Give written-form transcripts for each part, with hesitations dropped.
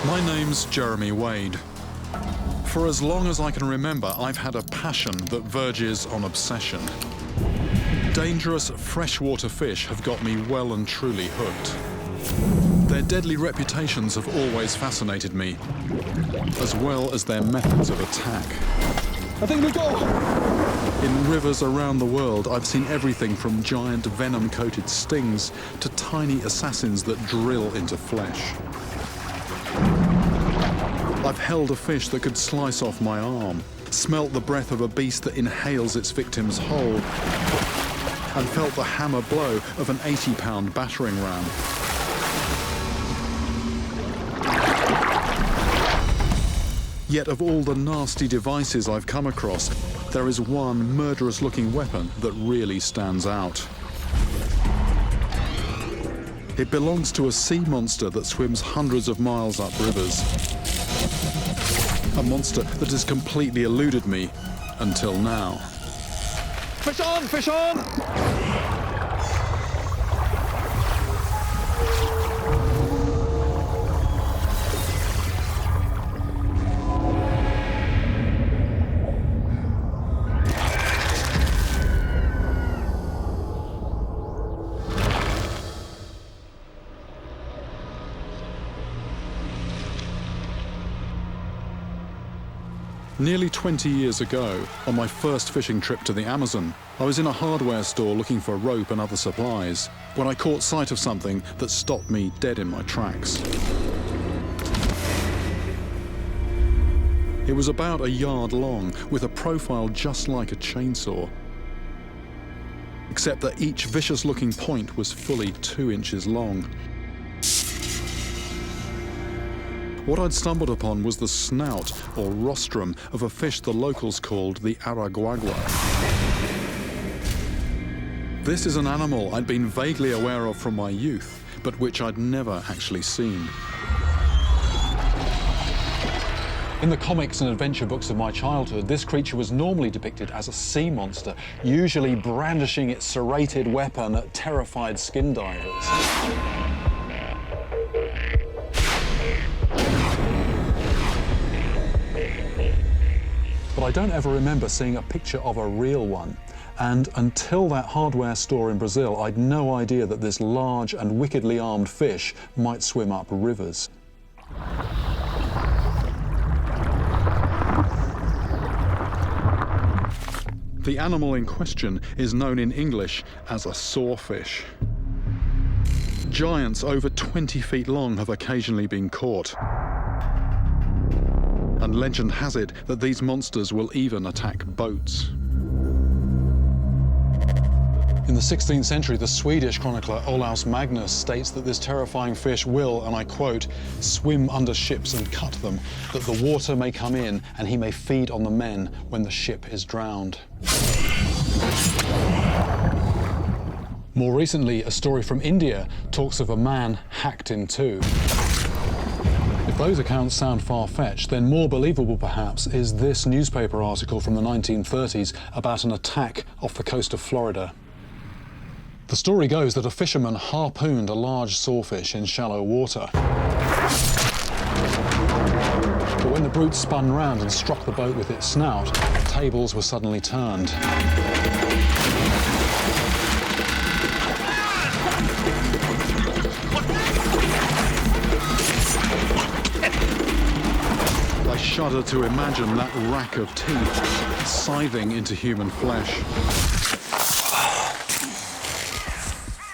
My name's Jeremy Wade. For as long as I can remember, I've had a passion that verges on obsession. Dangerous freshwater fish have got me well and truly hooked. Their deadly reputations have always fascinated me, as well as their methods of attack. I think we go! In rivers around the world, I've seen everything from giant venom-coated stings to tiny assassins that drill into flesh. I've held a fish that could slice off my arm, smelt the breath of a beast that inhales its victim's whole, and felt the hammer blow of an 80-pound battering ram. Yet of all the nasty devices I've come across, there is one murderous-looking weapon that really stands out. It belongs to a sea monster that swims hundreds of miles up rivers. A monster that has completely eluded me until now. Fish on! Fish on! Nearly 20 years ago, on my first fishing trip to the Amazon, I was in a hardware store looking for rope and other supplies when I caught sight of something that stopped me dead in my tracks. It was about a yard long, with a profile just like a chainsaw, except that each vicious-looking point was fully 2 inches long. What I'd stumbled upon was the snout, or rostrum, of a fish the locals called the araguagua. This is an animal I'd been vaguely aware of from my youth, but which I'd never actually seen. In the comics and adventure books of my childhood, this creature was normally depicted as a sea monster, usually brandishing its serrated weapon at terrified skin divers. But I don't ever remember seeing a picture of a real one. And until that hardware store in Brazil, I'd no idea that this large and wickedly armed fish might swim up rivers. The animal in question is known in English as a sawfish. Giants over 20 feet long have occasionally been caught. And legend has it that these monsters will even attack boats. In the 16th century, the Swedish chronicler Olaus Magnus states that this terrifying fish will, and I quote, swim under ships and cut them, that the water may come in and he may feed on the men when the ship is drowned. More recently, a story from India talks of a man hacked in two. If those accounts sound far-fetched, then more believable perhaps is this newspaper article from the 1930s about an attack off the coast of Florida. The story goes that a fisherman harpooned a large sawfish in shallow water. But when the brute spun round and struck the boat with its snout, tables were suddenly turned. I shudder to imagine that rack of teeth scything into human flesh.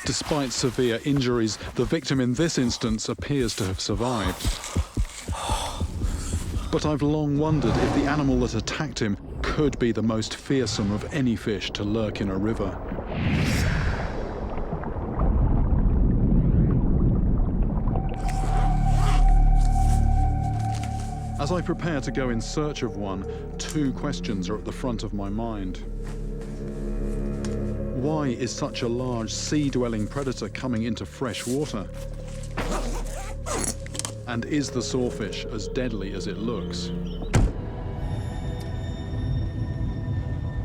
Despite severe injuries, the victim in this instance appears to have survived. But I've long wondered if the animal that attacked him could be the most fearsome of any fish to lurk in a river. As I prepare to go in search of one, 2 questions are at the front of my mind. Why is such a large sea-dwelling predator coming into fresh water? And is the sawfish as deadly as it looks?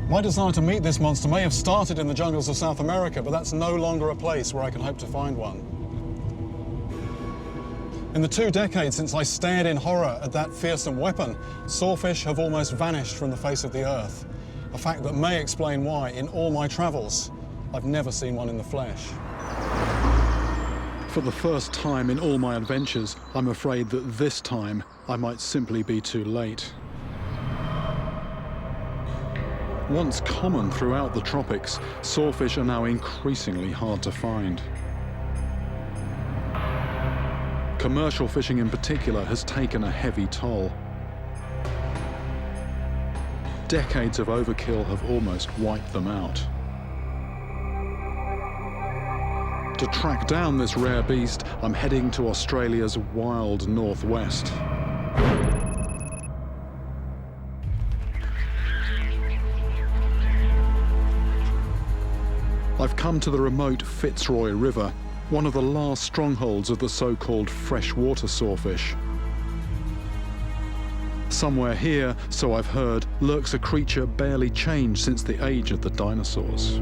My desire to meet this monster may have started in the jungles of South America, but that's no longer a place where I can hope to find one. In the 2 decades since I stared in horror at that fearsome weapon, sawfish have almost vanished from the face of the earth. A fact that may explain why, in all my travels, I've never seen one in the flesh. For the first time in all my adventures, I'm afraid that this time I might simply be too late. Once common throughout the tropics, sawfish are now increasingly hard to find. Commercial fishing in particular has taken a heavy toll. Decades of overkill have almost wiped them out. To track down this rare beast, I'm heading to Australia's wild northwest. I've come to the remote Fitzroy River, one of the last strongholds of the so-called freshwater sawfish. Somewhere here, so I've heard, lurks a creature barely changed since the age of the dinosaurs.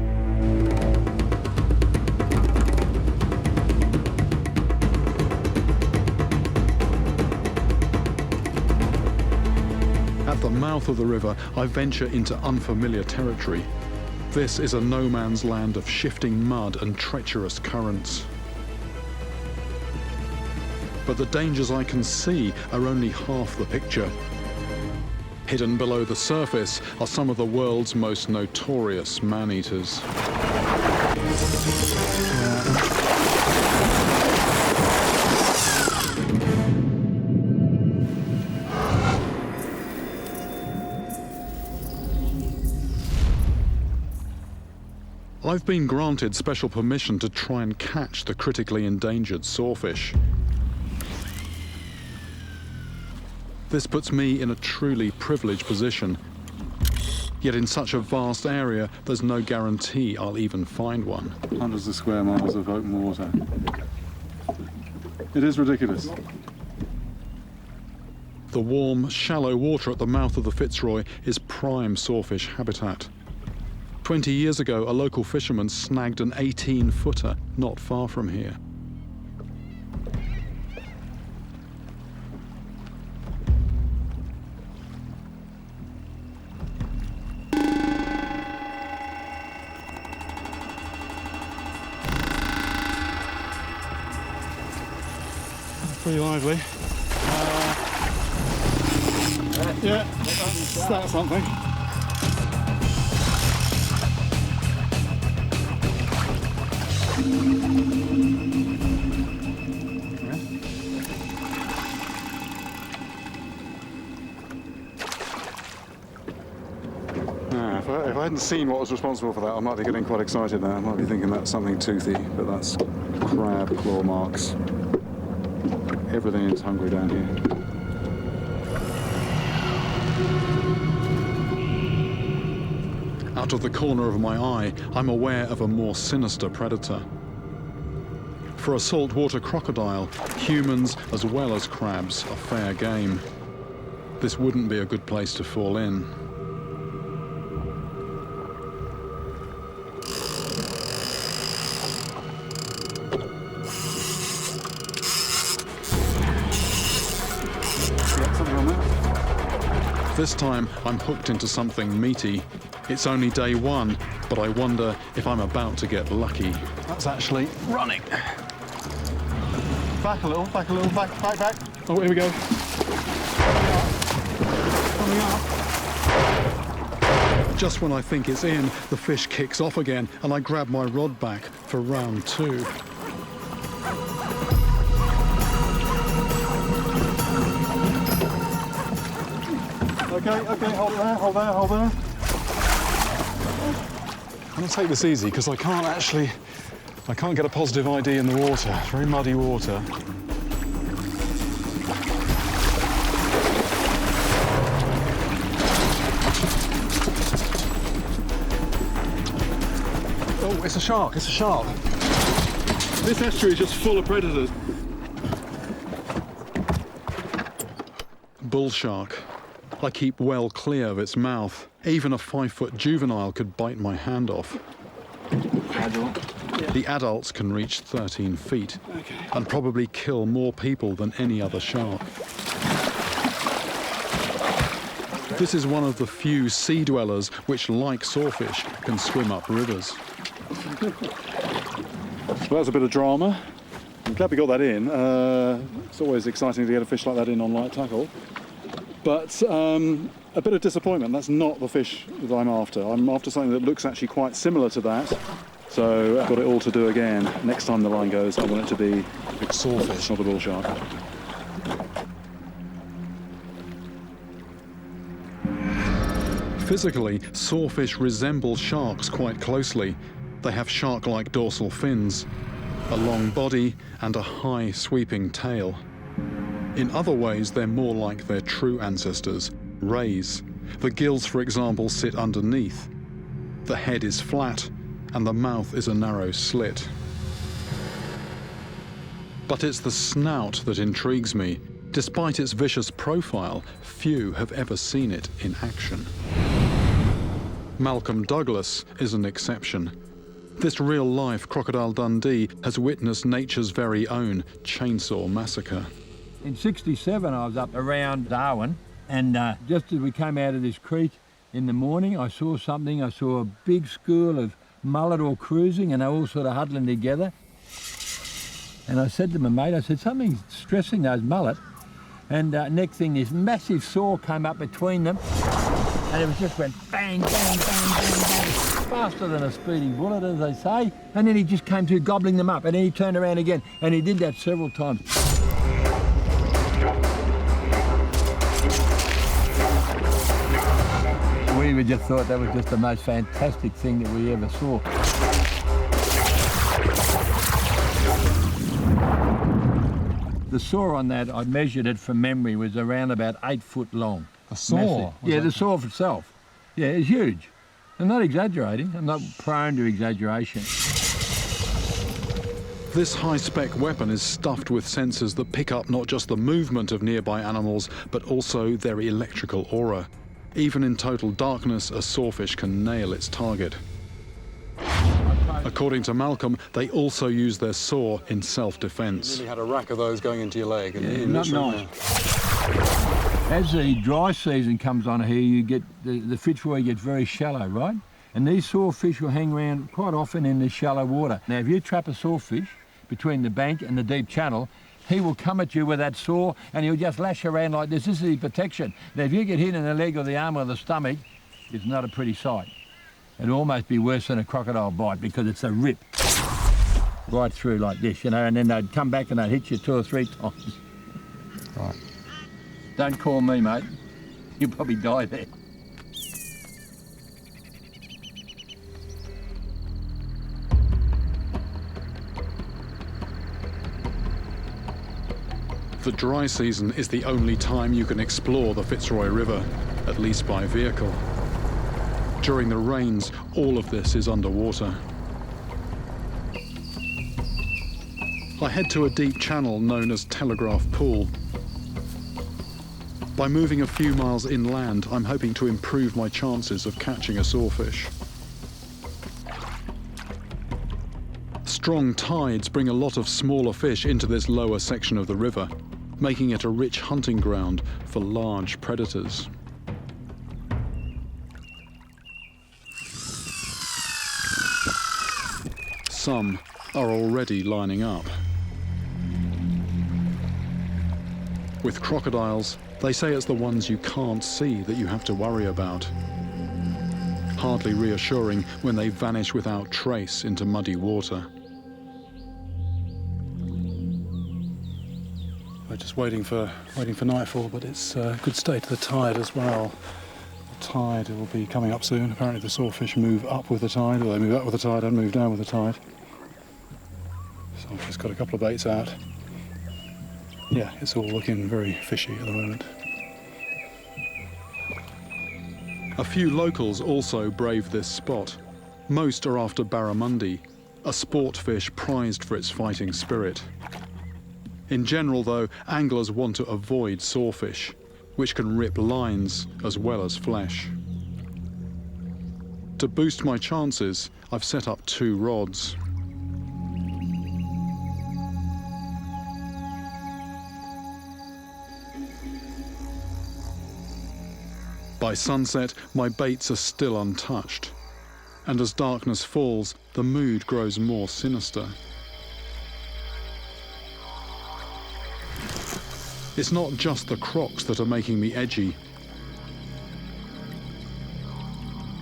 At the mouth of the river, I venture into unfamiliar territory. This is a no-man's land of shifting mud and treacherous currents. But the dangers I can see are only half the picture. Hidden below the surface are some of the world's most notorious man-eaters. I've been granted special permission to try and catch the critically endangered sawfish. This puts me in a truly privileged position. Yet in such a vast area, there's no guarantee I'll even find one. Hundreds of square miles of open water. It is ridiculous. The warm, shallow water at the mouth of the Fitzroy is prime sawfish habitat. 20 years ago, a local fisherman snagged an 18-footer not far from here. Pretty lively. Yeah, that's something. If I hadn't seen what was responsible for that, I might be getting quite excited now. I might be thinking that's something toothy, but that's crab claw marks. Everything is hungry down here. Out of the corner of my eye, I'm aware of a more sinister predator. For a saltwater crocodile, humans as well as crabs are fair game. This wouldn't be a good place to fall in. This time, I'm hooked into something meaty. It's only day one, but I wonder if I'm about to get lucky. That's actually running. Back a little, back. Oh, here we go. Coming up. Just when I think it's in, the fish kicks off again, and I grab my rod back for round 2. Okay, hold there. I'm gonna take this easy because I can't get a positive ID in the water. It's very muddy water. Oh, it's a shark. This estuary is just full of predators. Bull shark. I keep well clear of its mouth. Even a 5-foot juvenile could bite my hand off. The adults can reach 13 feet and probably kill more people than any other shark. This is one of the few sea dwellers which, like sawfish, can swim up rivers. Well, that was a bit of drama. I'm glad we got that in. It's always exciting to get a fish like that in on light tackle. But a bit of disappointment. That's not the fish that I'm after. I'm after something that looks actually quite similar to that. So I've got it all to do again. Next time the line goes, I want it to be a big sawfish, not a bull shark. Physically, sawfish resemble sharks quite closely. They have shark-like dorsal fins, a long body and a high sweeping tail. In other ways, they're more like their true ancestors, rays. The gills, for example, sit underneath. The head is flat and the mouth is a narrow slit. But it's the snout that intrigues me. Despite its vicious profile, few have ever seen it in action. Malcolm Douglas is an exception. This real-life Crocodile Dundee has witnessed nature's very own chainsaw massacre. In '67, I was up around Darwin, and just as we came out of this creek in the morning, I saw something. I saw a big school of mullet all cruising, and they were all sort of huddling together. And I said to my mate, I said, something's stressing those mullet. And next thing, this massive saw came up between them, and it was just went bang, bang, bang, bang, bang, faster than a speeding bullet, as they say. And then he just came to gobbling them up, and then he turned around again, and he did that several times. We just thought that was just the most fantastic thing that we ever saw. The saw on that, I measured it from memory, was around about 8 foot long. A saw? Yeah, the saw itself. Yeah, it's huge. I'm not exaggerating. I'm not prone to exaggeration. This high-spec weapon is stuffed with sensors that pick up not just the movement of nearby animals, but also their electrical aura. Even in total darkness, a sawfish can nail its target. According to Malcolm, they also use their saw in self-defense. You really had a rack of those going into your leg. And Yeah, not nice. As the dry season comes on here, you get the Fitzroy gets very shallow, right? And these sawfish will hang around quite often in the shallow water. Now, if you trap a sawfish between the bank and the deep channel, he will come at you with that saw and he'll just lash around like this. This is the protection. Now, if you get hit in the leg or the arm or the stomach, it's not a pretty sight. It'll almost be worse than a crocodile bite because it's a rip right through like this, you know, and then they'd come back and they'd hit you 2 or 3 times. Right. Don't call me, mate. You'll probably die there. The dry season is the only time you can explore the Fitzroy River, at least by vehicle. During the rains, all of this is underwater. I head to a deep channel known as Telegraph Pool. By moving a few miles inland, I'm hoping to improve my chances of catching a sawfish. Strong tides bring a lot of smaller fish into this lower section of the river, making it a rich hunting ground for large predators. Some are already lining up. With crocodiles, they say it's the ones you can't see that you have to worry about. Hardly reassuring when they vanish without trace into muddy water. We're just waiting for nightfall, but it's a good state of the tide as well. The tide will be coming up soon. Apparently the sawfish move up with the tide, or they move up with the tide and move down with the tide. So I've just got a couple of baits out. Yeah, it's all looking very fishy at the moment. A few locals also brave this spot. Most are after barramundi, a sport fish prized for its fighting spirit. In general, though, anglers want to avoid sawfish, which can rip lines as well as flesh. To boost my chances, I've set up 2 rods. By sunset, my baits are still untouched. And as darkness falls, the mood grows more sinister. It's not just the crocs that are making me edgy.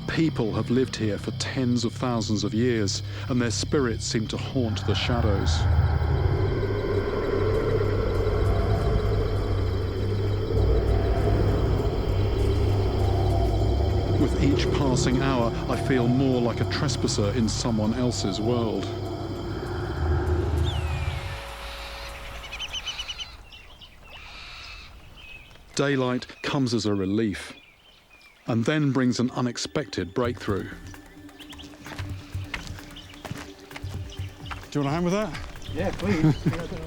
People have lived here for tens of thousands of years, and their spirits seem to haunt the shadows. With each passing hour, I feel more like a trespasser in someone else's world. Daylight comes as a relief, and then brings an unexpected breakthrough. Do you want a hand with that? Yeah, please.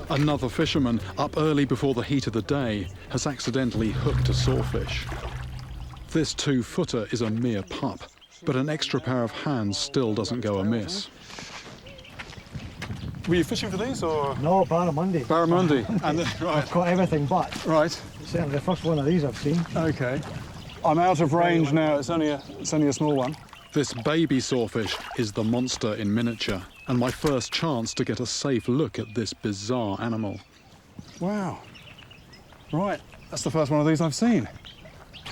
Another fisherman, up early before the heat of the day, has accidentally hooked a sawfish. This 2-footer is a mere pup, but an extra pair of hands still doesn't go amiss. Were you fishing for these, or...? No, barramundi. Barramundi. And right. I've caught everything but. Right. Certainly the first one of these I've seen. Okay. I'm out of range now. It's only a small one. This baby sawfish is the monster in miniature, and my first chance to get a safe look at this bizarre animal. Wow. Right. That's the first one of these I've seen.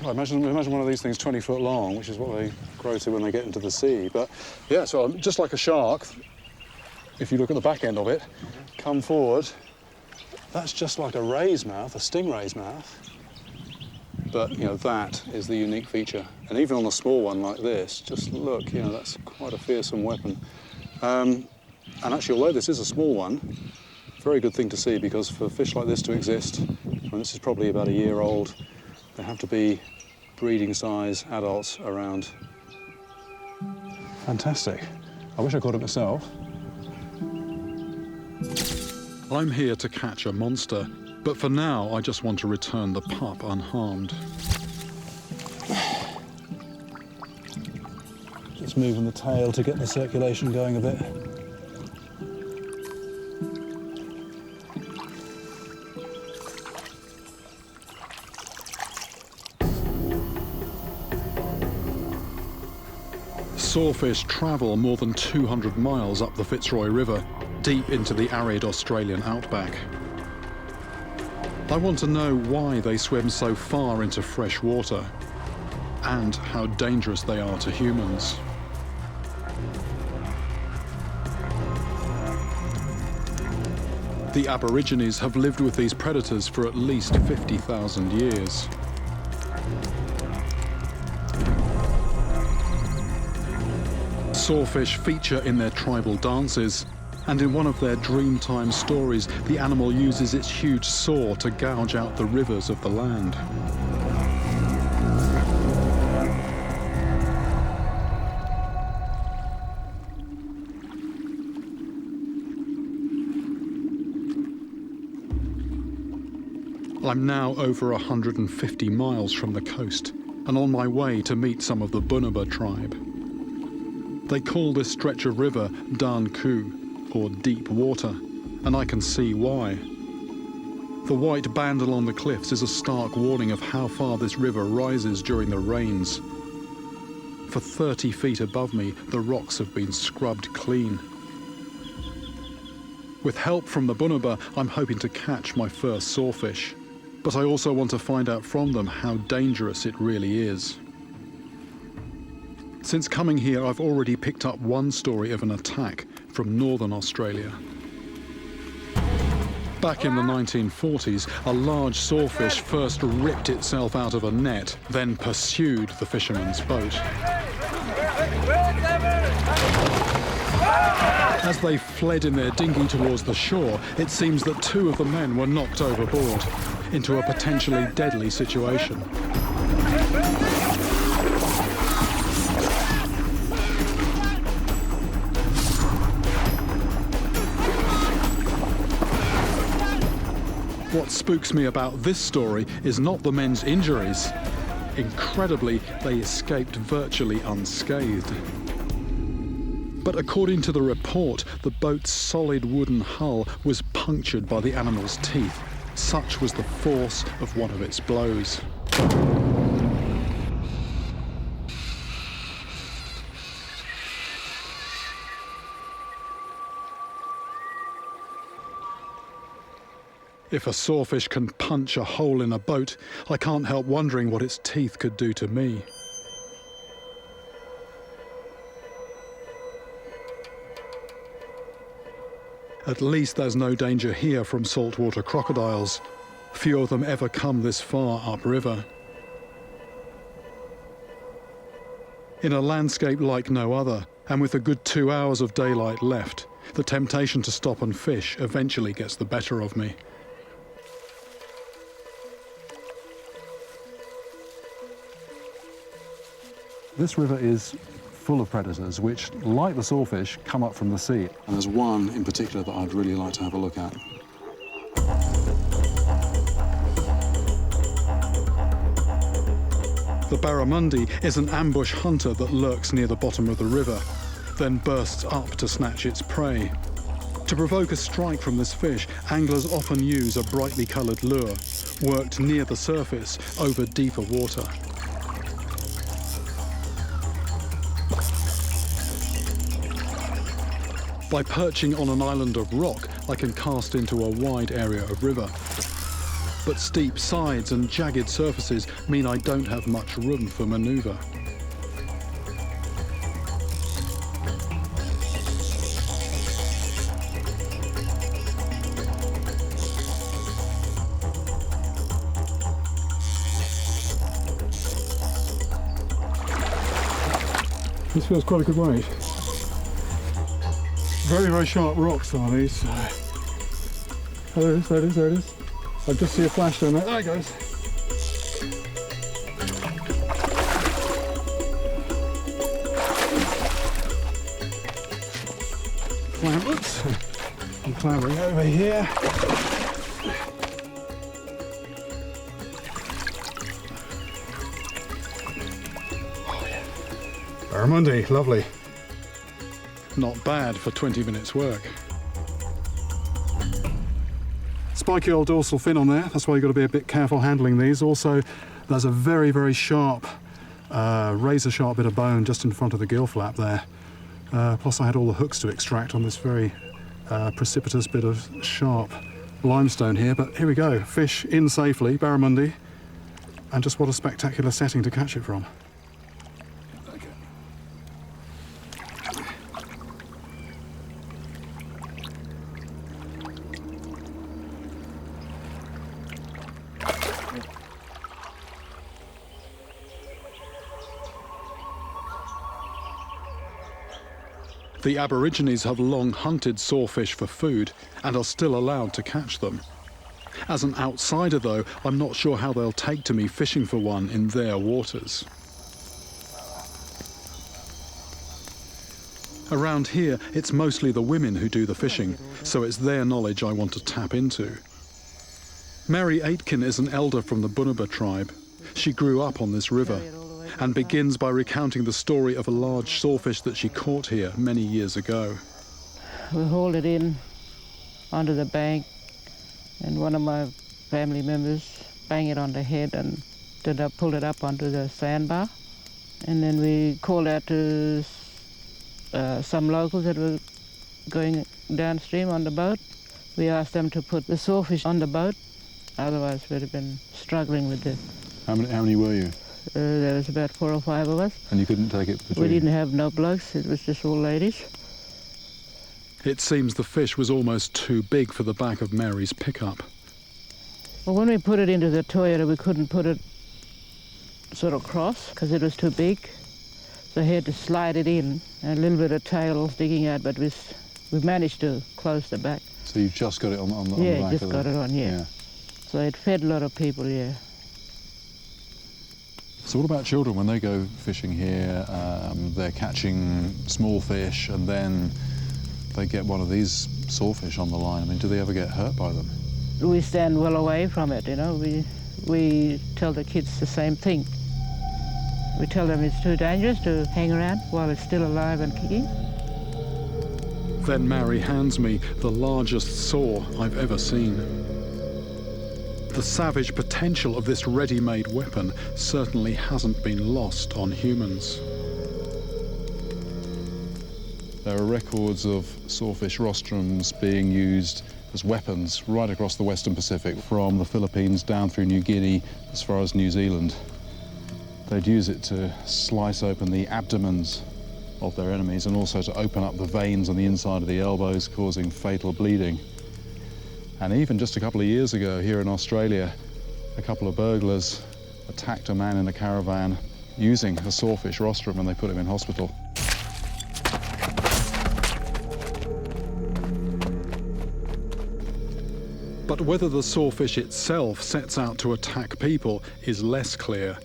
God, imagine one of these things 20 foot long, which is what they grow to when they get into the sea. But yeah, so just like a shark, if you look at the back end of it, come forward, that's just like a ray's mouth, a stingray's mouth. But, you know, that is the unique feature. And even on a small one like this, just look, you know, that's quite a fearsome weapon. And actually, although this is a small one, very good thing to see, because for fish like this to exist, and this is probably about a year old, there have to be breeding size adults around. Fantastic. I wish I caught it myself. I'm here to catch a monster, but for now I just want to return the pup unharmed. Just moving the tail to get the circulation going a bit. Sawfish travel more than 200 miles up the Fitzroy River, deep into the arid Australian outback. I want to know why they swim so far into fresh water, and how dangerous they are to humans. The Aborigines have lived with these predators for at least 50,000 years. Sawfish feature in their tribal dances, and in one of their Dreamtime stories, the animal uses its huge saw to gouge out the rivers of the land. I'm now over 150 miles from the coast, and on my way to meet some of the Bunuba tribe. They call this stretch of river Dan Ku, or deep water, and I can see why. The white band along the cliffs is a stark warning of how far this river rises during the rains. For 30 feet above me, the rocks have been scrubbed clean. With help from the Bunuba, I'm hoping to catch my first sawfish, but I also want to find out from them how dangerous it really is. Since coming here, I've already picked up one story of an attack from northern Australia. Back in the 1940s, a large sawfish first ripped itself out of a net, then pursued the fisherman's boat. As they fled in their dinghy towards the shore, it seems that 2 of the men were knocked overboard into a potentially deadly situation. What spooks me about this story is not the men's injuries. Incredibly, they escaped virtually unscathed. But according to the report, the boat's solid wooden hull was punctured by the animal's teeth. Such was the force of one of its blows. If a sawfish can punch a hole in a boat, I can't help wondering what its teeth could do to me. At least there's no danger here from saltwater crocodiles. Few of them ever come this far upriver. In a landscape like no other, and with a good 2 hours of daylight left, the temptation to stop and fish eventually gets the better of me. This river is full of predators which, like the sawfish, come up from the sea. And there's one in particular that I'd really like to have a look at. The barramundi is an ambush hunter that lurks near the bottom of the river, then bursts up to snatch its prey. To provoke a strike from this fish, anglers often use a brightly coloured lure, worked near the surface over deeper water. By perching on an island of rock, I can cast into a wide area of river. But steep sides and jagged surfaces mean I don't have much room for manoeuvre. This feels quite a good weight. Very, very sharp rocks are these. Oh, there it is, there it is, there it is. I just see a flash down there. There it goes. Oops. I'm clambering over here. Oh yeah. Barramundi, lovely. Not bad for 20 minutes work. Spiky old dorsal fin on there, that's why you've got to be a bit careful handling these. Also, there's a very, very sharp, razor sharp bit of bone just in front of the gill flap there. Plus I had all the hooks to extract on this very precipitous bit of sharp limestone here. But here we go, fish in safely, barramundi, and just what a spectacular setting to catch it from. The Aborigines have long hunted sawfish for food and are still allowed to catch them. As an outsider, though, I'm not sure how they'll take to me fishing for one in their waters. Around here, it's mostly the women who do the fishing, so it's their knowledge I want to tap into. Mary Aitken is an elder from the Bunuba tribe. She grew up on this river and begins by recounting the story of a large sawfish that she caught here many years ago. We hauled it in onto the bank, and one of my family members banged it on the head and pulled it up onto the sandbar. And then we called out to some locals that were going downstream on the boat. We asked them to put the sawfish on the boat, otherwise we'd have been struggling with it. How many were you? There was about 4 or 5 of us. And you couldn't take it between? We didn't have no blokes, it was just all ladies. It seems the fish was almost too big for the back of Mary's pickup. Well, when we put it into the Toyota, we couldn't put it sort of cross because it was too big. So I had to slide it in, and a little bit of tail sticking out, but we managed to close the back. So you've just got it on the back? Yeah, just got it on, yeah. So it fed a lot of people, yeah. So what about children when they go fishing here? They're catching small fish and then they get one of these sawfish on the line. I mean, do they ever get hurt by them? We stand well away from it, you know. We tell the kids the same thing. We tell them it's too dangerous to hang around while it's still alive and kicking. Then Mary hands me the largest saw I've ever seen. The savage potential of this ready-made weapon certainly hasn't been lost on humans. There are records of sawfish rostrums being used as weapons right across the Western Pacific, from the Philippines down through New Guinea as far as New Zealand. They'd use it to slice open the abdomens of their enemies and also to open up the veins on the inside of the elbows, causing fatal bleeding. And even just a couple of years ago here in Australia, a couple of burglars attacked a man in a caravan using a sawfish rostrum, and they put him in hospital. But whether the sawfish itself sets out to attack people is less clear.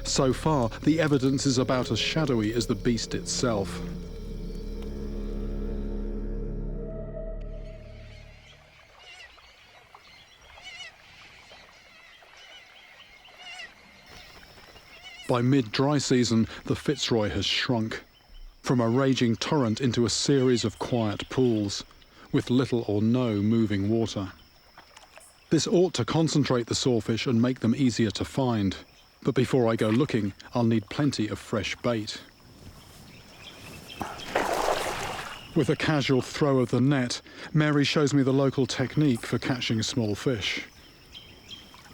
So far, the evidence is about as shadowy as the beast itself. By mid-dry season, the Fitzroy has shrunk, from a raging torrent into a series of quiet pools, with little or no moving water. This ought to concentrate the sawfish and make them easier to find, but before I go looking, I'll need plenty of fresh bait. With a casual throw of the net, Mary shows me the local technique for catching small fish.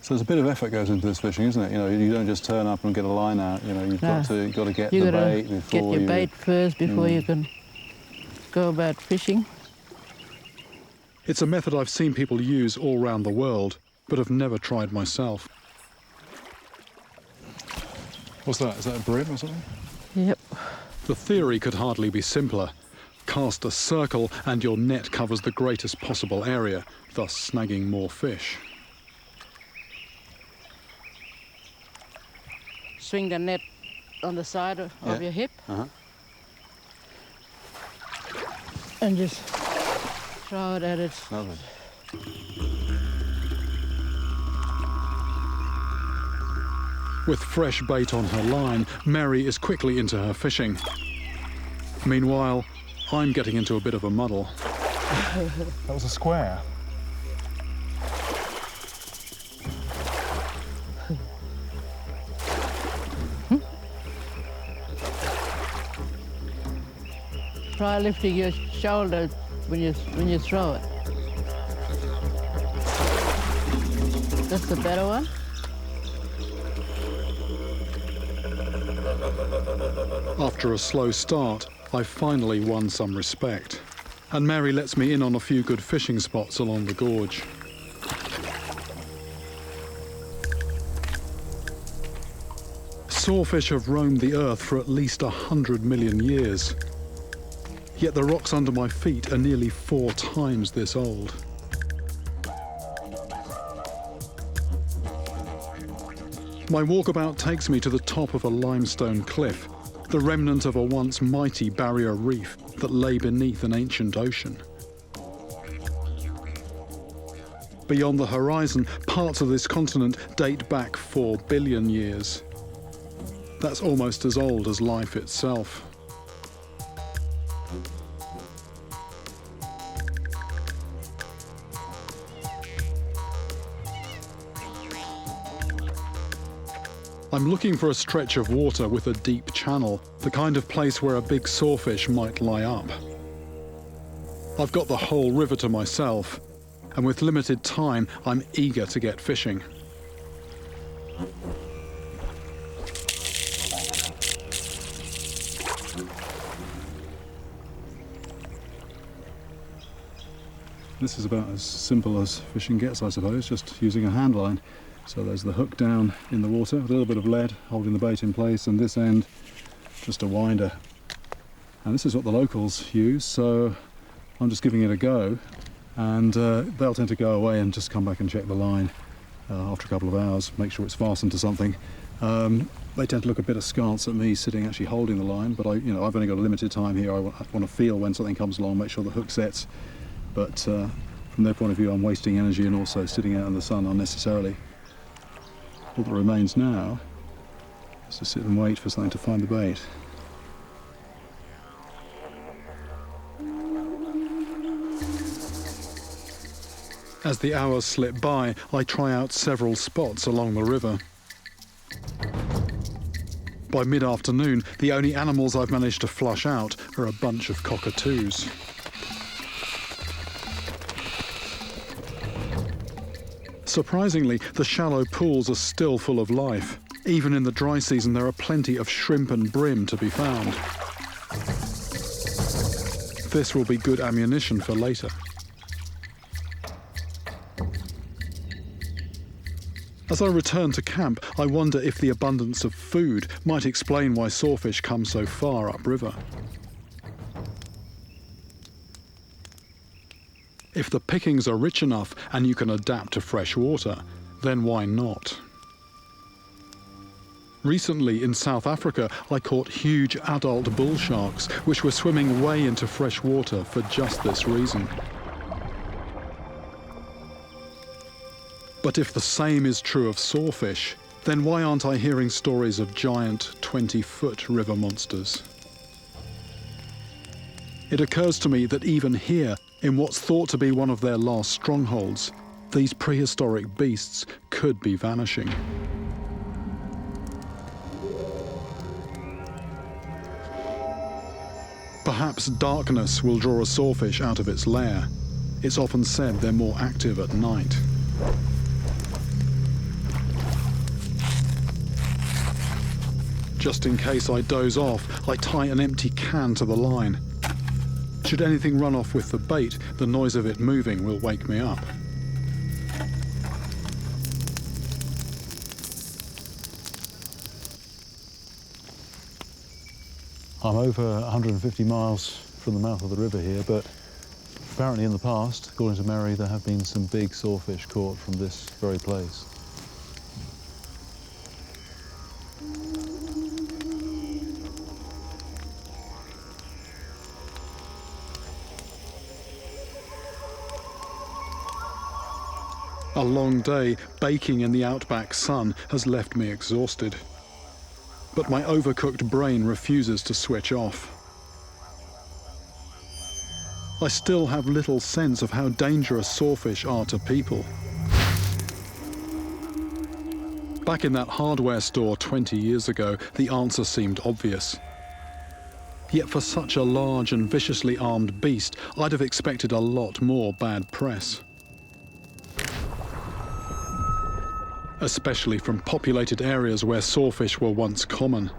So there's a bit of effort goes into this fishing, isn't it? You know, you don't just turn up and get a line out. You know, you've got to get the bait before you... Get your bait first before you can go about fishing. It's a method I've seen people use all around the world, but have never tried myself. What's that? Is that a brim or something? Yep. The theory could hardly be simpler. Cast a circle and your net covers the greatest possible area, thus snagging more fish. Swing the net on the side of your hip. And just throw it at it. Lovely. With fresh bait on her line, Mary is quickly into her fishing. Meanwhile, I'm getting into a bit of a muddle. That was a square. Try lifting your shoulder when you throw it. That's the better one. After a slow start, I finally won some respect, and Mary lets me in on a few good fishing spots along the gorge. Sawfish have roamed the earth for at least 100 million years. Yet the rocks under my feet are nearly 4 times this old. My walkabout takes me to the top of a limestone cliff, the remnant of a once mighty barrier reef that lay beneath an ancient ocean. Beyond the horizon, parts of this continent date back 4 billion years. That's almost as old as life itself. I'm looking for a stretch of water with a deep channel, the kind of place where a big sawfish might lie up. I've got the whole river to myself, and with limited time, I'm eager to get fishing. This is about as simple as fishing gets, I suppose, just using a hand line. So there's the hook down in the water, a little bit of lead holding the bait in place, and this end just a winder. And this is what the locals use, so I'm just giving it a go, and they'll tend to go away and just come back and check the line after a couple of hours, make sure it's fastened to something. They tend to look a bit askance at me sitting actually holding the line, but I've only got a limited time here. I want to feel when something comes along, make sure the hook sets. But from their point of view, I'm wasting energy and also sitting out in the sun unnecessarily. All that remains now is to sit and wait for something to find the bait. As the hours slip by, I try out several spots along the river. By mid-afternoon, the only animals I've managed to flush out are a bunch of cockatoos. Surprisingly, the shallow pools are still full of life. Even in the dry season, there are plenty of shrimp and bream to be found. This will be good ammunition for later. As I return to camp, I wonder if the abundance of food might explain why sawfish come so far upriver. If the pickings are rich enough and you can adapt to fresh water, then why not? Recently in South Africa, I caught huge adult bull sharks, which were swimming way into fresh water for just this reason. But if the same is true of sawfish, then why aren't I hearing stories of giant 20-foot river monsters? It occurs to me that even here, in what's thought to be one of their last strongholds, these prehistoric beasts could be vanishing. Perhaps darkness will draw a sawfish out of its lair. It's often said they're more active at night. Just in case I doze off, I tie an empty can to the line. Should anything run off with the bait, the noise of it moving will wake me up. I'm over 150 miles from the mouth of the river here, but apparently in the past, according to Mary, there have been some big sawfish caught from this very place. A long day baking in the outback sun has left me exhausted. But my overcooked brain refuses to switch off. I still have little sense of how dangerous sawfish are to people. Back in that hardware store 20 years ago, the answer seemed obvious. Yet for such a large and viciously armed beast, I'd have expected a lot more bad press. Especially from populated areas where sawfish were once common.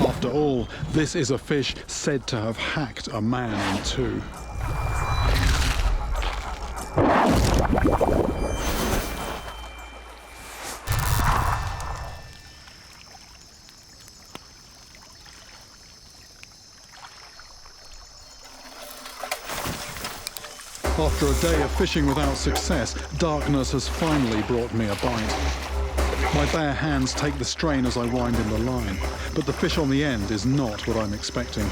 After all, this is a fish said to have hacked a man in two. After a day of fishing without success, darkness has finally brought me a bite. My bare hands take the strain as I wind in the line, but the fish on the end is not what I'm expecting.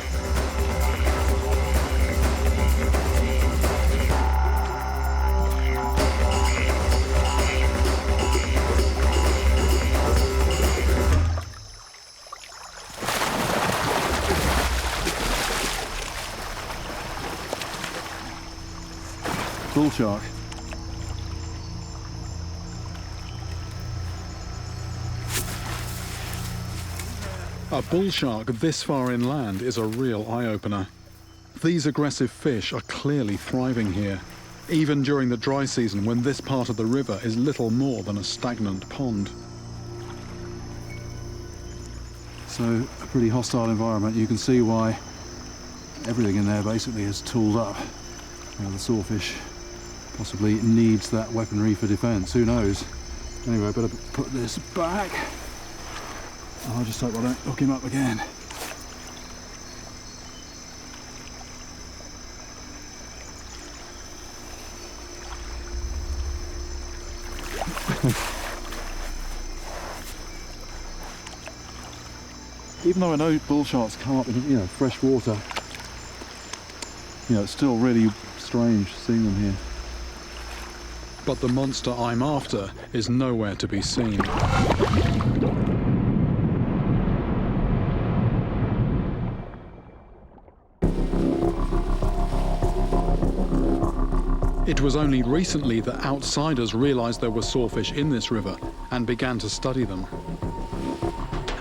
Bull shark. A bull shark this far inland is a real eye-opener. These aggressive fish are clearly thriving here, even during the dry season when this part of the river is little more than a stagnant pond. So, a pretty hostile environment. You can see why everything in there basically is tooled up. The sawfish possibly needs that weaponry for defence, who knows? Anyway, I better put this back. I'll just hope I don't hook him up again. Even though I know bull sharks come up in fresh water, it's still really strange seeing them here. But the monster I'm after is nowhere to be seen. It was only recently that outsiders realized there were sawfish in this river and began to study them.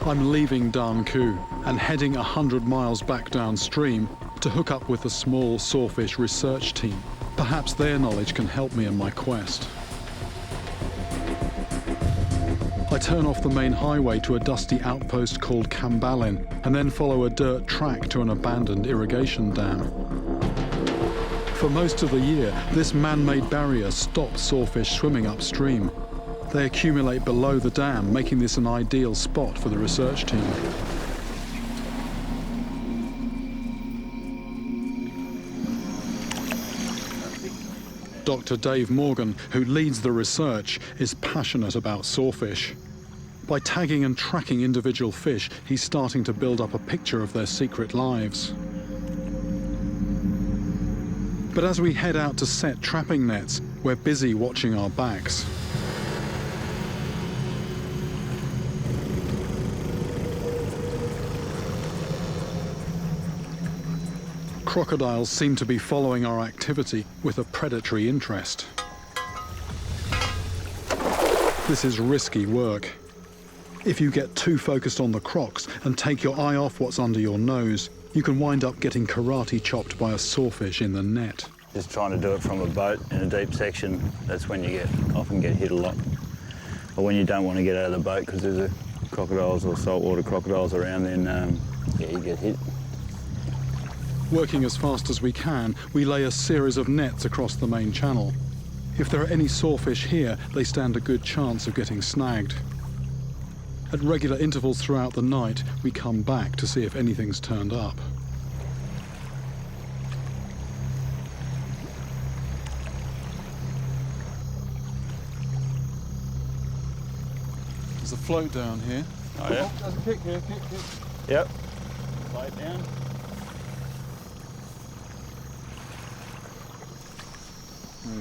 I'm leaving Dan Ku and heading 100 miles back downstream to hook up with a small sawfish research team Perhaps their knowledge can help me in my quest. I turn off the main highway to a dusty outpost called Cambalin and then follow a dirt track to an abandoned irrigation dam. For most of the year, this man-made barrier stops sawfish swimming upstream. They accumulate below the dam, making this an ideal spot for the research team. Dr. Dave Morgan, who leads the research, is passionate about sawfish. By tagging and tracking individual fish, he's starting to build up a picture of their secret lives. But as we head out to set trapping nets, we're busy watching our backs. Crocodiles seem to be following our activity with a predatory interest. This is risky work. If you get too focused on the crocs and take your eye off what's under your nose, you can wind up getting karate chopped by a sawfish in the net. Just trying to do it from a boat in a deep section, that's when you often get hit a lot. Or when you don't want to get out of the boat because there's crocodiles or saltwater crocodiles around, then yeah, you get hit. Working as fast as we can, we lay a series of nets across the main channel. If there are any sawfish here, they stand a good chance of getting snagged. At regular intervals throughout the night, we come back to see if anything's turned up. There's a float down here. Oh yeah? There's a kick here, kick. Yep. Float down.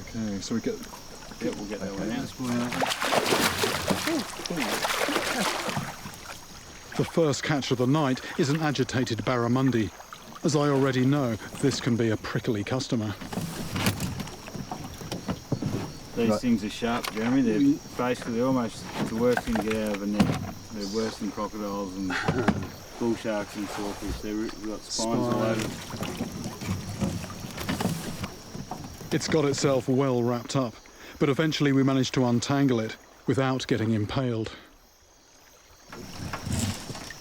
Okay, so we get... Yep, we'll get that one out. The first catch of the night is an agitated barramundi. As I already know, this can be a prickly customer. These things are sharp, Jeremy. They're basically almost the worst thing to get out of a net. They're worse than crocodiles and bull sharks and sawfish. They've got spines all over. It's got itself well wrapped up, but eventually we managed to untangle it without getting impaled.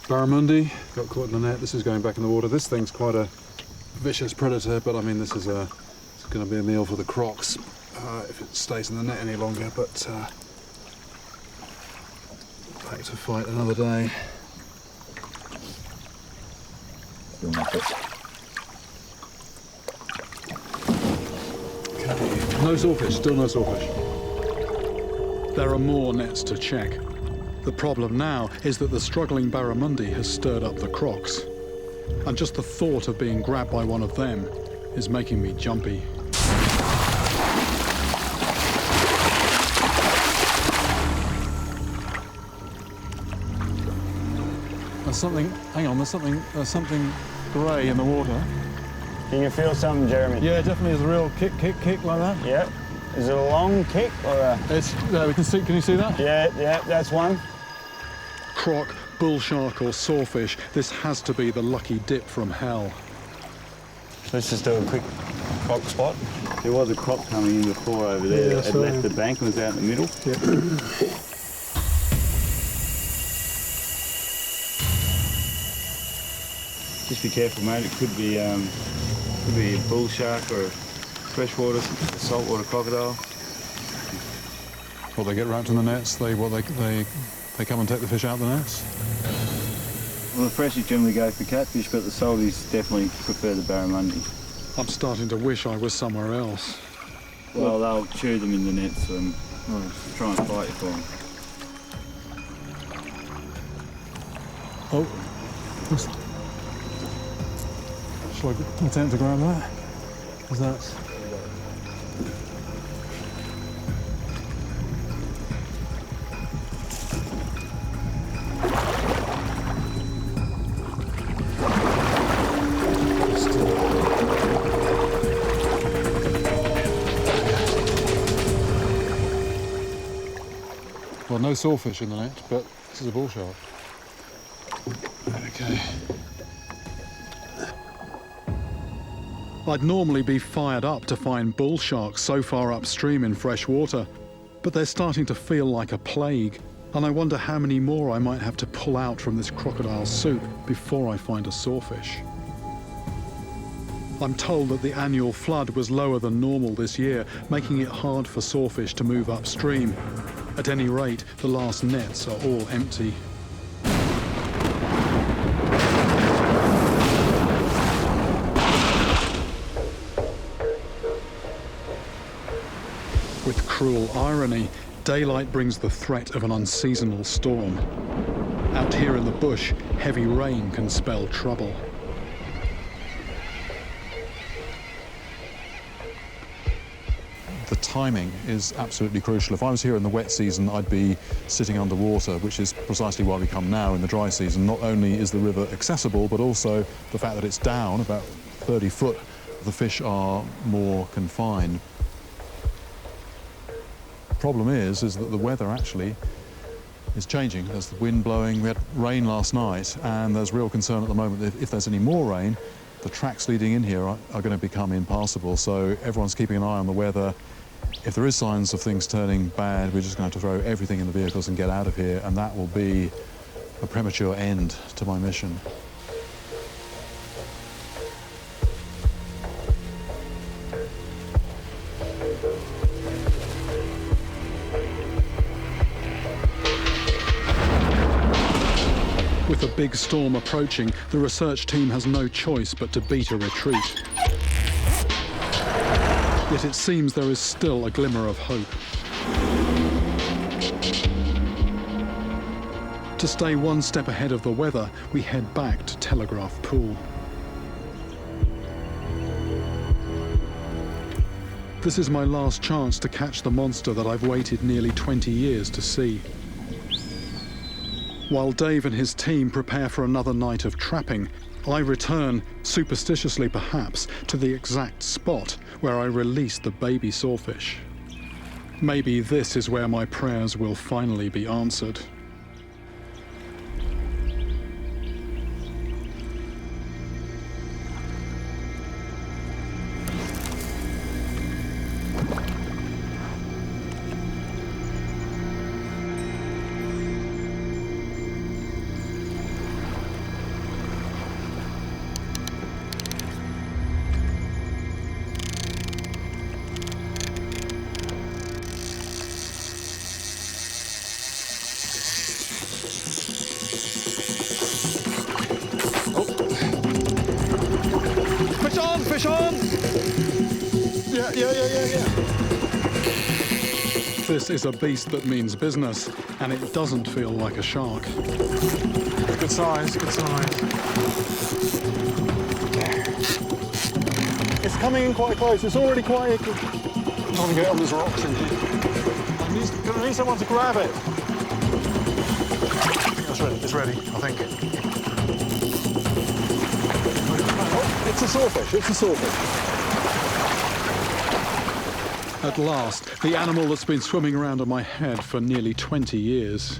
Barramundi got caught in the net. This is going back in the water. This thing's quite a vicious predator, but I mean, this is it's going to be a meal for the crocs if it stays in the net any longer. But back to fight another day. Okay. No sawfish. Still no sawfish. There are more nets to check. The problem now is that the struggling barramundi has stirred up the crocs. And just the thought of being grabbed by one of them is making me jumpy. There's something, hang on, there's something grey in the water. Can you feel something, Jeremy? Yeah, definitely is a real kick like that. Yep. Is it a long kick or a... It's, we can see, can you see that? Yeah, that's one. Croc, bull shark or sawfish, this has to be the lucky dip from hell. Let's just do a quick croc spot. There was a croc coming in before over there. Yeah, It left the bank and was out in the middle. Yeah. Just be careful, mate. It could be a bull shark or a freshwater, a saltwater crocodile. Well, they get wrapped in the nets. They come and take the fish out of the nets. Well, the freshies generally go for catfish, but the salties definitely prefer the barramundi. I'm starting to wish I was somewhere else. Well, they'll chew them in the nets and try and fight you for them. Oh, shall I attempt to grab that? Is that? Well, no sawfish in the net, but this is a bull shark. Okay. I'd normally be fired up to find bull sharks so far upstream in fresh water, but they're starting to feel like a plague, and I wonder how many more I might have to pull out from this crocodile soup before I find a sawfish. I'm told that the annual flood was lower than normal this year, making it hard for sawfish to move upstream. At any rate, the last nets are all empty. With cruel irony, daylight brings the threat of an unseasonal storm. Out here in the bush, heavy rain can spell trouble. The timing is absolutely crucial. If I was here in the wet season, I'd be sitting underwater, which is precisely why we come now in the dry season. Not only is the river accessible, but also the fact that it's down, about 30 foot, the fish are more confined. The problem is that the weather actually is changing. There's the wind blowing. We had rain last night, and there's real concern at the moment that if there's any more rain, the tracks leading in here are going to become impassable. So everyone's keeping an eye on the weather. If there is signs of things turning bad, we're just going to have to throw everything in the vehicles and get out of here, and that will be a premature end to my mission. With a big storm approaching, the research team has no choice but to beat a retreat. Yet it seems there is still a glimmer of hope. To stay one step ahead of the weather, we head back to Telegraph Pool. This is my last chance to catch the monster that I've waited nearly 20 years to see. While Dave and his team prepare for another night of trapping, I return, superstitiously perhaps, to the exact spot where I released the baby sawfish. Maybe this is where my prayers will finally be answered. Fish on! Yeah. This is a beast that means business, and it doesn't feel like a shark. Good size, good size. It's coming in quite close. It's already quite icky. I'm trying to get on these rocks in here. I need someone to grab it. It's ready, I think. It's a sawfish, it's a sawfish. At last, the animal that's been swimming around on my head for nearly 20 years.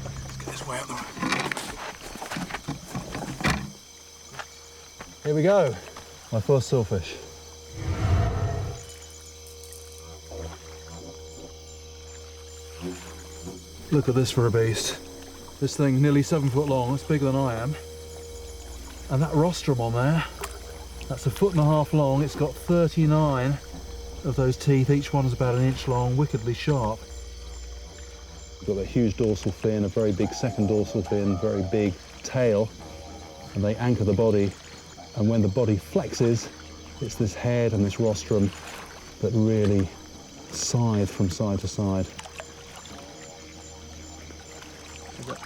Let's get this way up the way. Here we go, my first sawfish. Look at this for a beast. This thing nearly 7 foot long, it's bigger than I am. And that rostrum on there, that's 1.5 foot long. It's got 39 of those teeth. Each one is about 1 inch long, wickedly sharp. We've got a huge dorsal fin, a very big second dorsal fin, very big tail, and they anchor the body. And when the body flexes, it's this head and this rostrum that really scythe from side to side.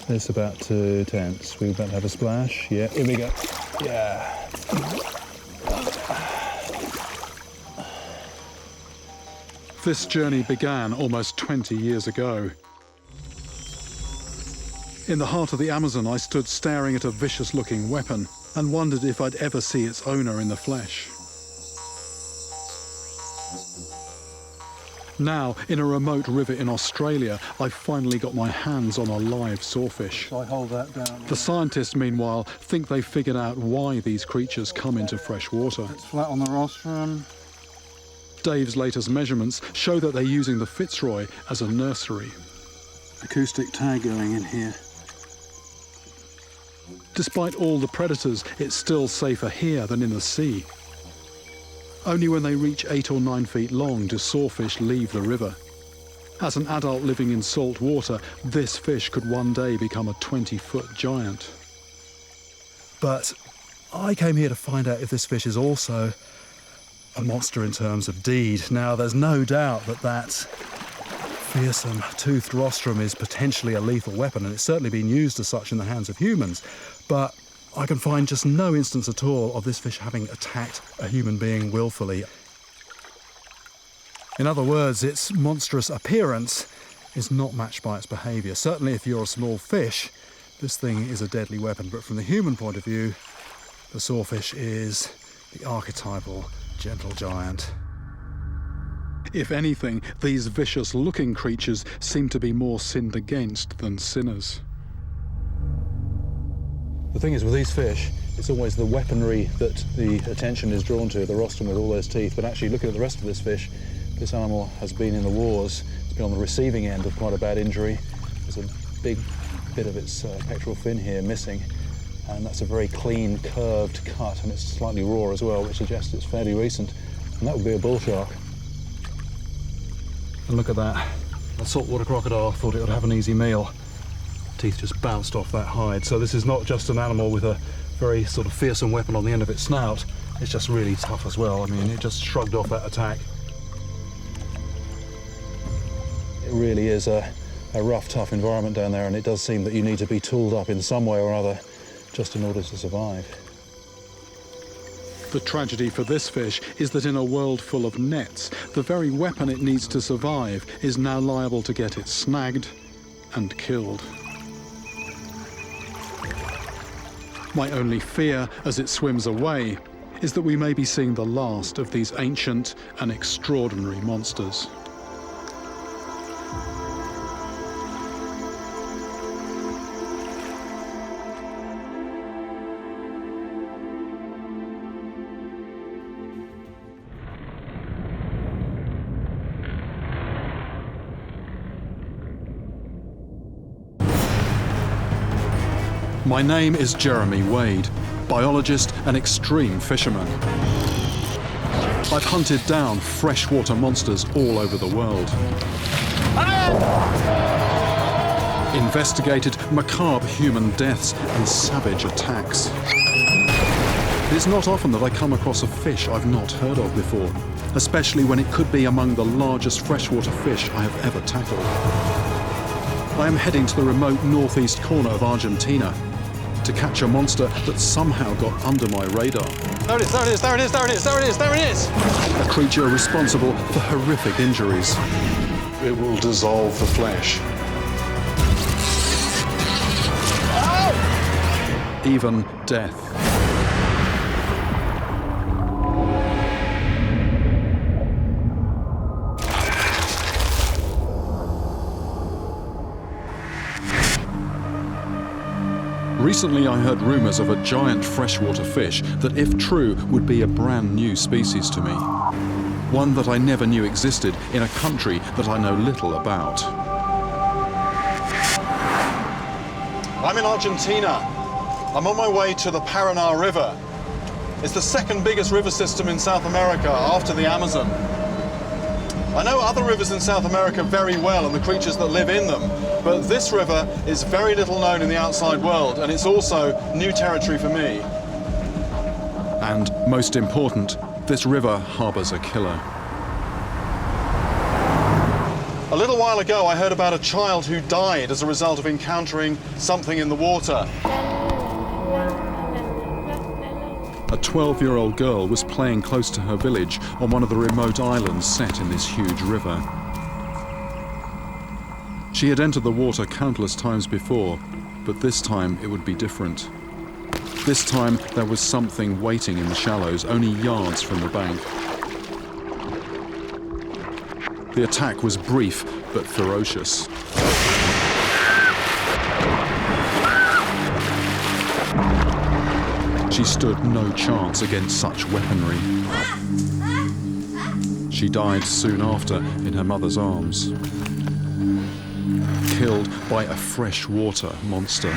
It's about to tense. We're about to have a splash. Yeah, here we go. Yeah. This journey began almost 20 years ago. In the heart of the Amazon, I stood staring at a vicious-looking weapon and wondered if I'd ever see its owner in the flesh. Now, in a remote river in Australia, I've finally got my hands on a live sawfish. So I hold that down. The scientists, meanwhile, think they've figured out why these creatures come into fresh water. It's flat on the rostrum. Dave's latest measurements show that they're using the Fitzroy as a nursery. Acoustic tag going in here. Despite all the predators, it's still safer here than in the sea. Only when they reach 8 or 9 feet long do sawfish leave the river. As an adult living in salt water, this fish could one day become a 20-foot giant. But I came here to find out if this fish is also a monster in terms of deed. Now, there's no doubt that that fearsome toothed rostrum is potentially a lethal weapon, and it's certainly been used as such in the hands of humans. But I can find just no instance at all of this fish having attacked a human being willfully. In other words, its monstrous appearance is not matched by its behaviour. Certainly if you're a small fish, this thing is a deadly weapon. But from the human point of view, the sawfish is the archetypal gentle giant. If anything, these vicious-looking creatures seem to be more sinned against than sinners. The thing is, with these fish, it's always the weaponry that the attention is drawn to, the rostrum with all those teeth. But actually, looking at the rest of this fish, this animal has been in the wars. It's been on the receiving end of quite a bad injury. There's a big bit of its pectoral fin here missing, and that's a very clean, curved cut, and it's slightly raw as well, which suggests it's fairly recent. And that would be a bull shark. And look at that. A saltwater crocodile thought it would have an easy meal. Teeth just bounced off that hide. So this is not just an animal with a very sort of fearsome weapon on the end of its snout. It's just really tough as well. I mean, it just shrugged off that attack. It really is a rough, tough environment down there, and it does seem that you need to be tooled up in some way or other just in order to survive. The tragedy for this fish is that in a world full of nets, the very weapon it needs to survive is now liable to get it snagged and killed. My only fear as it swims away is that we may be seeing the last of these ancient and extraordinary monsters. My name is Jeremy Wade, biologist and extreme fisherman. I've hunted down freshwater monsters all over the world. Investigated macabre human deaths and savage attacks. It's not often that I come across a fish I've not heard of before, especially when it could be among the largest freshwater fish I have ever tackled. I am heading to the remote northeast corner of Argentina to catch a monster that somehow got under my radar. There it is, there it is, there it is, there it is, there it is, there it is! A creature responsible for horrific injuries. It will dissolve the flesh. Even death. Recently I heard rumours of a giant freshwater fish that, if true, would be a brand new species to me. One that I never knew existed in a country that I know little about. I'm in Argentina. I'm on my way to the Piranha River. It's the second biggest river system in South America after the Amazon. I know other rivers in South America very well and the creatures that live in them, but this river is very little known in the outside world, and it's also new territory for me. And most important, this river harbours a killer. A little while ago, I heard about a child who died as a result of encountering something in the water. A 12-year-old girl was playing close to her village on one of the remote islands set in this huge river. She had entered the water countless times before, but this time it would be different. This time there was something waiting in the shallows, only yards from the bank. The attack was brief but ferocious. She stood no chance against such weaponry. She died soon after in her mother's arms, killed by a freshwater monster.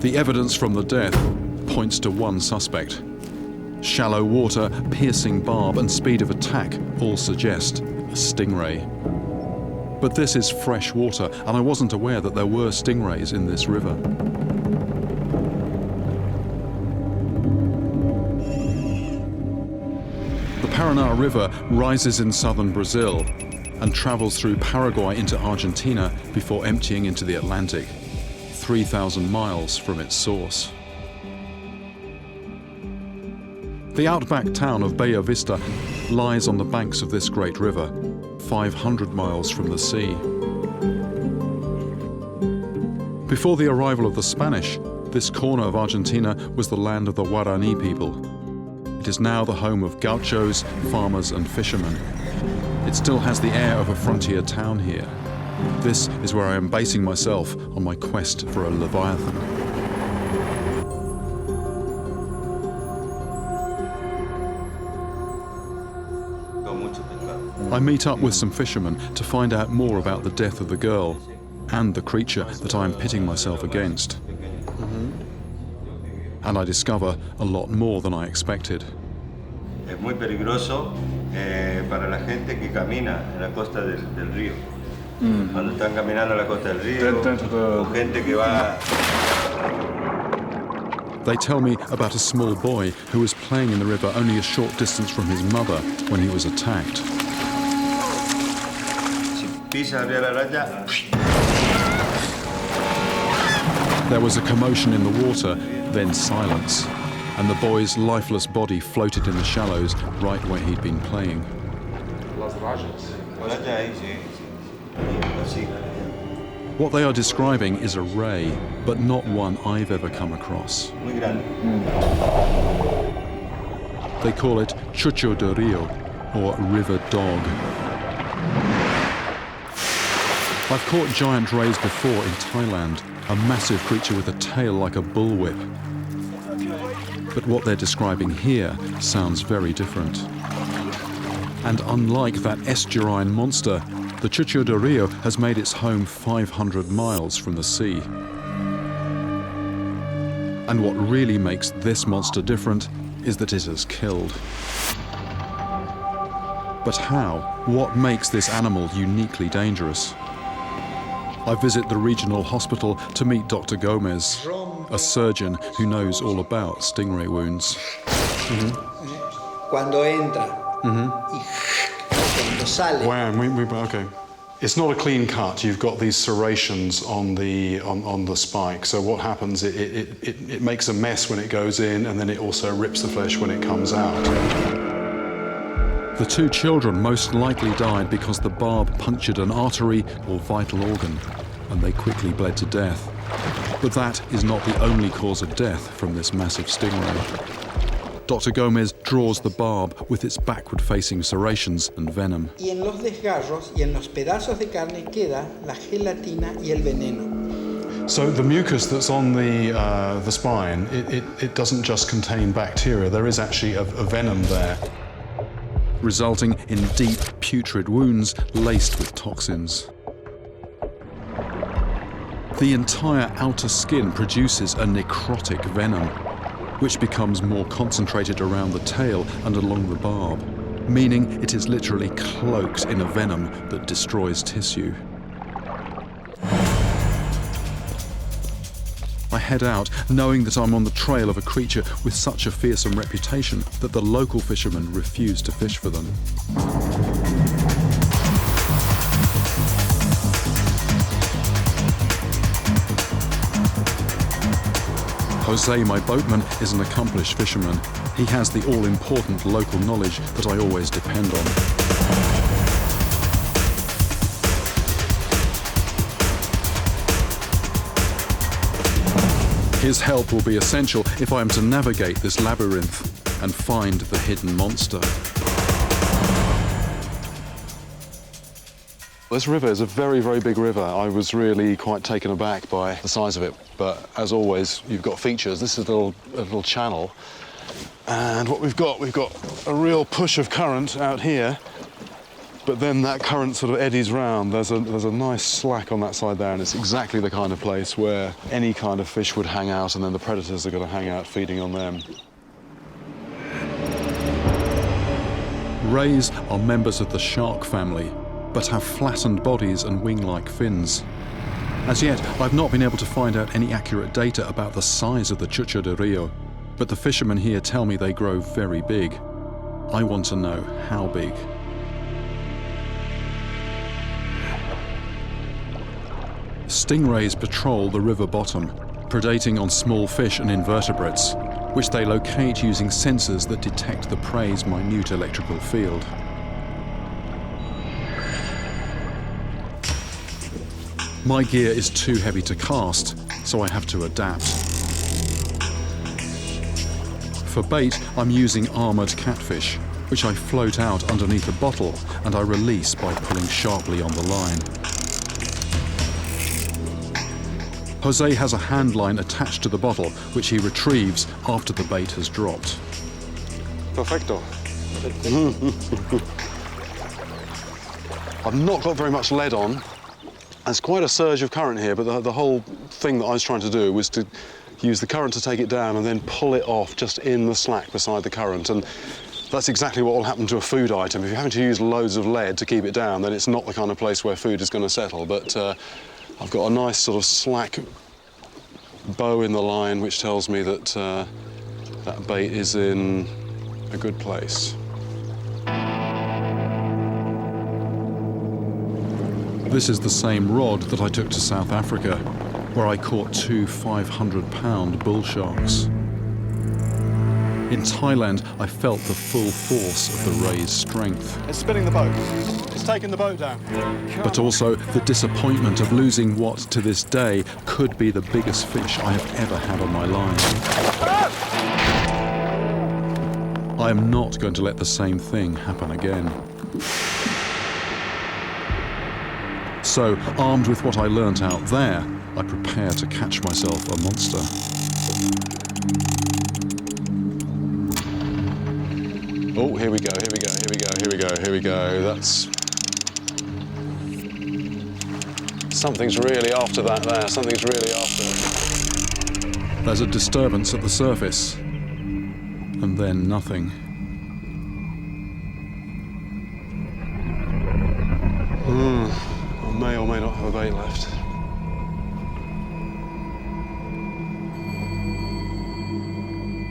The evidence from the death points to one suspect. Shallow water, piercing barb and speed of attack all suggest a stingray. But this is fresh water, and I wasn't aware that there were stingrays in this river. The Piranha River rises in southern Brazil and travels through Paraguay into Argentina before emptying into the Atlantic, 3,000 miles from its source. The outback town of Bella Vista lies on the banks of this great river, 500 miles from the sea. Before the arrival of the Spanish, this corner of Argentina was the land of the Guarani people. It is now the home of gauchos, farmers and fishermen. It still has the air of a frontier town here. This is where I am basing myself on my quest for a leviathan. I meet up with some fishermen to find out more about the death of the girl and the creature that I am pitting myself against. And I discover a lot more than I expected. Es muy peligroso para la gente que camina en la costa del río. Cuando están caminando en la costa del río, o gente que va. They tell me about a small boy who was playing in the river only a short distance from his mother when he was attacked. There was a commotion in the water, then silence, and the boy's lifeless body floated in the shallows right where he'd been playing. What they are describing is a ray, but not one I've ever come across. They call it chucho de rio, or river dog. I've caught giant rays before in Thailand, a massive creature with a tail like a bullwhip. But what they're describing here sounds very different. And unlike that estuarine monster, the chucho de rio has made its home 500 miles from the sea. And what really makes this monster different is that it has killed. But how? What makes this animal uniquely dangerous? I visit the regional hospital to meet Dr. Gomez, a surgeon who knows all about stingray wounds. Cuando entra y cuando sale. Wow, okay. It's not a clean cut. You've got these serrations on the spike. So what happens? It makes a mess when it goes in, and then it also rips the flesh when it comes out. The two children most likely died because the barb punctured an artery or vital organ, and they quickly bled to death. But that is not the only cause of death from this massive stingray. Dr. Gomez draws the barb with its backward-facing serrations and venom. Y en los desgarros y en los pedazos de carne queda la gelatina y el veneno. So the mucus that's on the spine, it doesn't just contain bacteria. There is actually a venom there, resulting in deep, putrid wounds laced with toxins. The entire outer skin produces a necrotic venom, which becomes more concentrated around the tail and along the barb, meaning it is literally cloaked in a venom that destroys tissue. I head out, knowing that I'm on the trail of a creature with such a fearsome reputation that the local fishermen refuse to fish for them. Jose, my boatman, is an accomplished fisherman. He has the all-important local knowledge that I always depend on. His help will be essential if I am to navigate this labyrinth and find the hidden monster. This river is a very, very big river. I was really quite taken aback by the size of it. But as always, you've got features. This is a little channel. And what we've got a real push of current out here. But then that current sort of eddies round. There's a nice slack on that side there, and it's exactly the kind of place where any kind of fish would hang out, and then the predators are going to hang out feeding on them. Rays are members of the shark family, but have flattened bodies and wing-like fins. As yet, I've not been able to find out any accurate data about the size of the chucho de rio, but the fishermen here tell me they grow very big. I want to know how big. Stingrays patrol the river bottom, predating on small fish and invertebrates, which they locate using sensors that detect the prey's minute electrical field. My gear is too heavy to cast, so I have to adapt. For bait, I'm using armoured catfish, which I float out underneath a bottle and I release by pulling sharply on the line. Jose has a hand line attached to the bottle, which he retrieves after the bait has dropped. Perfecto. I've not got very much lead on. There's quite a surge of current here, but the whole thing that I was trying to do was to use the current to take it down and then pull it off just in the slack beside the current. And that's exactly what will happen to a food item. If you're having to use loads of lead to keep it down, then it's not the kind of place where food is going to settle. But I've got a nice sort of slack bow in the line, which tells me that that bait is in a good place. This is the same rod that I took to South Africa, where I caught 2 500-pound bull sharks. In Thailand, I felt the full force of the ray's strength. It's spinning the boat. It's taking the boat down. But also the disappointment of losing what, to this day, could be the biggest fish I have ever had on my line. I am not going to let the same thing happen again. So, armed with what I learnt out there, I prepare to catch myself a monster. Oh, here we go, here we go, here we go, here we go, here we go. That's... Something's really after that there, something's really after. There's a disturbance at the surface, and then nothing. I may or may not have a bait left.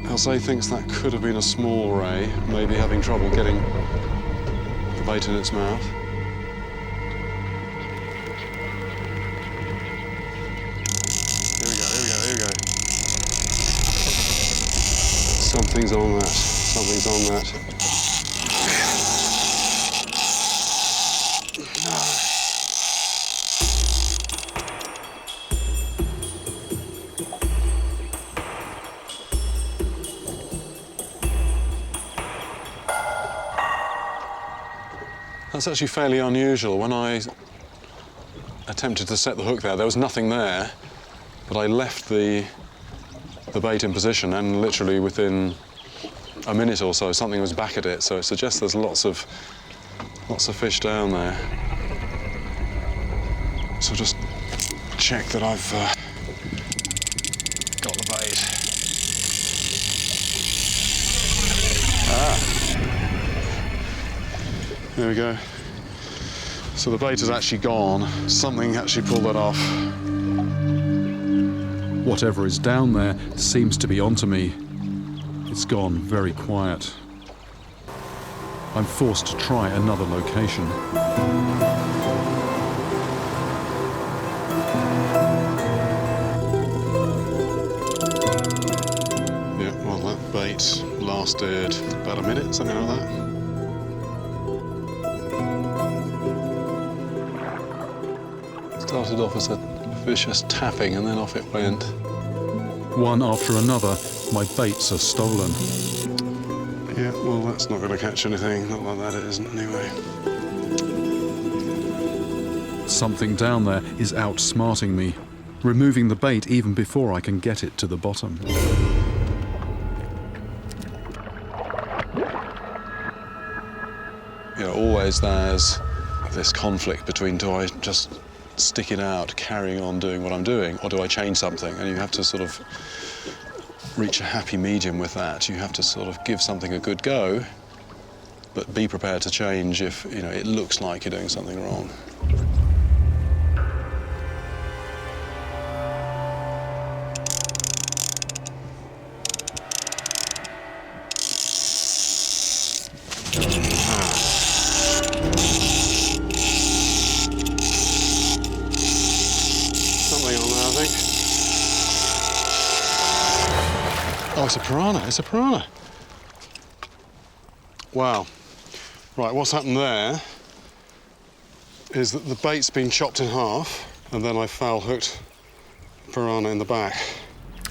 Jose thinks that could have been a small ray, maybe having trouble getting the bait in its mouth. Here we go, here we go, here we go. Something's on that, something's on that. That's actually fairly unusual. When I attempted to set the hook there was nothing there, but I left the bait in position, and literally within a minute or so, something was back at it. So it suggests there's lots of fish down there. So just check that I've got the bait. There we go. So the bait is actually gone. Something actually pulled that off. Whatever is down there seems to be onto me. It's gone very quiet. I'm forced to try another location. Yeah, well, that bait lasted about a minute, something like that. Started off as a vicious tapping and then off it went. One after another, my baits are stolen. Yeah, well, that's not going to catch anything. Not like that, it isn't anyway. Something down there is outsmarting me, removing the bait even before I can get it to the bottom. You know, always there's this conflict between, do I just stick it out, carrying on doing what I'm doing, or do I change something? And you have to sort of reach a happy medium with that. You have to sort of give something a good go, but be prepared to change if, you know, it looks like you're doing something wrong. Oh, it's a piranha, it's a piranha. Wow. Right, what's happened there is that the bait's been chopped in half and then I foul hooked piranha in the back.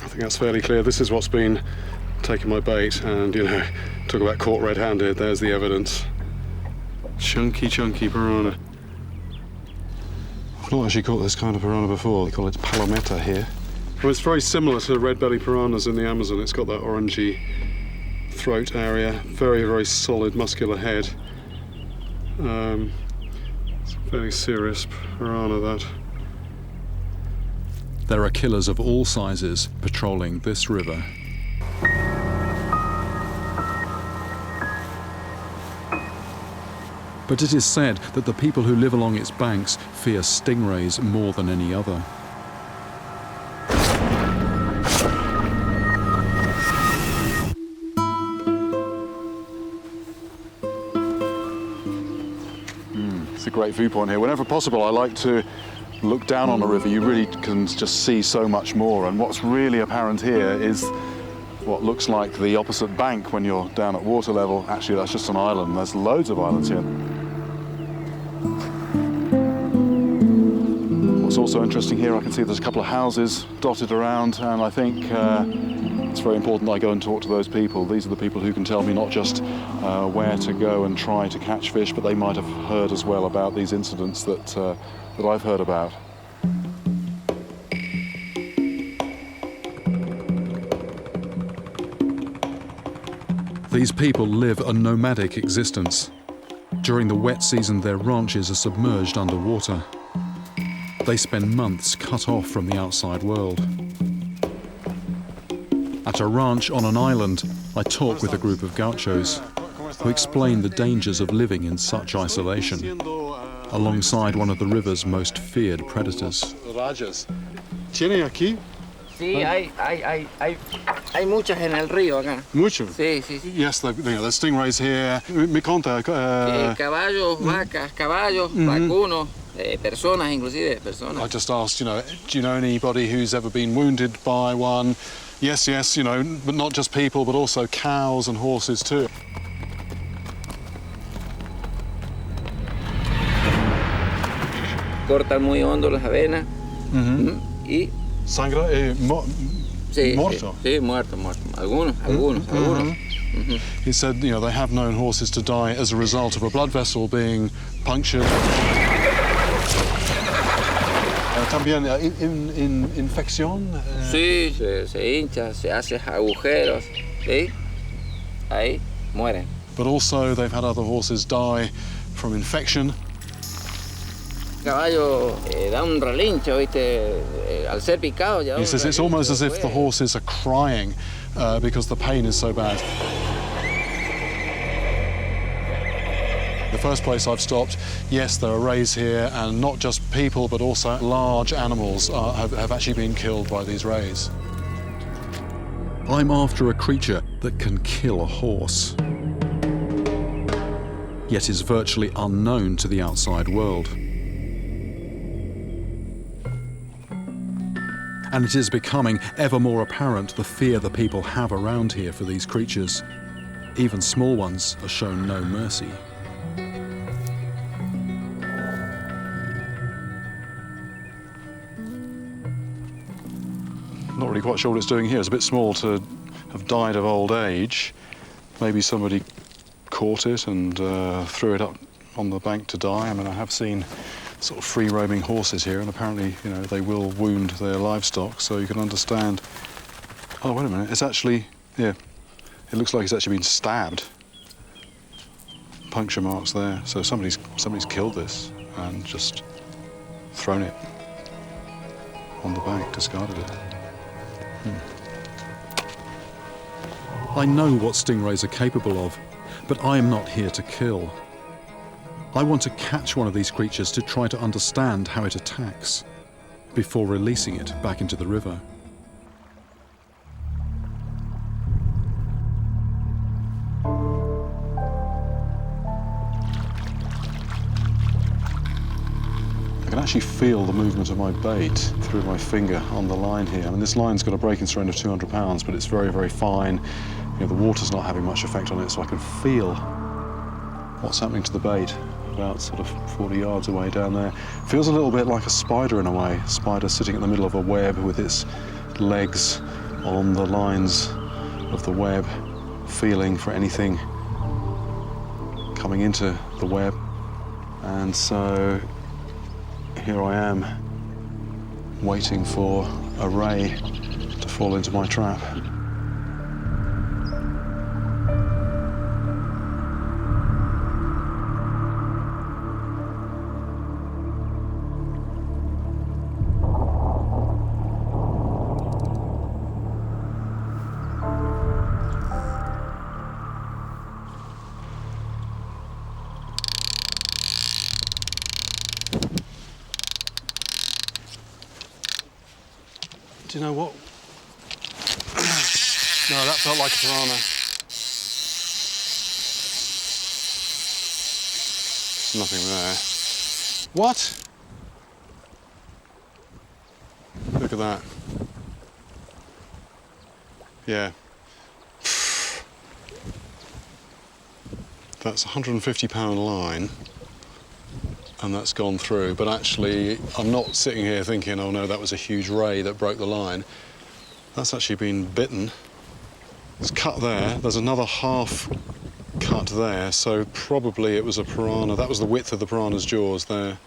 I think that's fairly clear. This is what's been taking my bait, and, you know, talk about caught red-handed, there's the evidence. Chunky, chunky piranha. I've not actually caught this kind of piranha before. They call it palometa here. Well, it's very similar to red-belly piranhas in the Amazon. It's got that orangey throat area, very, very solid, muscular head. It's a fairly serious piranha, that. There are killers of all sizes patrolling this river. But it is said that the people who live along its banks fear stingrays more than any other. It's a great viewpoint here. Whenever possible, I like to look down on a river. You really can just see so much more, and what's really apparent here is what looks like the opposite bank when you're down at water level. Actually, that's just an island. There's loads of islands here. What's also interesting here, I can see there's a couple of houses dotted around, and I think it's very important I go and talk to those people. These are the people who can tell me not just where to go and try to catch fish, but they might have heard as well about these incidents that I've heard about. These people live a nomadic existence. During the wet season, their ranches are submerged underwater. They spend months cut off from the outside world. At a ranch on an island, I talk with a group of gauchos who explain the dangers of living in such isolation, alongside one of the river's most feared predators. ¿Tiene aquí? Sí, hay muchas en el río acá. Mucho? Sí, sí, sí. Yes, there's stingrays here. Me conta. Caballos, vacas, caballos, vacunos, personas, inclusive, personas. I just asked, you know, do you know anybody who's ever been wounded by one? Yes, yes, you know, but not just people, but also cows and horses too. Cortan muy hondo las avenas y... Sangra, Sí, muerto? Sí, muerto. Algunos. He said, you know, they have known horses to die as a result of a blood vessel being punctured. También infección. Sí, se hincha, se hace agujeros, ¿sí? Ahí mueren. But also they've had other horses die from infection. Caballo da un relincho, ¿viste? Al ser picado ya. He says it's almost as if the horses are crying because the pain is so bad. The first place I've stopped, yes, there are rays here, and not just people, but also large animals have actually been killed by these rays. I'm after a creature that can kill a horse, yet is virtually unknown to the outside world. And it is becoming ever more apparent the fear the people have around here for these creatures. Even small ones are shown no mercy. I'm not really quite sure what it's doing here. It's a bit small to have died of old age. Maybe somebody caught it and threw it up on the bank to die. I mean, I have seen sort of free-roaming horses here, and apparently, you know, they will wound their livestock, so you can understand. Oh, wait a minute, it's actually, yeah, it looks like it's actually been stabbed. Puncture marks there, so somebody's killed this and just thrown it on the bank, discarded it. I know what stingrays are capable of, but I am not here to kill. I want to catch one of these creatures to try to understand how it attacks before releasing it back into the river. I can actually feel the movement of my bait through my finger on the line here. I mean, this line's got a breaking strain of 200 pounds, but it's very, very fine. You know, the water's not having much effect on it, so I can feel what's happening to the bait about sort of 40 yards away down there. Feels a little bit like a spider in a way. A spider sitting in the middle of a web with its legs on the lines of the web, feeling for anything coming into the web. And so here I am, waiting for a ray to fall into my trap. Do you know what? No, that felt like a piranha. Nothing there. What? Look at that. Yeah. That's a £150 line. And that's gone through, but actually I'm not sitting here thinking, oh no, that was a huge ray that broke the line. That's actually been bitten. It's cut there, there's another half cut there, so probably it was a piranha. That was the width of the piranha's jaws there,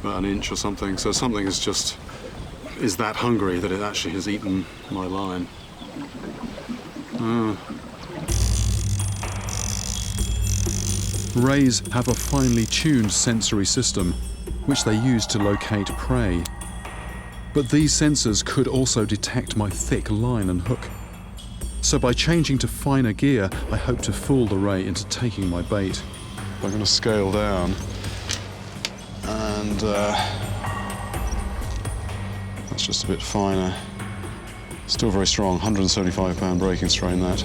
about an inch or something. So something is that hungry that it actually has eaten my line. Rays have a finely tuned sensory system, which they use to locate prey. But these sensors could also detect my thick line and hook. So by changing to finer gear, I hope to fool the ray into taking my bait. I'm going to scale down, and that's just a bit finer. Still very strong, £175 breaking strain that.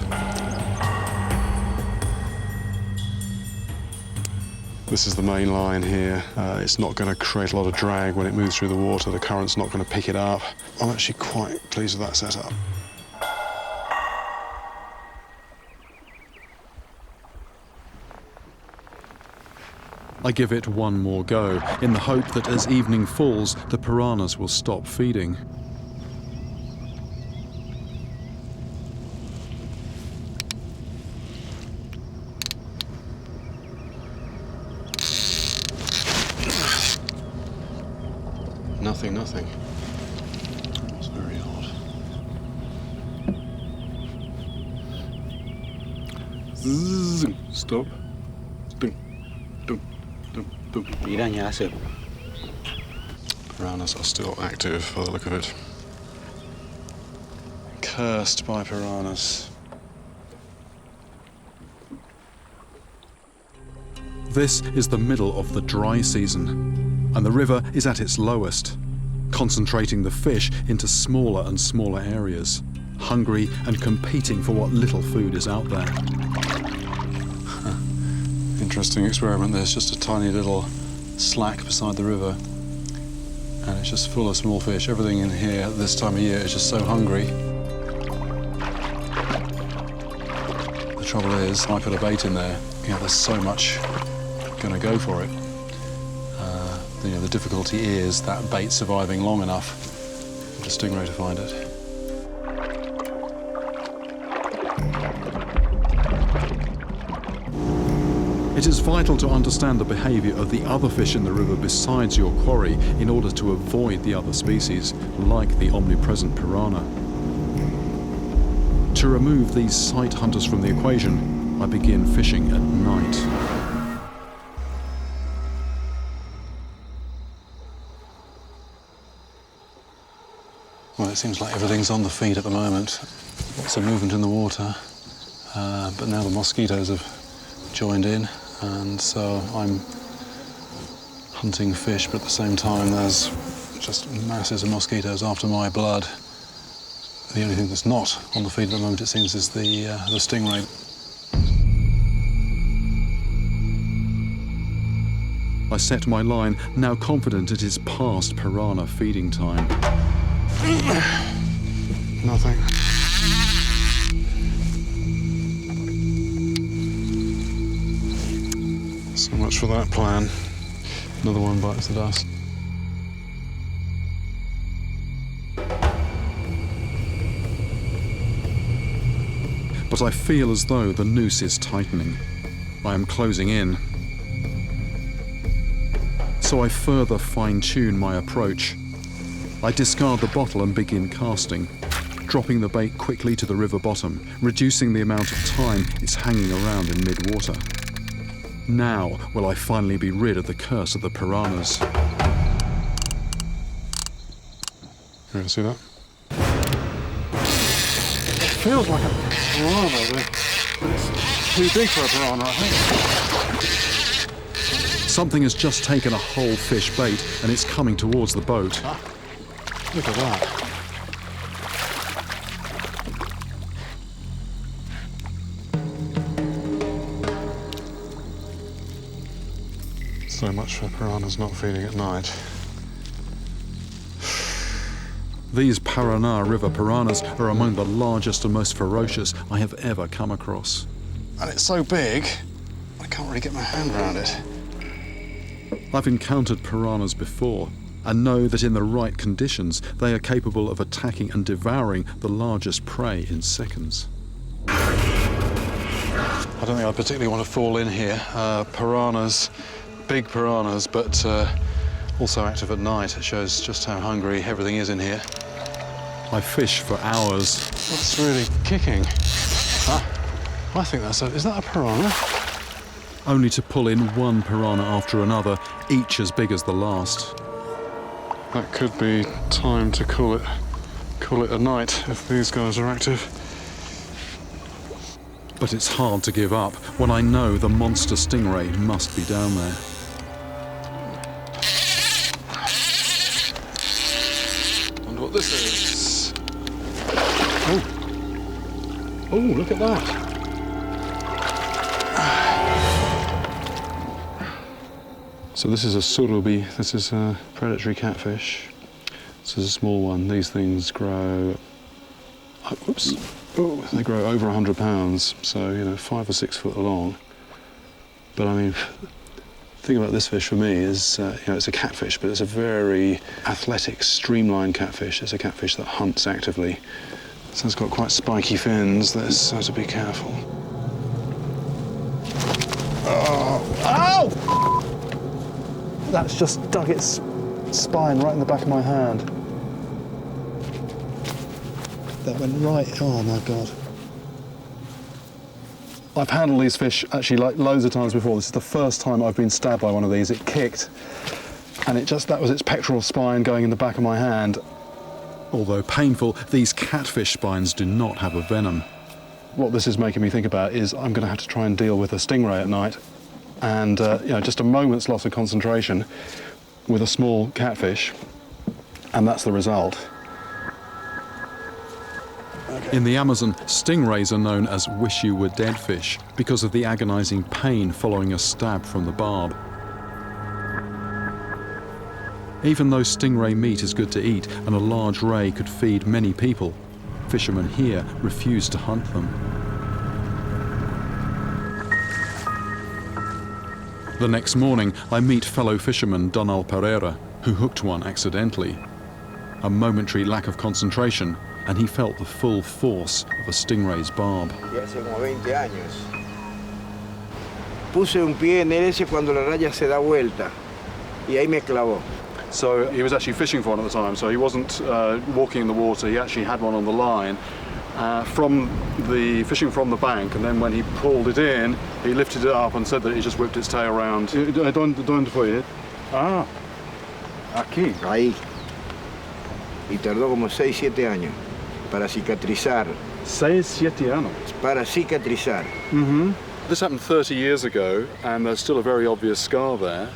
This is the main line here. It's not going to create a lot of drag when it moves through the water. The current's not going to pick it up. I'm actually quite pleased with that setup. I give it one more go, in the hope that as evening falls, the piranhas will stop feeding. Nothing. It's very odd. Zzz, stop. Piranha hace. Piranhas are still active by the look of it. Cursed by piranhas. This is the middle of the dry season, and the river is at its lowest, concentrating the fish into smaller and smaller areas, hungry and competing for what little food is out there. Interesting experiment. There's just a tiny little slack beside the river, and it's just full of small fish. Everything in here at this time of year is just so hungry. The trouble is, I put a bait in there. There's so much going to go for it. The difficulty is that bait surviving long enough the stingray to find it. It is vital to understand the behaviour of the other fish in the river besides your quarry in order to avoid the other species, like the omnipresent piranha. To remove these sight hunters from the equation, I begin fishing at night. Well, it seems like everything's on the feed at the moment. Lots of movement in the water, but now the mosquitoes have joined in, and so I'm hunting fish, but at the same time there's just masses of mosquitoes after my blood. The only thing that's not on the feed at the moment, it seems, is the stingray. I set my line, now confident it is past piranha feeding time. Nothing. So much for that plan. Another one bites the dust. But I feel as though the noose is tightening. I am closing in. So I further fine-tune my approach. I discard the bottle and begin casting, dropping the bait quickly to the river bottom, reducing the amount of time it's hanging around in mid-water. Now will I finally be rid of the curse of the piranhas. You ready to see that? It feels like a piranha, but it's too big for a piranha, I think. Something has just taken a whole fish bait and it's coming towards the boat. Ah, look at that. So much for piranhas not feeding at night. These Paraná River piranhas are among the largest and most ferocious I have ever come across. And it's so big, I can't really get my hand around it. I've encountered piranhas before and know that in the right conditions they are capable of attacking and devouring the largest prey in seconds. I don't think I particularly want to fall in here. Piranhas, big piranhas, but also active at night. It shows just how hungry everything is in here. I fish for hours. That's really kicking. I think that's is that a piranha? Only to pull in one piranha after another, each as big as the last. That could be time to call it a night if these guys are active. But it's hard to give up when I know the monster stingray must be down there. Wonder what this is. Oh, look at that. So this is a surubi. This is a predatory catfish. This is a small one. These things grow. They grow over 100 pounds. So 5 or 6 foot long. But I mean, the thing about this fish for me is, it's a catfish, but it's a very athletic, streamlined catfish. It's a catfish that hunts actively. So it's got quite spiky fins. So to be careful. Ow! That's just dug its spine right in the back of my hand. That went right, oh my God. I've handled these fish actually like loads of times before. This is the first time I've been stabbed by one of these. It kicked, and that was its pectoral spine going in the back of my hand. Although painful, these catfish spines do not have a venom. What this is making me think about is I'm going to have to try and deal with a stingray at night. And just a moment's loss of concentration with a small catfish, and that's the result. In the Amazon, stingrays are known as wish-you-were-dead fish because of the agonizing pain following a stab from the barb. Even though stingray meat is good to eat and a large ray could feed many people, fishermen here refuse to hunt them. The next morning, I meet fellow fisherman Donald Pereira, who hooked one accidentally. a momentary lack of concentration, and he felt the full force of a stingray's barb. Y hace como 20 años. Puse un pie en ese cuando la raya se da vuelta y ahí me clavó. So he was actually fishing for one at the time, so he wasn't walking in the water, he actually had one on the line fishing from the bank, and then when he pulled it in, he lifted it up and said that he just whipped its tail around. ¿Dónde fue? Ah, aquí. Ahí. Y tardó como 6-7 años para cicatrizar. 6-7 años. Para cicatrizar. Mm-hmm. This happened 30 years ago, and there's still a very obvious scar there.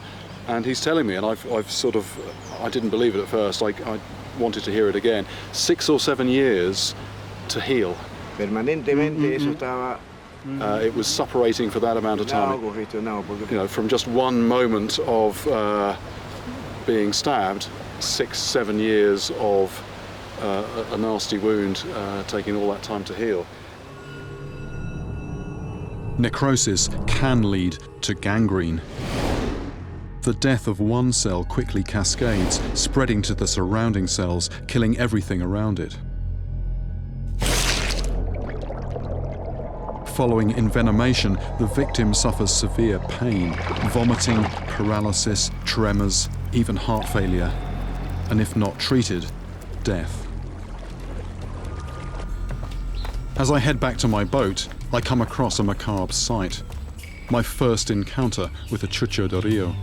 And he's telling me, and I didn't believe it at first, I wanted to hear it again, 6 or 7 years to heal. Permanentemente eso estaba... It was suppurating for that amount of time. You know, from just one moment of being stabbed, 6-7 years of a nasty wound, taking all that time to heal. Necrosis can lead to gangrene. The death of one cell quickly cascades, spreading to the surrounding cells, killing everything around it. Following envenomation, the victim suffers severe pain, vomiting, paralysis, tremors, even heart failure, and if not treated, death. As I head back to my boat, I come across a macabre sight. My first encounter with a chucho de rio.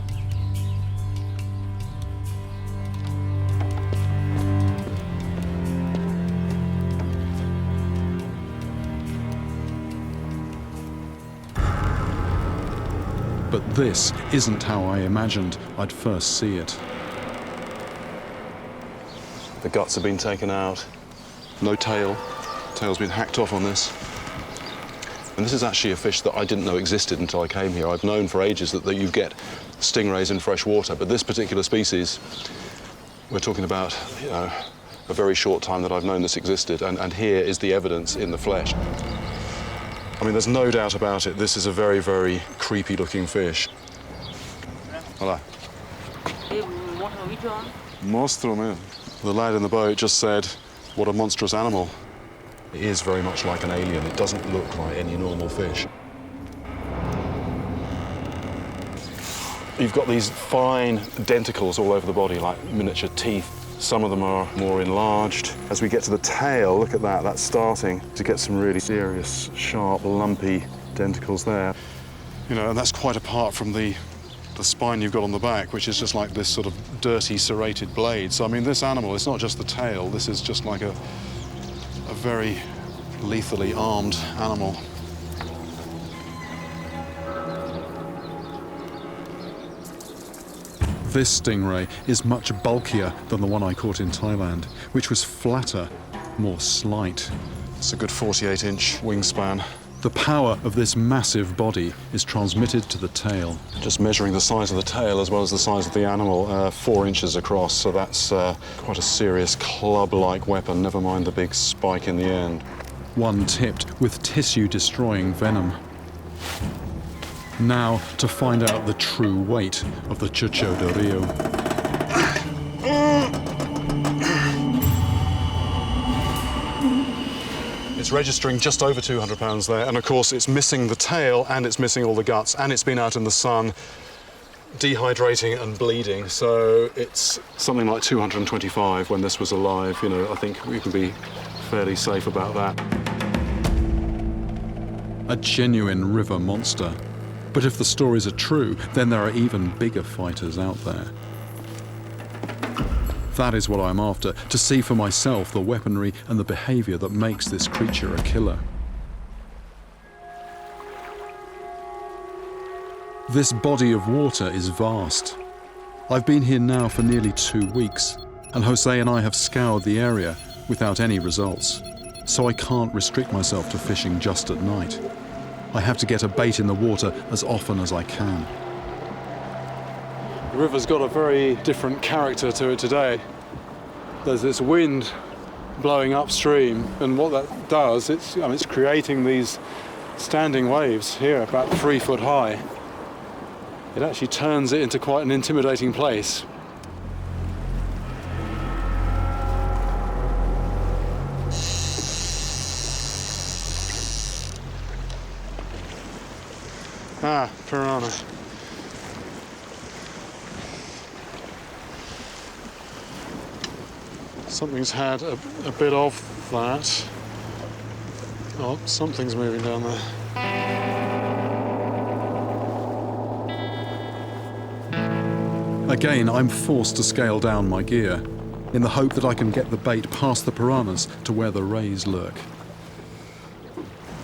But this isn't how I imagined I'd first see it. The guts have been taken out, no tail. Tail's been hacked off on this. And this is actually a fish that I didn't know existed until I came here. I've known for ages that you get stingrays in fresh water, but this particular species, we're talking about, you know, a very short time that I've known this existed, and here is the evidence in the flesh. I mean, there's no doubt about it. This is a very, very creepy-looking fish. Hola. Monstro, man. The lad in the boat just said, what a monstrous animal. It is very much like an alien. It doesn't look like any normal fish. You've got these fine denticles all over the body, like miniature teeth. Some of them are more enlarged. As we get to the tail, look at that, that's starting to get some really serious, sharp, lumpy denticles there. You know, and that's quite apart from the spine you've got on the back, which is just like this sort of dirty, serrated blade. So, I mean, this animal, it's not just the tail, this is just like a very lethally armed animal. This stingray is much bulkier than the one I caught in Thailand, which was flatter, more slight. It's a good 48-inch wingspan. The power of this massive body is transmitted to the tail. Just measuring the size of the tail as well as the size of the animal, 4 inches across, so that's quite a serious club-like weapon, never mind the big spike in the end. One tipped with tissue-destroying venom. Now to find out the true weight of the chucho de rio. It's registering just over 200 pounds there, and of course it's missing the tail and it's missing all the guts, and it's been out in the sun dehydrating and bleeding, so it's something like 225 when this was alive. You know, I think we can be fairly safe about that. A genuine river monster. But if the stories are true, then there are even bigger fighters out there. That is what I'm after, to see for myself the weaponry and the behavior that makes this creature a killer. This body of water is vast. I've been here now for nearly 2 weeks, and Jose and I have scoured the area without any results, so I can't restrict myself to fishing just at night. I have to get a bait in the water as often as I can. The river's got a very different character to it today. There's this wind blowing upstream, and what that does, it's creating these standing waves here, about 3 foot high. It actually turns it into quite an intimidating place. Ah, piranha. Something's had a bit of that. Oh, something's moving down there. Again, I'm forced to scale down my gear, in the hope that I can get the bait past the piranhas to where the rays lurk.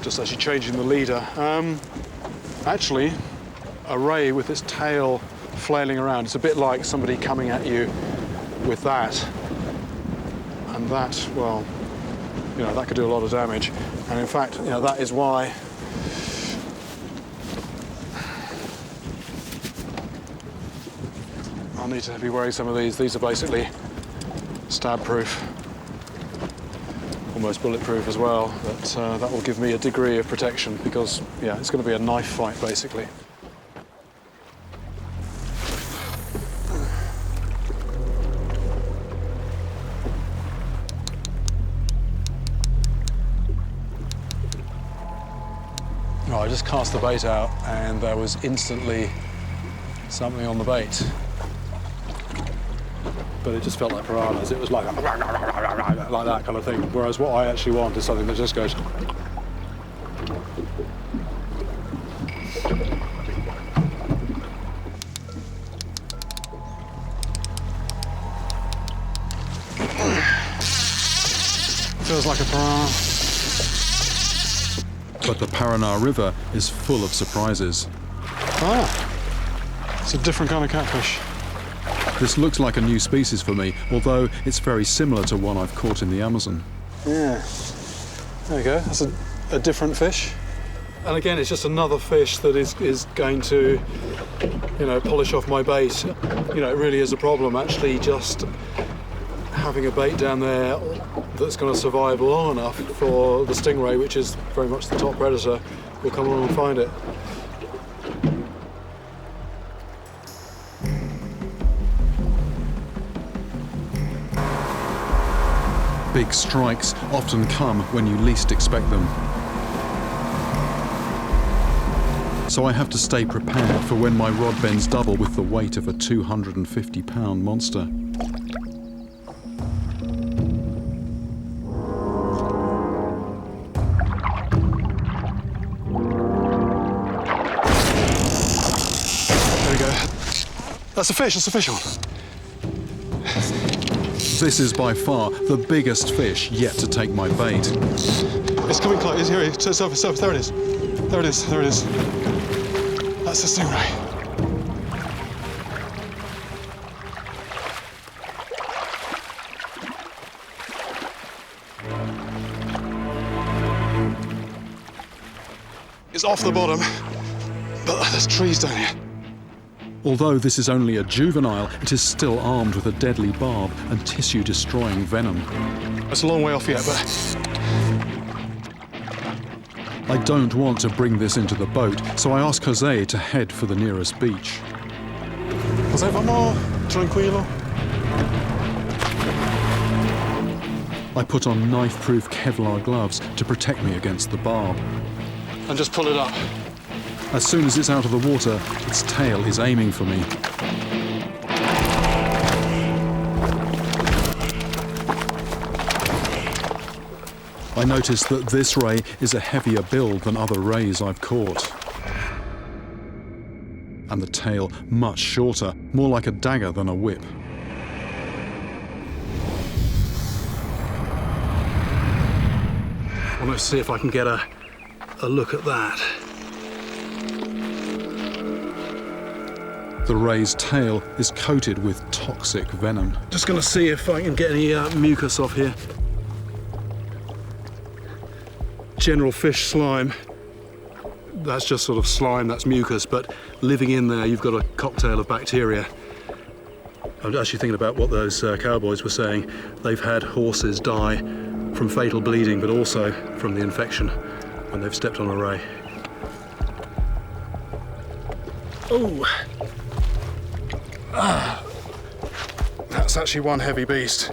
Just actually changing the leader. Actually, a ray with its tail flailing around. It's a bit like somebody coming at you with that. And that, well, you know, that could do a lot of damage. And in fact, you know, that is why I'll need to be wearing some of these. These are basically stab-proof, almost bulletproof as well. But that will give me a degree of protection because, yeah, it's going to be a knife fight, basically. I just cast the bait out and there was instantly something on the bait. But it just felt like piranhas. It was like that kind of thing. Whereas what I actually want is something that just goes. Feels like a piranha. But the Piranha River is full of surprises. Ah, it's a different kind of catfish. This looks like a new species for me, although it's very similar to one I've caught in the Amazon. Yeah, there we go. That's a different fish. And again, it's just another fish that is going to, you know, polish off my bait. You know, it really is a problem, actually, just having a bait down there that's going to survive long enough for the stingray, which is very much the top predator, will come along and find it. Big strikes often come when you least expect them. So I have to stay prepared for when my rod bends double with the weight of a 250-pound monster. That's a fish, that's a fish on. This is by far the biggest fish yet to take my bait. It's coming close, it's here, surface, there it is. There it is, there it is. That's a stingray. It's off the bottom, but there's trees down here. Although this is only a juvenile, it is still armed with a deadly barb and tissue-destroying venom. It's a long way off yet, but... I don't want to bring this into the boat, so I ask Jose to head for the nearest beach. Jose, vamos, tranquilo. I put on knife-proof Kevlar gloves to protect me against the barb. And just pull it up. As soon as it's out of the water, its tail is aiming for me. I notice that this ray is a heavier build than other rays I've caught. And the tail much shorter, more like a dagger than a whip. Well, let's see if I can get a look at that. The ray's tail is coated with toxic venom. Just going to see if I can get any mucus off here. General fish slime. That's just sort of slime, that's mucus, but living in there you've got a cocktail of bacteria. I'm actually thinking about what those cowboys were saying. They've had horses die from fatal bleeding, but also from the infection when they've stepped on a ray. Oh! That's actually one heavy beast.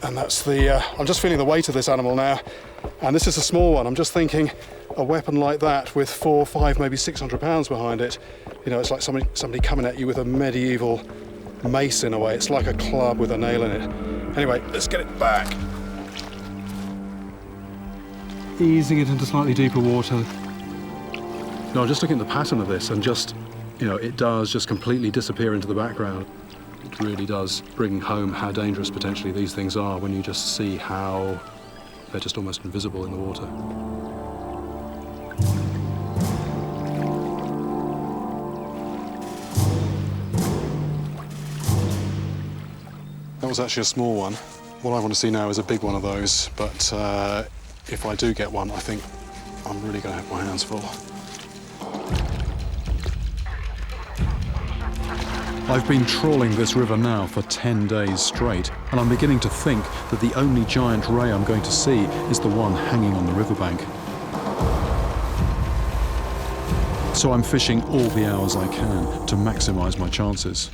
And that's the, I'm just feeling the weight of this animal now. And this is a small one. I'm just thinking, a weapon like that with 400, 500, maybe 600 pounds behind it, you know, it's like somebody coming at you with a medieval mace in a way. It's like a club with a nail in it. Anyway, let's get it back. Easing it into slightly deeper water. No, I'm just looking at the pattern of this and just, you know, it does just completely disappear into the background. It really does bring home how dangerous potentially these things are when you just see how they're just almost invisible in the water. That was actually a small one. What I want to see now is a big one of those, but if I do get one, I think I'm really going to have my hands full. I've been trawling this river now for 10 days straight, and I'm beginning to think that the only giant ray I'm going to see is the one hanging on the riverbank. So I'm fishing all the hours I can to maximise my chances.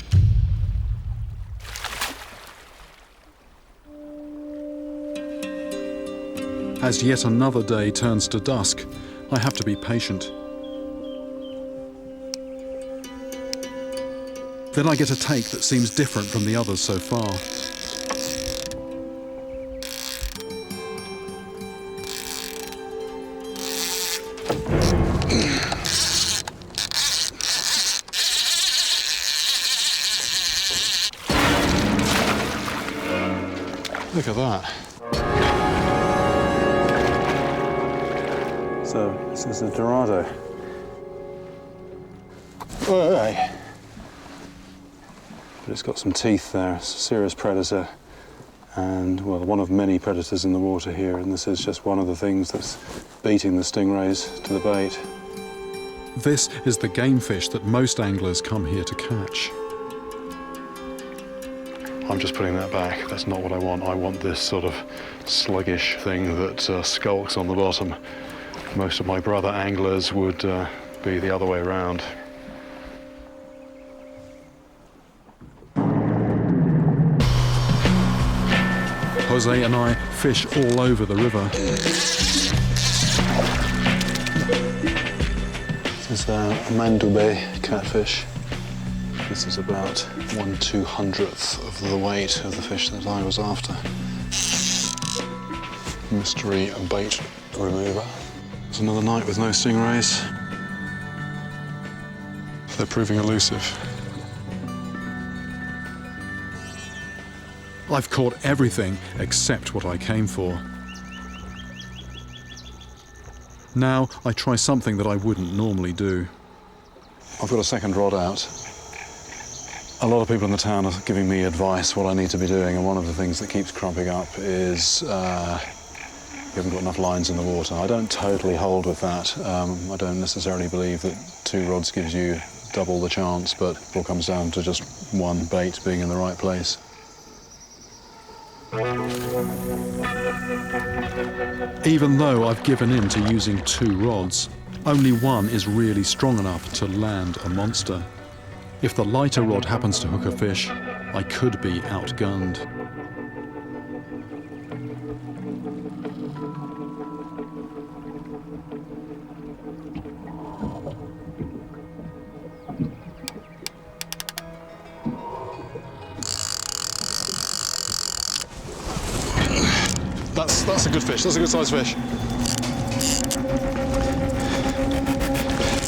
As yet another day turns to dusk, I have to be patient. Then I get a take that seems different from the others so far. Look at that. So, this is a Dorado. Hey. But it's got some teeth there. It's a serious predator. And, well, one of many predators in the water here, and this is just one of the things that's beating the stingrays to the bait. This is the game fish that most anglers come here to catch. I'm just putting that back. That's not what I want. I want this sort of sluggish thing that skulks on the bottom. Most of my brother anglers would be the other way around. Jose and I fish all over the river. This is a mandube catfish. This is about 1/200th of the weight of the fish that I was after. Mystery bait remover. It's another night with no stingrays. They're proving elusive. I've caught everything except what I came for. Now I try something that I wouldn't normally do. I've got a second rod out. A lot of people in the town are giving me advice what I need to be doing, and one of the things that keeps cropping up is you haven't got enough lines in the water. I don't totally hold with that. I don't necessarily believe that 2 rods gives you double the chance, but it all comes down to just one bait being in the right place. Even though I've given in to using 2 rods, only one is really strong enough to land a monster. If the lighter rod happens to hook a fish, I could be outgunned. That's a good fish. That's a good sized fish.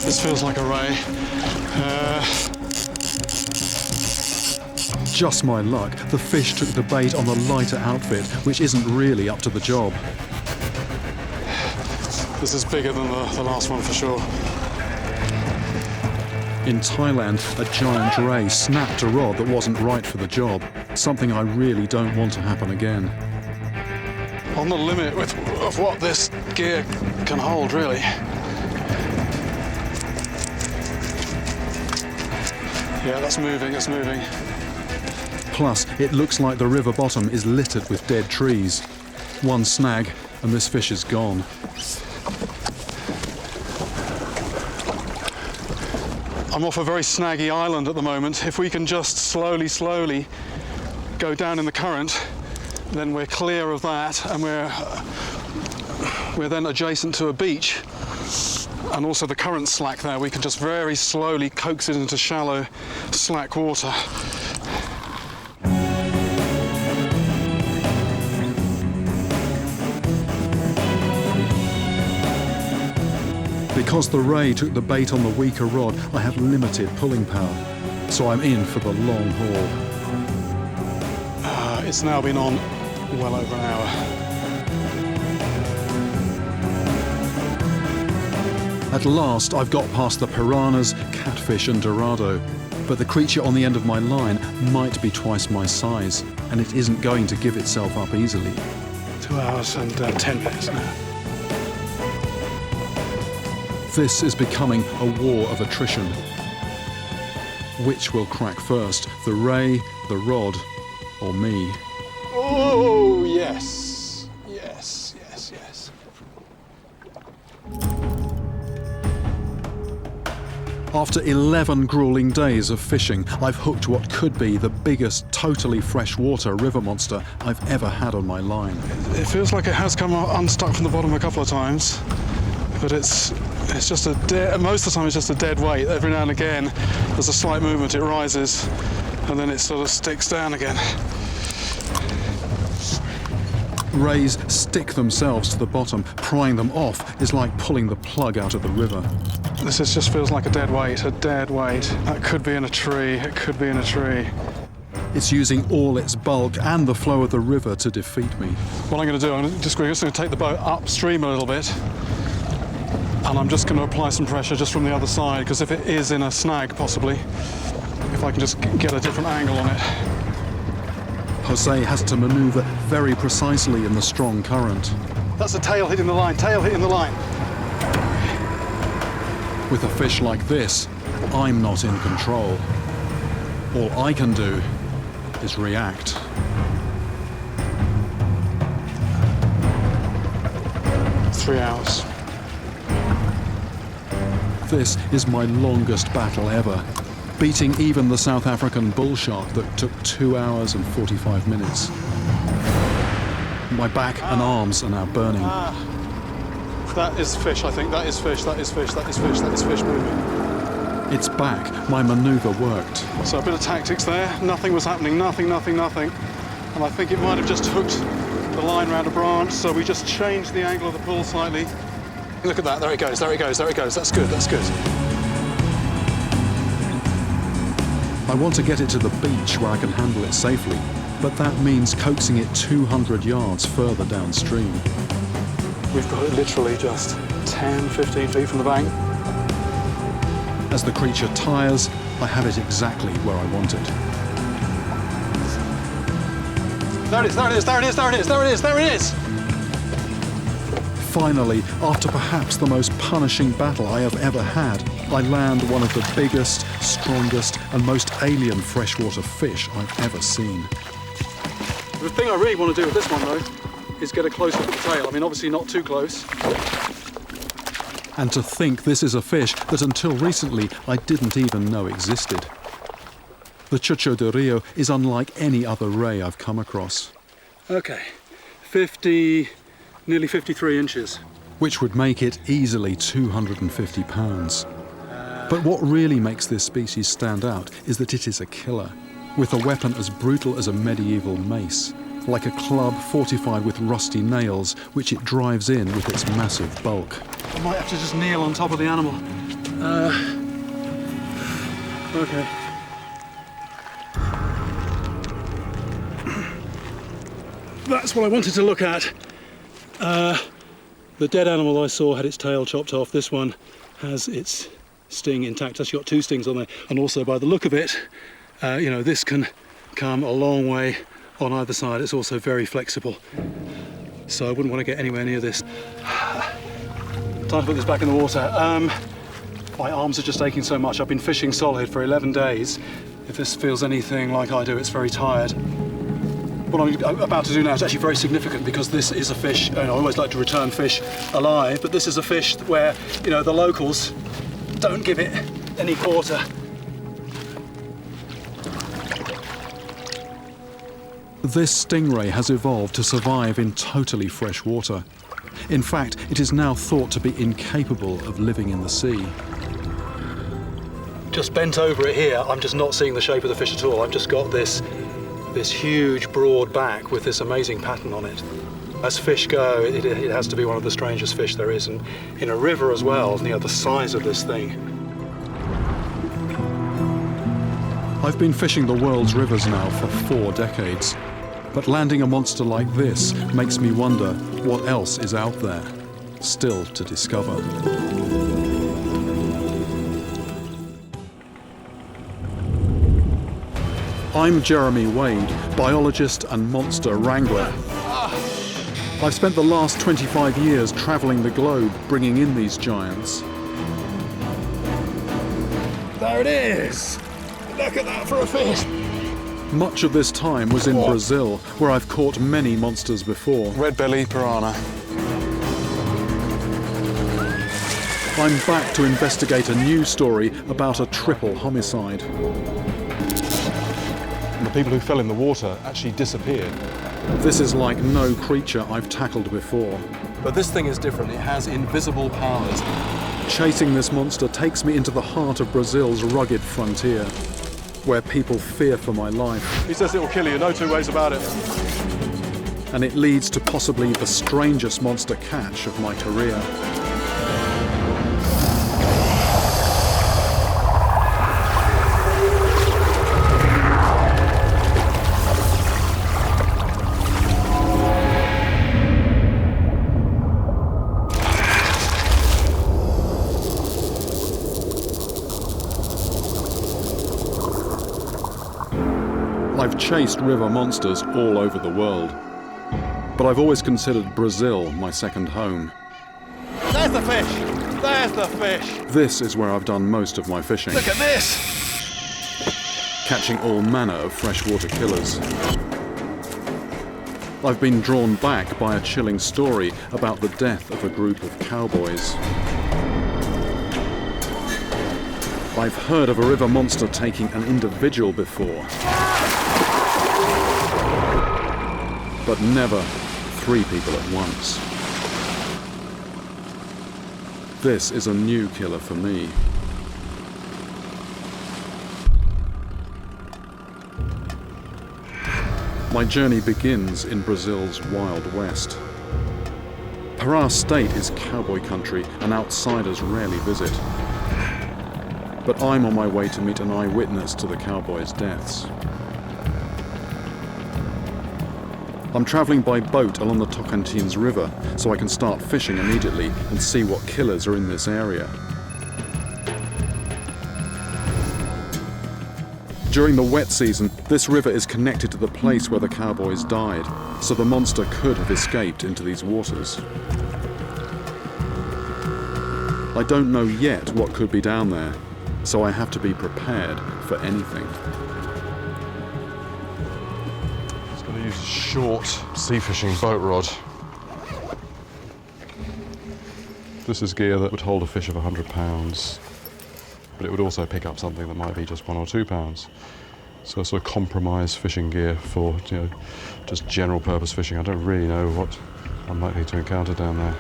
This feels like a ray. Just my luck, the fish took the bait on the lighter outfit, which isn't really up to the job. This is bigger than the last one for sure. In Thailand, a giant ray snapped a rod that wasn't right for the job, something I really don't want to happen again. On the limit of what this gear can hold, really. Yeah, that's moving, it's moving. Plus, it looks like the river bottom is littered with dead trees. One snag, and this fish is gone. I'm off a very snaggy island at the moment. If we can just slowly go down in the current, then we're clear of that, and we're then adjacent to a beach. And also the current's slack there, we can just very slowly coax it into shallow, slack water. Because the ray took the bait on the weaker rod, I have limited pulling power, so I'm in for the long haul. It's now been on well over an hour. At last, I've got past the piranhas, catfish and dorado, but the creature on the end of my line might be twice my size, and it isn't going to give itself up easily. 2 hours and 10 minutes now. This is becoming a war of attrition. Which will crack first, the ray, the rod, or me? Oh, yes. Yes, yes, yes. After 11 grueling days of fishing, I've hooked what could be the biggest totally freshwater river monster I've ever had on my line. It feels like it has come unstuck from the bottom a couple of times, but it's just most of the time it's just a dead weight. Every now and again there's a slight movement, it rises, and then it sort of sticks down again. Rays stick themselves to the bottom. Prying them off is like pulling the plug out of the river. This just feels like a dead weight, a dead weight. That could be in a tree, it could be in a tree. It's using all its bulk and the flow of the river to defeat me. What I'm going to do, I'm just going to take the boat upstream a little bit, and I'm just going to apply some pressure just from the other side, because if it is in a snag, possibly, if I can just get a different angle on it. Jose has to maneuver very precisely in the strong current. That's the tail hitting the line, tail hitting the line. With a fish like this, I'm not in control. All I can do is react. Three hours. This is my longest battle ever, beating even the South African bull shark that took 2 hours and 45 minutes. My back and arms are now burning. That is fish, I think. That is fish, that is fish, that is fish, that is fish moving. It's back. My maneuver worked. So a bit of tactics there. Nothing was happening, nothing. And I think it might have just hooked the line round a branch, so we just changed the angle of the pull slightly. Look at that, there it goes, there it goes, there it goes. That's good, that's good. I want to get it to the beach where I can handle it safely, but that means coaxing it 200 yards further downstream. We've got it literally just 10, 15 feet from the bank. As the creature tires, I have it exactly where I want it. There it is, there it is, there it is, there it is, there it is, there it is! Finally, after perhaps the most punishing battle I have ever had, I land one of the biggest, strongest, and most alien freshwater fish I've ever seen. The thing I really want to do with this one, though, is get a close look at the tail. I mean, obviously not too close. And to think this is a fish that until recently I didn't even know existed. The Chucho de Rio is unlike any other ray I've come across. Okay, nearly 53 inches. Which would make it easily 250 pounds. But what really makes this species stand out is that it is a killer, with a weapon as brutal as a medieval mace, like a club fortified with rusty nails, which it drives in with its massive bulk. I might have to just kneel on top of the animal. Okay. That's what I wanted to look at. The dead animal I saw had its tail chopped off. This one has its sting intact. It's actually got 2 stings on there. And also by the look of it, you know, this can come a long way on either side. It's also very flexible. So I wouldn't want to get anywhere near this. Time to put this back in the water. My arms are just aching so much. I've been fishing solid for 11 days. If this feels anything like I do, it's very tired. What I'm about to do now is actually very significant, because this is a fish, and I always like to return fish alive, but this is a fish where, you know, the locals don't give it any quarter. This stingray has evolved to survive in totally fresh water. In fact, it is now thought to be incapable of living in the sea. Just bent over it here, I'm just not seeing the shape of the fish at all. I've just got this huge broad back with this amazing pattern on it. As fish go, it has to be one of the strangest fish there is, and in a river as well, the size of this thing. I've been fishing the world's rivers now for 4 decades, but landing a monster like this makes me wonder what else is out there, still to discover. I'm Jeremy Wade, biologist and monster wrangler. I've spent the last 25 years travelling the globe bringing in these giants. There it is! Look at that for a fish! Much of this time was in Brazil, where I've caught many monsters before. Red belly piranha. I'm back to investigate a new story about a triple homicide. And the people who fell in the water actually disappeared. This is like no creature I've tackled before. But this thing is different. It has invisible powers. Chasing this monster takes me into the heart of Brazil's rugged frontier, where people fear for my life. He says it will kill you, no two ways about it. And it leads to possibly the strangest monster catch of my career. I've chased river monsters all over the world, but I've always considered Brazil my second home. There's the fish! There's the fish! This is where I've done most of my fishing. Look at this! Catching all manner of freshwater killers. I've been drawn back by a chilling story about the death of a group of cowboys. I've heard of a river monster taking an individual before, but never 3 people at once. This is a new killer for me. My journey begins in Brazil's Wild West. Pará State is cowboy country and outsiders rarely visit. But I'm on my way to meet an eyewitness to the cowboys' deaths. I'm travelling by boat along the Tocantins River so I can start fishing immediately and see what killers are in this area. During the wet season, this river is connected to the place where the cowboys died, so the monster could have escaped into these waters. I don't know yet what could be down there, so I have to be prepared for anything. Just going to use a short sea fishing boat rod. This is gear that would hold a fish of 100 pounds, but it would also pick up something that might be just 1 or 2 pounds. So a sort of compromise fishing gear for, just general purpose fishing. I don't really know what I'm likely to encounter down there.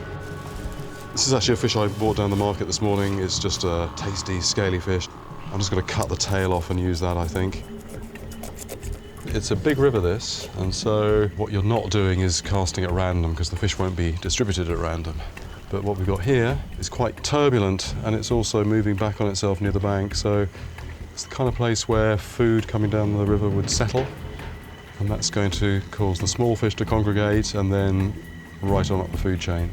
This is actually a fish I bought down the market this morning. It's just a tasty, scaly fish. I'm just going to cut the tail off and use that, I think. It's a big river, this, and so what you're not doing is casting at random, because the fish won't be distributed at random. But what we've got here is quite turbulent, and it's also moving back on itself near the bank, so it's the kind of place where food coming down the river would settle, and that's going to cause the small fish to congregate and then right on up the food chain.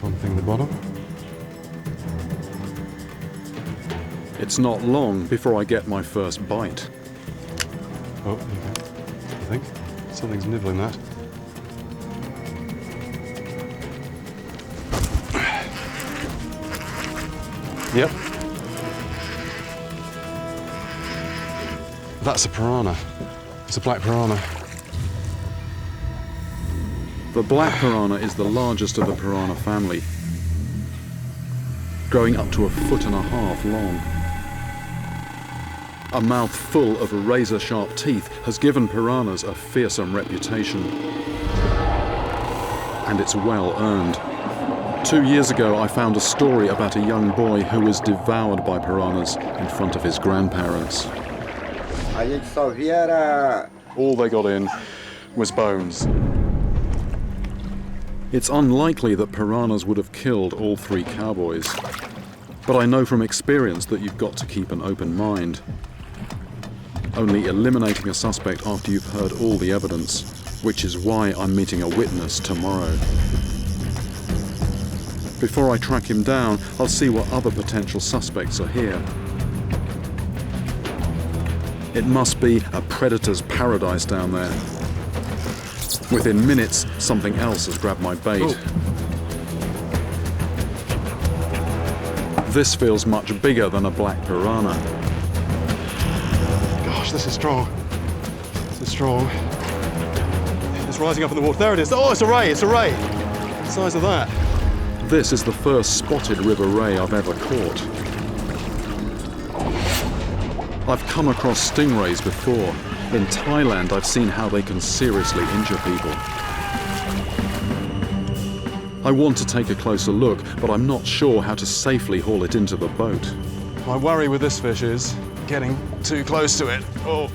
One thing at the bottom. It's not long before I get my first bite. Oh, there you go. I think something's nibbling that. Yep. That's a piranha. It's a black piranha. The black piranha is the largest of the piranha family, growing up to 1.5 feet long. A mouth full of razor-sharp teeth has given piranhas a fearsome reputation. And it's well earned. 2 years ago, I found a story about a young boy who was devoured by piranhas in front of his grandparents. All they got in was bones. It's unlikely that piranhas would have killed all 3 cowboys. But I know from experience that you've got to keep an open mind. Only eliminating a suspect after you've heard all the evidence, which is why I'm meeting a witness tomorrow. Before I track him down, I'll see what other potential suspects are here. It must be a predator's paradise down there. Within minutes, something else has grabbed my bait. Oh. This feels much bigger than a black piranha. Gosh, this is strong. This is strong. It's rising up in the water. There it is. Oh, it's a ray, it's a ray. The size of that. This is the first spotted river ray I've ever caught. I've come across stingrays before. In Thailand, I've seen how they can seriously injure people. I want to take a closer look, but I'm not sure how to safely haul it into the boat. My worry with this fish is getting too close to it. Oh,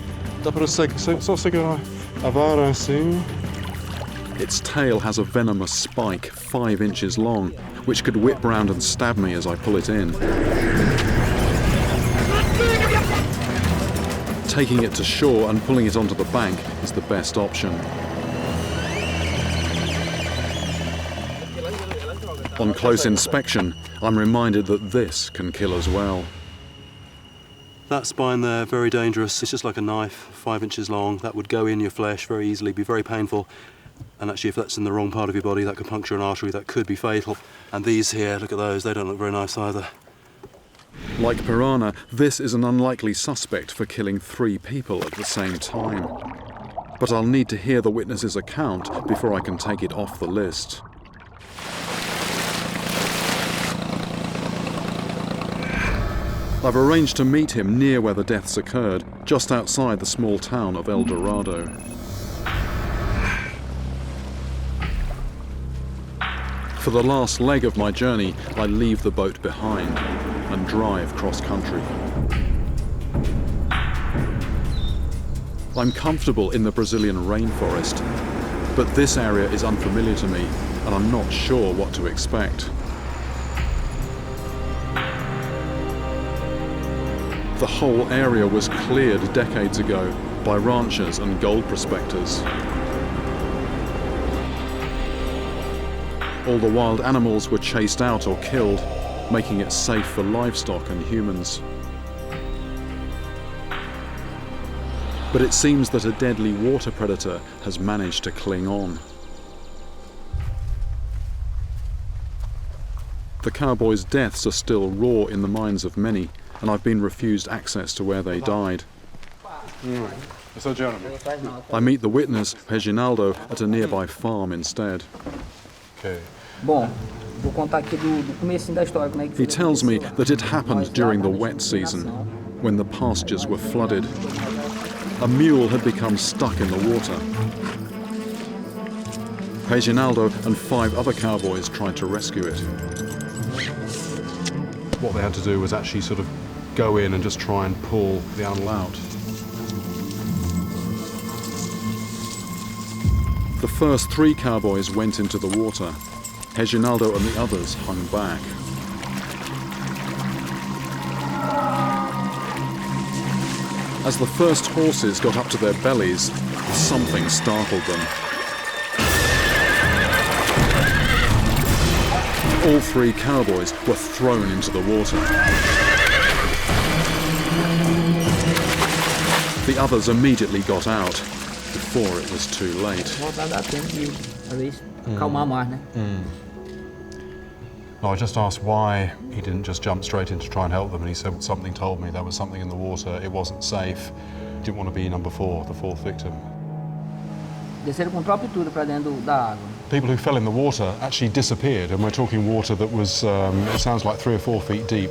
its tail has a venomous spike 5 inches long, which could whip round and stab me as I pull it in. Taking it to shore and pulling it onto the bank is the best option. On close inspection, I'm reminded that this can kill as well. That spine there, very dangerous. It's just like a knife, 5 inches long. That would go in your flesh very easily, be very painful. And actually, if that's in the wrong part of your body, that could puncture an artery, that could be fatal. And these here, look at those, they don't look very nice either. Like piranha, this is an unlikely suspect for killing 3 people at the same time. But I'll need to hear the witness's account before I can take it off the list. I've arranged to meet him near where the deaths occurred, just outside the small town of El Dorado. For the last leg of my journey, I leave the boat behind and drive cross-country. I'm comfortable in the Brazilian rainforest, but this area is unfamiliar to me, and I'm not sure what to expect. The whole area was cleared decades ago by ranchers and gold prospectors. All the wild animals were chased out or killed, making it safe for livestock and humans. But it seems that a deadly water predator has managed to cling on. The cowboys' deaths are still raw in the minds of many, and I've been refused access to where they died. I meet the witness, Reginaldo, at a nearby farm instead. Okay. He tells me that it happened during the wet season, when the pastures were flooded. A mule had become stuck in the water. Reginaldo and 5 other cowboys tried to rescue it. What they had to do was actually sort of go in and just try and pull the animal out. The first 3 cowboys went into the water. Reginaldo and the others hung back. As the first horses got up to their bellies, something startled them. All 3 cowboys were thrown into the water. The others immediately got out, before it was too late. Well, I just asked why he didn't just jump straight in to try and help them, and he said something told me there was something in the water, it wasn't safe. Didn't want to be number 4, the 4th victim. People who fell in the water actually disappeared, and we're talking water that was, it sounds like 3 or 4 feet deep.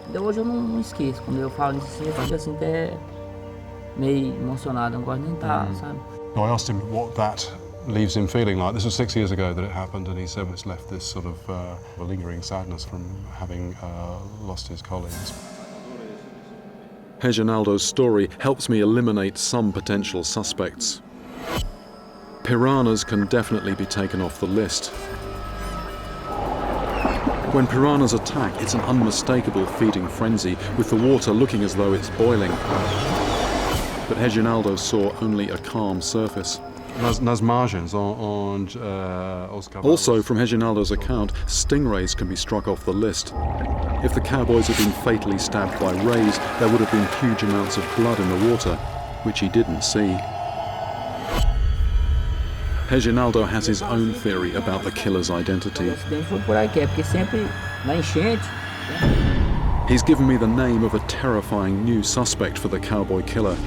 Até hoje eu não esqueço. Quando eu falo nisso, eu fico assim até meio emocionado. Eu não gosto nem de estar, sabe? No, I asked him what that leaves him feeling like. This was 6 years ago that it happened, and he said it's left this sort of a lingering sadness from having lost his colleagues. Reginaldo's story helps me eliminate some potential suspects. Piranhas can definitely be taken off the list. When piranhas attack, it's an unmistakable feeding frenzy, with the water looking as though it's boiling. But Reginaldo saw only a calm surface. Nas margens, Also, from Reginaldo's account, stingrays can be struck off the list. If the cowboys had been fatally stabbed by rays, there would have been huge amounts of blood in the water, which he didn't see. Reginaldo has his own theory about the killer's identity. He's given me the name of a terrifying new suspect for the cowboy killer,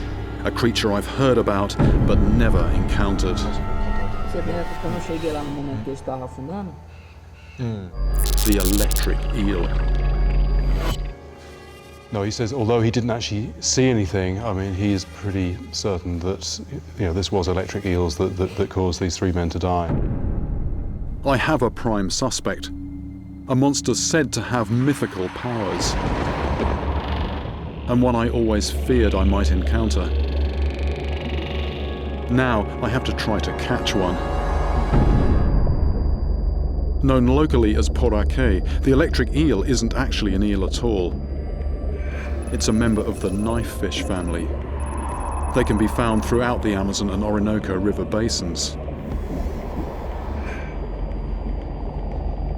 a creature I've heard about but never encountered. The electric eel. No, he says although he didn't actually see anything, I mean, he is pretty certain that this was electric eels that caused these 3 men to die. I have a prime suspect, a monster said to have mythical powers, and one I always feared I might encounter. Now I have to try to catch one. Known locally as porterà, the electric eel isn't actually an eel at all. It's a member of the knifefish family. They can be found throughout the Amazon and Orinoco river basins.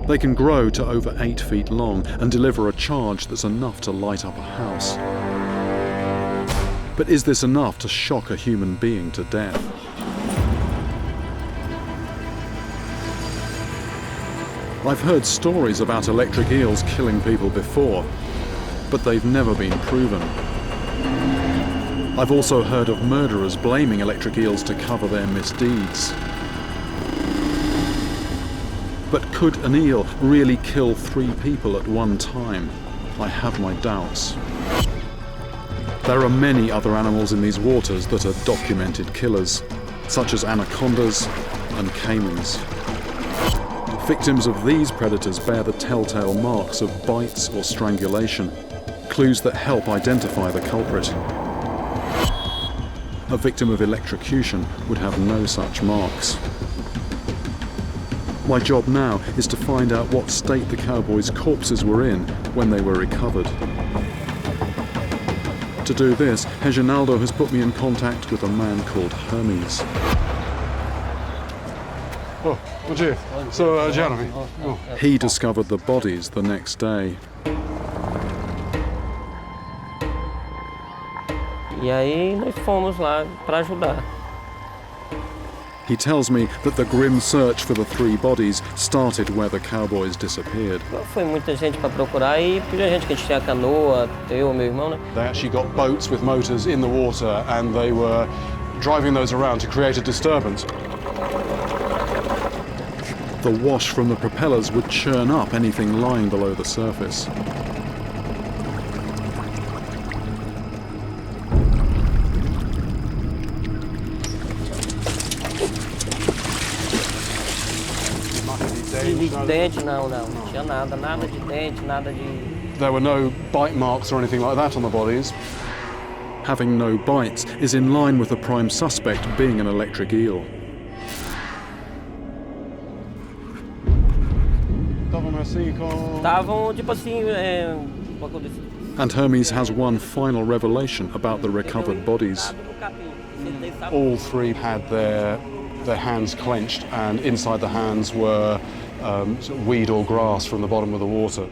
They can grow to over 8 feet long and deliver a charge that's enough to light up a house. But is this enough to shock a human being to death? I've heard stories about electric eels killing people before, but they've never been proven. I've also heard of murderers blaming electric eels to cover their misdeeds. But could an eel really kill 3 people at one time? I have my doubts. There are many other animals in these waters that are documented killers, such as anacondas and caimans. Victims of these predators bear the telltale marks of bites or strangulation, clues that help identify the culprit. A victim of electrocution would have no such marks. My job now is to find out what state the cowboys' corpses were in when they were recovered. To do this, Reginaldo has put me in contact with a man called Hermes. Oh, bom dia. So, Jeremy. Oh. He discovered the bodies the next day. E aí nós fomos lá para ajudar. He tells me that the grim search for the 3 bodies started where the cowboys disappeared. Foi muita gente para procurar e a gente que a gente tinha canoa, eu e meu irmão, né? They actually got boats with motors in the water and they were driving those around to create a disturbance. The wash from the propellers would churn up anything lying below the surface. Dente, não tinha nada de dente, nada de... There were no bite marks or anything like that on the bodies. Having no bites is in line with the prime suspect being an electric eel. Estavam tipo assim, And Hermes has one final revelation about the recovered bodies. All 3 had their hands clenched, and inside the hands were sort of weed or grass from the bottom of the water.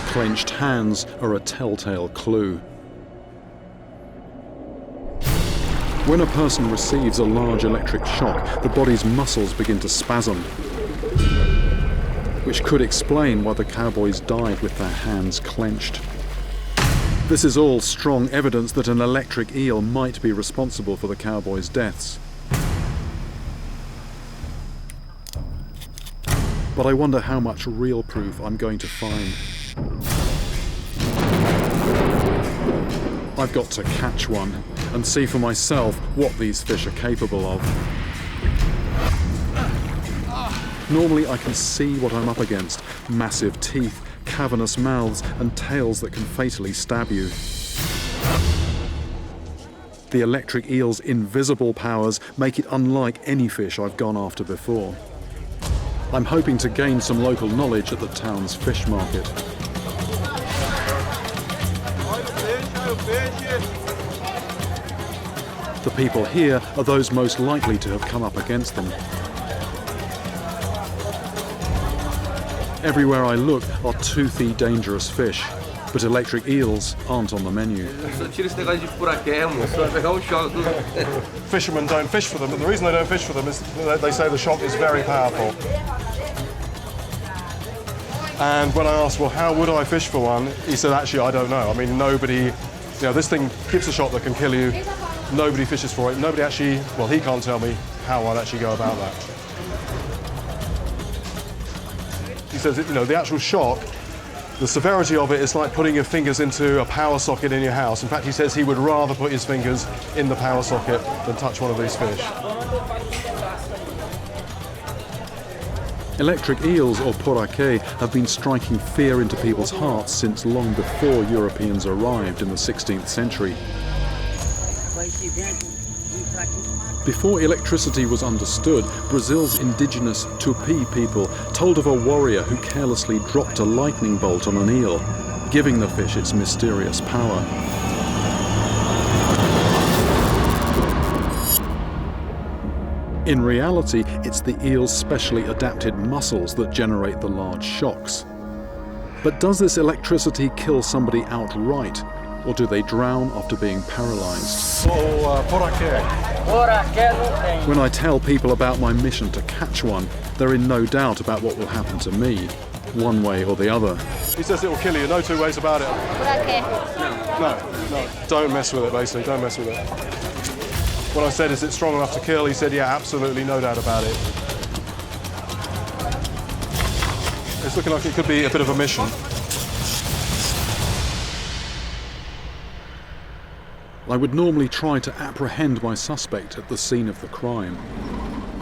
Clenched hands are a telltale clue. When a person receives a large electric shock, the body's muscles begin to spasm, which could explain why the cowboys died with their hands clenched. This is all strong evidence that an electric eel might be responsible for the cowboys' deaths. But I wonder how much real proof I'm going to find. I've got to catch one and see for myself what these fish are capable of. Normally I can see what I'm up against. Massive teeth, cavernous mouths and tails that can fatally stab you. The electric eel's invisible powers make it unlike any fish I've gone after before. I'm hoping to gain some local knowledge at the town's fish market. The people here are those most likely to have come up against them. Everywhere I look are toothy, dangerous fish, but electric eels aren't on the menu. Fishermen don't fish for them, but the reason they don't fish for them is that they say the shock is very powerful. And when I asked, well, how would I fish for one? He said, actually, I don't know. I mean, nobody, this thing gives a shock that can kill you. Nobody fishes for it. Nobody actually, well, he can't tell me how I'd actually go about that. He says, the actual shock, the severity of it is like putting your fingers into a power socket in your house. In fact, he says he would rather put his fingers in the power socket than touch one of these fish. Electric eels, or porterà, have been striking fear into people's hearts since long before Europeans arrived in the 16th century. Before electricity was understood, Brazil's indigenous Tupi people told of a warrior who carelessly dropped a lightning bolt on an eel, giving the fish its mysterious power. In reality, it's the eel's specially adapted muscles that generate the large shocks. But does this electricity kill somebody outright, or do they drown after being paralyzed? When I tell people about my mission to catch one, they're in no doubt about what will happen to me, one way or the other. He says it will kill you, no two ways about it. No, don't mess with it, basically, don't mess with it. What I said, is it strong enough to kill? He said, yeah, absolutely, no doubt about it. It's looking like it could be a bit of a mission. I would normally try to apprehend my suspect at the scene of the crime.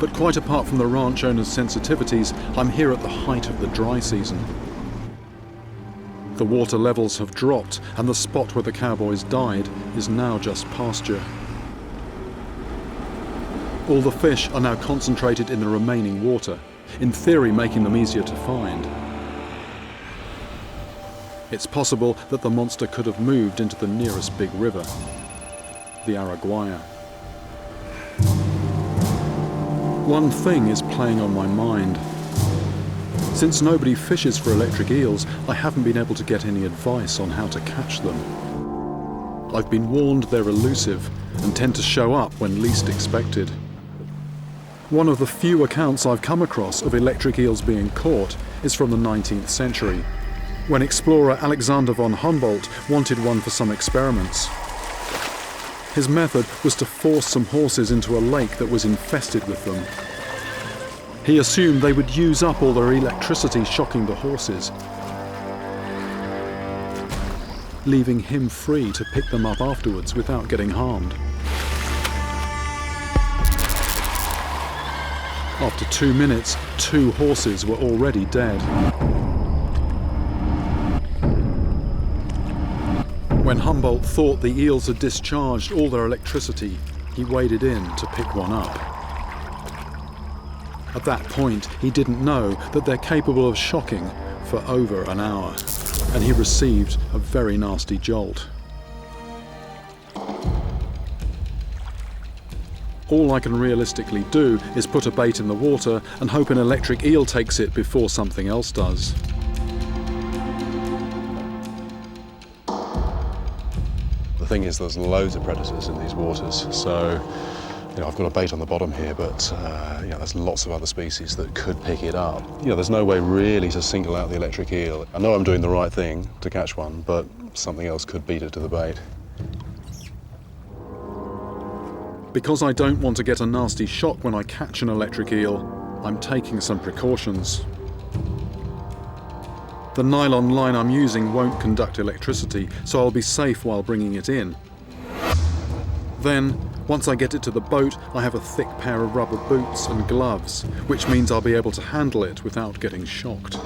But quite apart from the ranch owner's sensitivities, I'm here at the height of the dry season. The water levels have dropped, and the spot where the cowboys died is now just pasture. All the fish are now concentrated in the remaining water, in theory making them easier to find. It's possible that the monster could have moved into the nearest big river, the Araguaia. One thing is playing on my mind. Since nobody fishes for electric eels, I haven't been able to get any advice on how to catch them. I've been warned they're elusive and tend to show up when least expected. One of the few accounts I've come across of electric eels being caught is from the 19th century, when explorer Alexander von Humboldt wanted one for some experiments. His method was to force some horses into a lake that was infested with them. He assumed they would use up all their electricity shocking the horses, leaving him free to pick them up afterwards without getting harmed. After 2 minutes, 2 horses were already dead. When Humboldt thought the eels had discharged all their electricity, he waded in to pick one up. At that point, he didn't know that they're capable of shocking for over an hour, and he received a very nasty jolt. All I can realistically do is put a bait in the water and hope an electric eel takes it before something else does. The thing is, there's loads of predators in these waters, so I've got a bait on the bottom here, but there's lots of other species that could pick it up. There's no way really to single out the electric eel. I know I'm doing the right thing to catch one, but something else could beat it to the bait. Because I don't want to get a nasty shock when I catch an electric eel, I'm taking some precautions. The nylon line I'm using won't conduct electricity, so I'll be safe while bringing it in, Then, once I get it to the boat, I have a thick pair of rubber boots and gloves, which means I'll be able to handle it without getting shocked.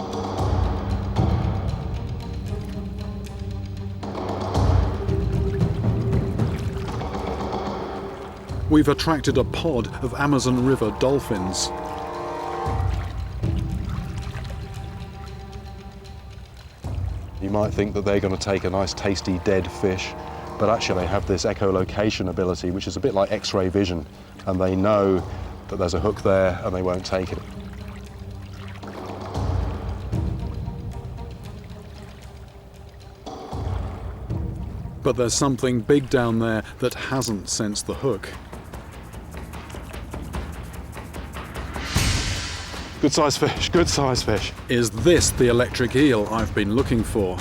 We've attracted a pod of Amazon River dolphins. You might think that they're going to take a nice tasty dead fish, but actually they have this echolocation ability, which is a bit like X-ray vision, and they know that there's a hook there and they won't take it. But there's something big down there that hasn't sensed the hook. Good size fish, good size fish. Is this the electric eel I've been looking for?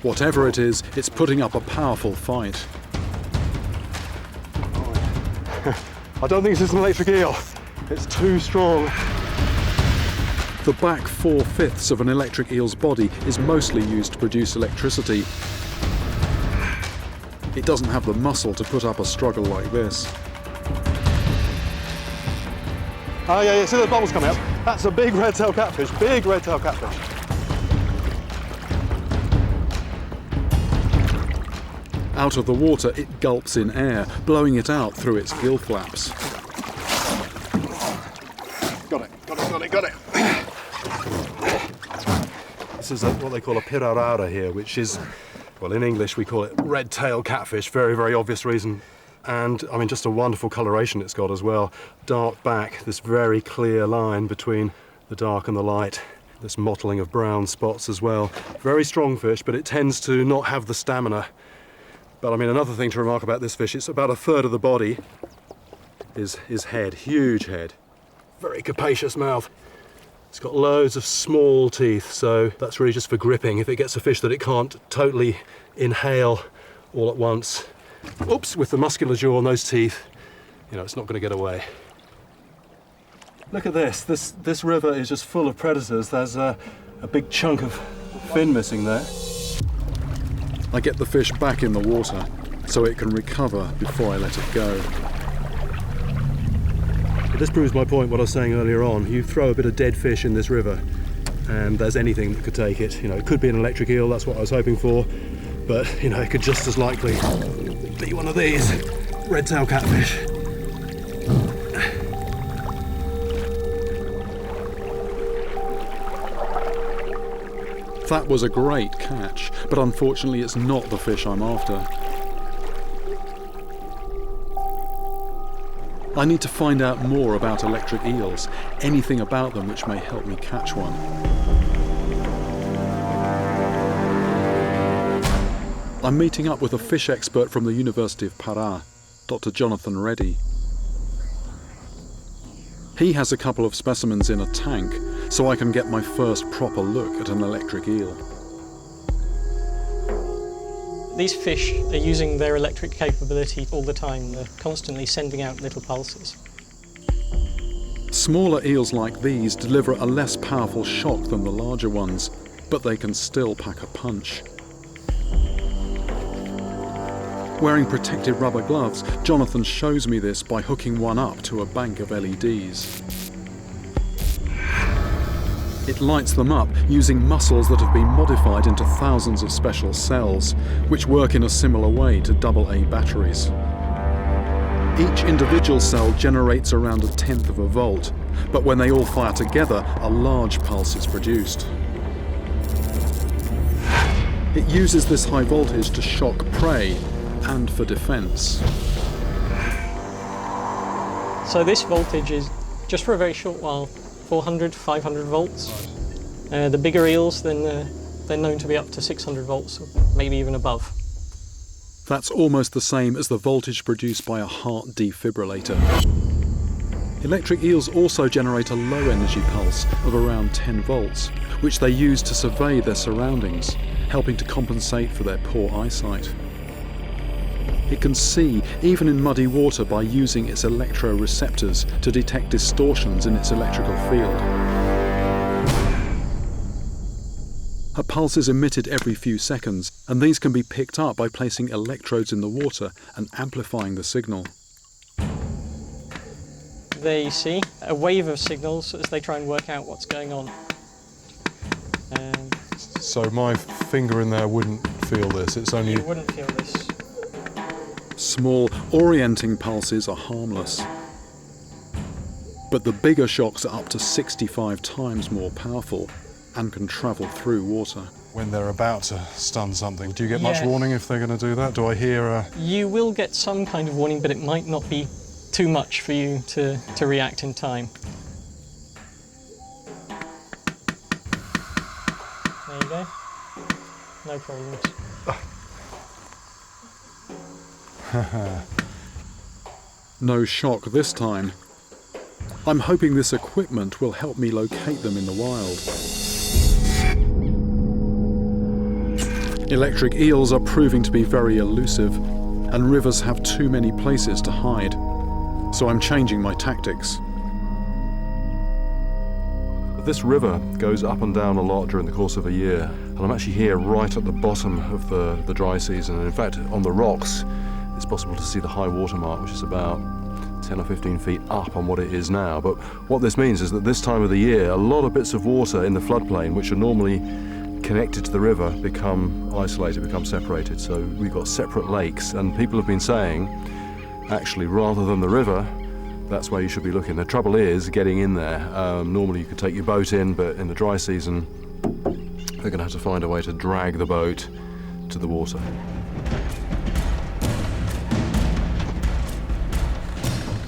Whatever it is, it's putting up a powerful fight. I don't think this is an electric eel. It's too strong. The back 4/5 of an electric eel's body is mostly used to produce electricity. It doesn't have the muscle to put up a struggle like this. Oh yeah, see the bubbles coming up? That's a big red-tailed catfish, big red-tailed catfish. Out of the water, it gulps in air, blowing it out through its gill flaps. Got it. This is what they call a piranha here, which is, well, in English we call it red-tailed catfish, very, very obvious reason. And, I mean, just a wonderful coloration it's got as well. Dark back, this very clear line between the dark and the light, this mottling of brown spots as well. Very strong fish, but it tends to not have the stamina. But, I mean, another thing to remark about this fish, it's about 1/3 of the body is head, huge head. Very capacious mouth. It's got loads of small teeth, so that's really just for gripping. If it gets a fish that it can't totally inhale all at once, oops, with the muscular jaw on those teeth, you know, it's not going to get away. Look at this. This river is just full of predators. There's a big chunk of fin missing there. I get the fish back in the water so it can recover before I let it go. But this proves my point, what I was saying earlier on. You throw a bit of dead fish in this river and there's anything that could take it. You know, it could be an electric eel, that's what I was hoping for, but you know, it could just as likely be one of these red-tailed catfish. That was a great catch, but unfortunately it's not the fish I'm after. I need to find out more about electric eels, anything about them which may help me catch one. I'm meeting up with a fish expert from the University of Pará, Dr. Jonathan Reddy. He has a couple of specimens in a tank, so I can get my first proper look at an electric eel. These fish are using their electric capability all the time. They're constantly sending out little pulses. Smaller eels like these deliver a less powerful shock than the larger ones, but they can still pack a punch. Wearing protective rubber gloves, Jonathan shows me this by hooking one up to a bank of LEDs. It lights them up using muscles that have been modified into thousands of special cells, which work in a similar way to AA batteries. Each individual cell generates around 1/10 of a volt, but when they all fire together, a large pulse is produced. It uses this high voltage to shock prey and for defense. So this voltage is, just for a very short while, 400, 500 volts. The bigger eels, then they're known to be up to 600 volts, or maybe even above. That's almost the same as the voltage produced by a heart defibrillator. Electric eels also generate a low energy pulse of around 10 volts, which they use to survey their surroundings, helping to compensate for their poor eyesight. It can see, even in muddy water, by using its electroreceptors to detect distortions in its electrical field. A pulse is emitted every few seconds, and these can be picked up by placing electrodes in the water and amplifying the signal. There you see a wave of signals as they try and work out what's going on. So my finger in there wouldn't feel this, it's only... You wouldn't feel this. Small, orienting pulses are harmless. But the bigger shocks are up to 65 times more powerful and can travel through water. When they're about to stun something, do you get much warning if they're going to do that? Do I hear a... You will get some kind of warning, but it might not be too much for you to react in time. There you go. No problems. No shock this time. I'm hoping this equipment will help me locate them in the wild. Electric eels are proving to be very elusive, and rivers have too many places to hide. So I'm changing my tactics. This river goes up and down a lot during the course of a year, and I'm actually here right at the bottom of the dry season, and in fact on the rocks it's possible to see the high water mark, which is about 10 or 15 feet up on what it is now. But what this means is that this time of the year, a lot of bits of water in the floodplain, which are normally connected to the river, become isolated, become separated. So we've got separate lakes, and people have been saying, actually, rather than the river, that's where you should be looking. The trouble is getting in there. Normally you could take your boat in, but in the dry season, they're going to have to find a way to drag the boat to the water.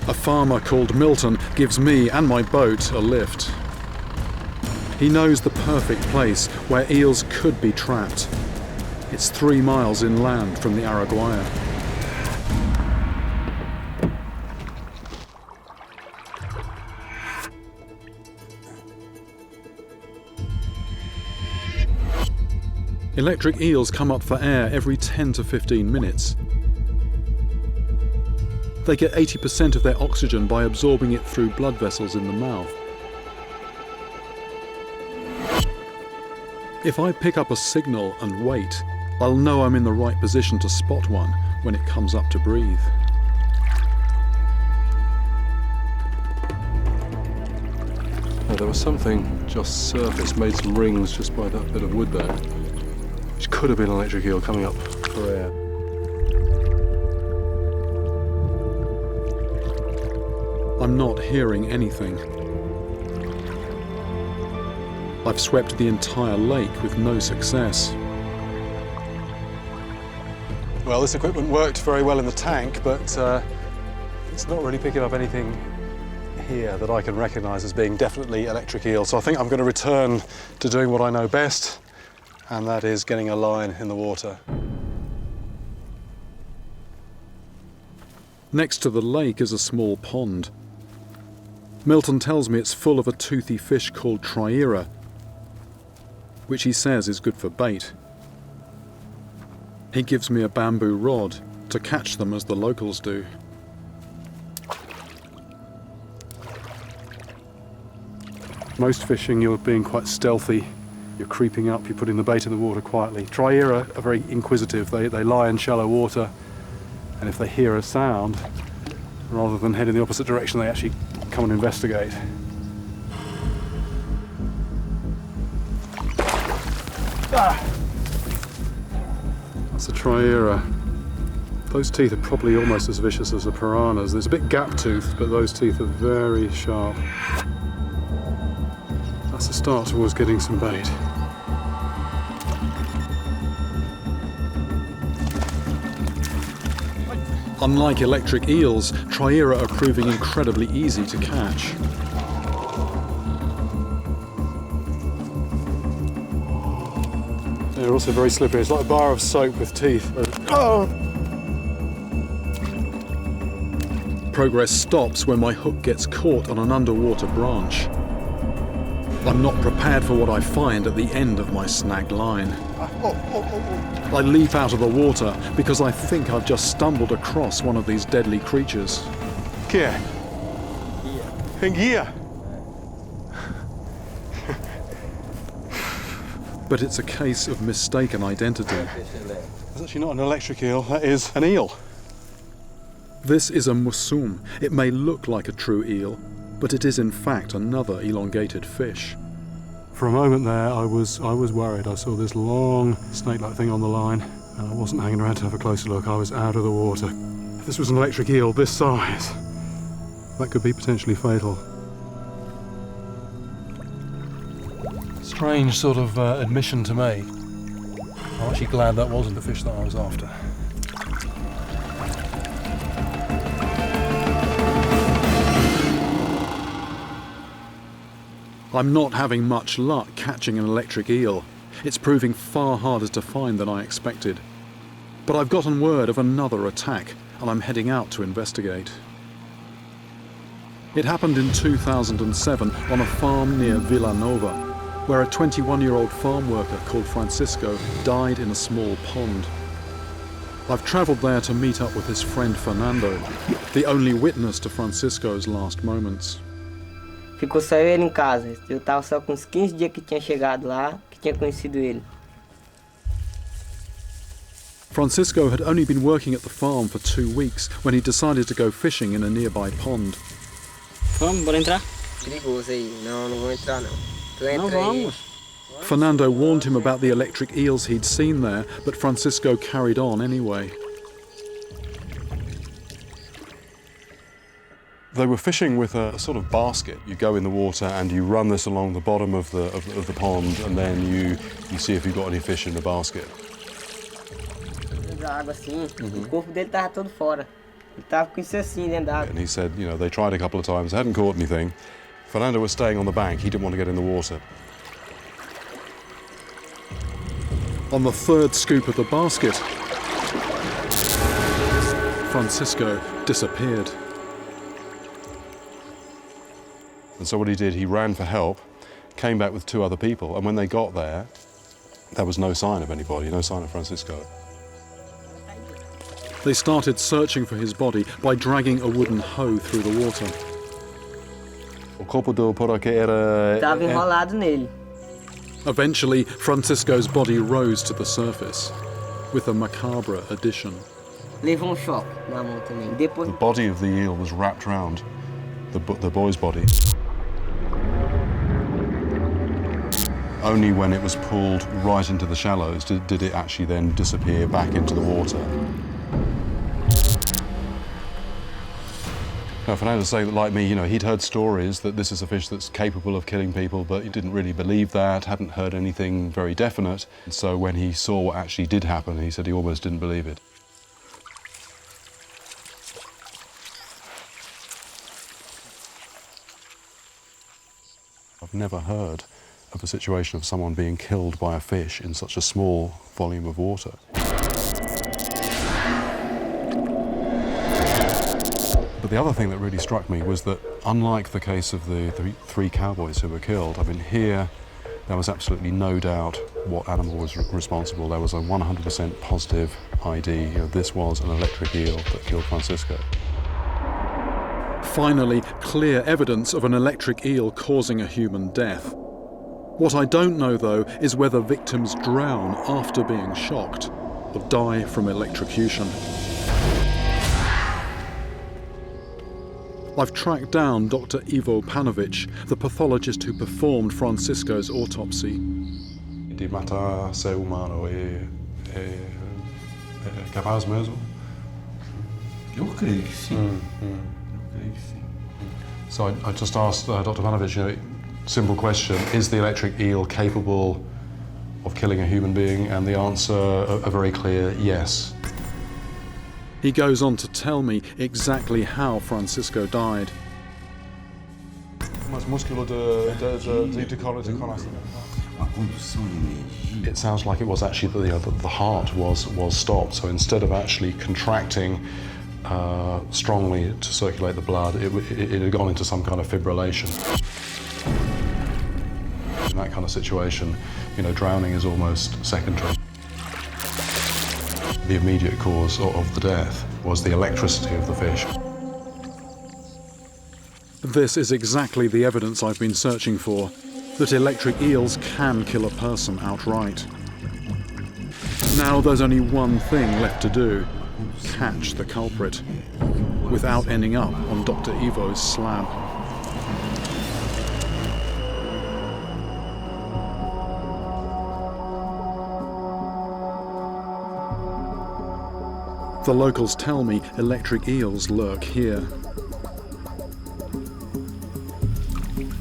A farmer called Milton gives me and my boat a lift. He knows the perfect place where eels could be trapped. It's 3 miles inland from the Araguaia. Electric eels come up for air every 10 to 15 minutes. They get 80% of their oxygen by absorbing it through blood vessels in the mouth. If I pick up a signal and wait, I'll know I'm in the right position to spot one when it comes up to breathe. Oh, there was something just surfaced, made some rings just by that bit of wood there, which could have been an electric eel coming up for air. I'm not hearing anything. I've swept the entire lake with no success. Well, this equipment worked very well in the tank, but it's not really picking up anything here that I can recognise as being definitely electric eel. So I think I'm going to return to doing what I know best, and that is getting a line in the water. Next to the lake is a small pond. Milton tells me it's full of a toothy fish called triera, which he says is good for bait. He gives me a bamboo rod to catch them as the locals do. Most fishing, you're being quite stealthy. You're creeping up, you're putting the bait in the water quietly. Triera are very inquisitive. They lie in shallow water, and if they hear a sound, rather than head in the opposite direction, they actually come and investigate. That's a triera. Those teeth are probably almost as vicious as the piranhas. There's a bit gap-toothed, but those teeth are very sharp. That's a start towards getting some bait. Unlike electric eels, triera are proving incredibly easy to catch. They're also very slippery. It's like a bar of soap with teeth. Oh! Progress stops when my hook gets caught on an underwater branch. I'm not prepared for what I find at the end of my snagged line. I leap out of the water because I think I've just stumbled across one of these deadly creatures. Here. Here. but it's a case of mistaken identity. It's actually not an electric eel, that is an eel. This is a musum. It may look like a true eel, but it is in fact another elongated fish. For a moment there, I was worried. I saw this long snake-like thing on the line, and I wasn't hanging around to have a closer look. I was out of the water. If this was an electric eel this size, that could be potentially fatal. Strange sort of admission to me. I'm actually glad that wasn't the fish that I was after. I'm not having much luck catching an electric eel. It's proving far harder to find than I expected. But I've gotten word of another attack, and I'm heading out to investigate. It happened in 2007 on a farm near Villanova, where a 21-year-old farm worker called Francisco died in a small pond. I've travelled there to meet up with his friend Fernando, the only witness to Francisco's last moments. Ficou só ele em casa. Eu tava só com uns 15 dias que tinha chegado lá, que tinha conhecido ele. Francisco had only been working at the farm for 2 weeks when he decided to go fishing in a nearby pond. Vamos, bora entrar? Perigoso aí. Não, não vou entrar não. Tu entra aí. Fernando warned him about the electric eels he'd seen there, but Francisco carried on anyway. They were fishing with a sort of basket. You go in the water and you run this along the bottom of the pond, and then you see if you've got any fish in the basket. Da água assim, o corpo dele tava todo fora. Ele tava com isso assim dentro da água. And he said, you know, they tried a couple of times, hadn't caught anything. Fernando was staying on the bank. He didn't want to get in the water. On the third scoop of the basket, Francisco disappeared. And so what he did, he ran for help, came back with 2 other people, and when they got there, there was no sign of anybody, no sign of Francisco. They started searching for his body by dragging a wooden hoe through the water. O corpo do porco era... Tava enrolado nele. Eventually, Francisco's body rose to the surface, with a macabre addition. Levou choque na mão também. Depois... The body of the eel was wrapped round the boy's body. Only when it was pulled right into the shallows did it actually then disappear back into the water. Now, Fernando saying that, like me, you know, he'd heard stories that this is a fish that's capable of killing people, but he didn't really believe that, hadn't heard anything very definite. And so when he saw what actually did happen, he said he almost didn't believe it. I've never heard of a situation of someone being killed by a fish in such a small volume of water. But the other thing that really struck me was that, unlike the case of the 3 cowboys who were killed, I mean, here there was absolutely no doubt what animal was responsible. There was a 100% positive ID. You know, this was an electric eel that killed Francisco. Finally, clear evidence of an electric eel causing a human death. What I don't know, though, is whether victims drown after being shocked or die from electrocution. I've tracked down Dr. Ivo Panovic, the pathologist who performed Francisco's autopsy. De matar ser humano é capaz mesmo? Eu creio que sim. So I just asked Dr. Panovic, you know, simple question, is the electric eel capable of killing a human being? And the answer, a very clear yes. He goes on to tell me exactly how Francisco died. It sounds like it was actually the heart was stopped. So instead of actually contracting strongly to circulate the blood, it had gone into some kind of fibrillation. In that kind of situation, you know, drowning is almost secondary. The immediate cause of the death was the electricity of the fish. This is exactly the evidence I've been searching for. that electric eels can kill a person outright. Now there's only one thing left to do: catch the culprit, without ending up on Dr. Ivo's slab. The locals tell me electric eels lurk here.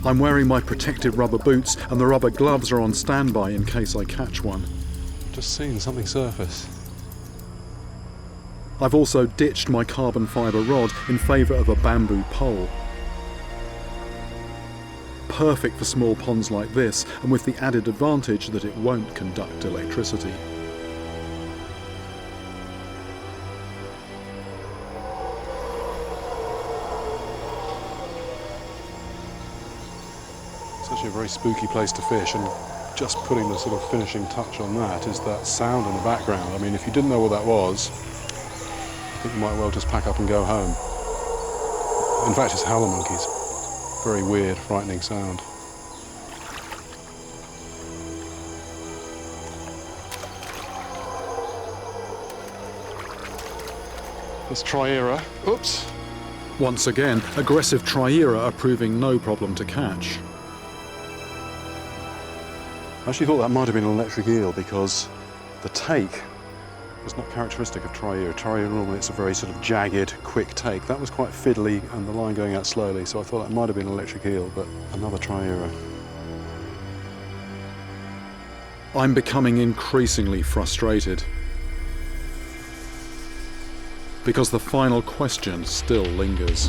I'm wearing my protective rubber boots and the rubber gloves are on standby in case I catch one. Just seen something surface. I've also ditched my carbon fibre rod in favour of a bamboo pole. Perfect for small ponds like this, and with the added advantage that it won't conduct electricity. It's actually a very spooky place to fish, and just putting the sort of finishing touch on that is that sound in the background. I mean, if you didn't know what that was, I think you might well just pack up and go home. In fact, it's howler monkeys. Very weird, frightening sound. There's Triera. Oops. Once again, aggressive Triera are proving no problem to catch. I actually thought that might have been an electric eel because the take was not characteristic of Triera. Triera normally it's a very sort of jagged, quick take. That was quite fiddly and the line going out slowly, so I thought that might have been an electric eel, but another Triera. I'm becoming increasingly frustrated, because the final question still lingers.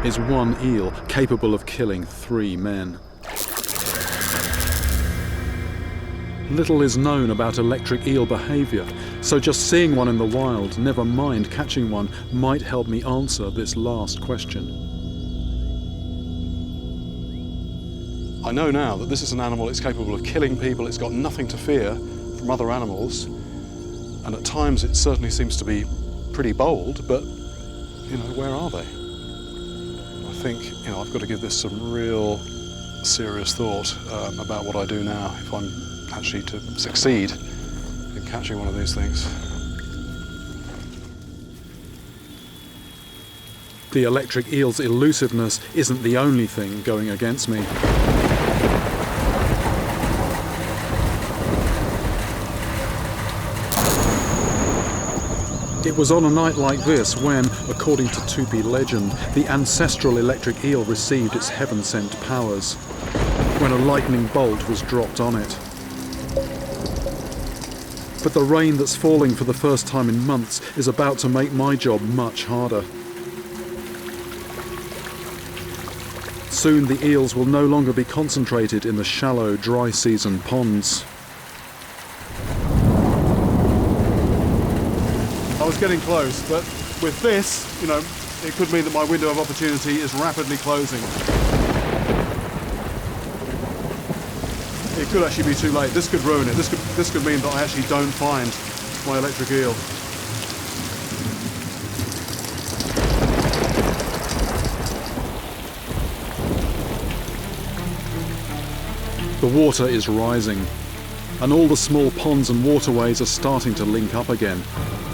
Is one eel capable of killing 3 men? Little is known about electric eel behaviour, so just seeing one in the wild, never mind catching one, might help me answer this last question. I know now that this is an animal that's capable of killing people. It's got nothing to fear from other animals, and at times it certainly seems to be pretty bold, but, you know, where are they? I think, you know, I've got to give this some real serious thought about what I do now if I'm actually to succeed in catching one of these things. The electric eel's elusiveness isn't the only thing going against me. It was on a night like this when, according to Tupi legend, the ancestral electric eel received its heaven-sent powers, when a lightning bolt was dropped on it. But the rain that's falling for the first time in months is about to make my job much harder. Soon the eels will no longer be concentrated in the shallow, dry season ponds. I was getting close, but with this, you know, it could mean that my window of opportunity is rapidly closing. It could actually be too late. This could ruin it. This could mean that I actually don't find my electric eel. The water is rising, and all the small ponds and waterways are starting to link up again,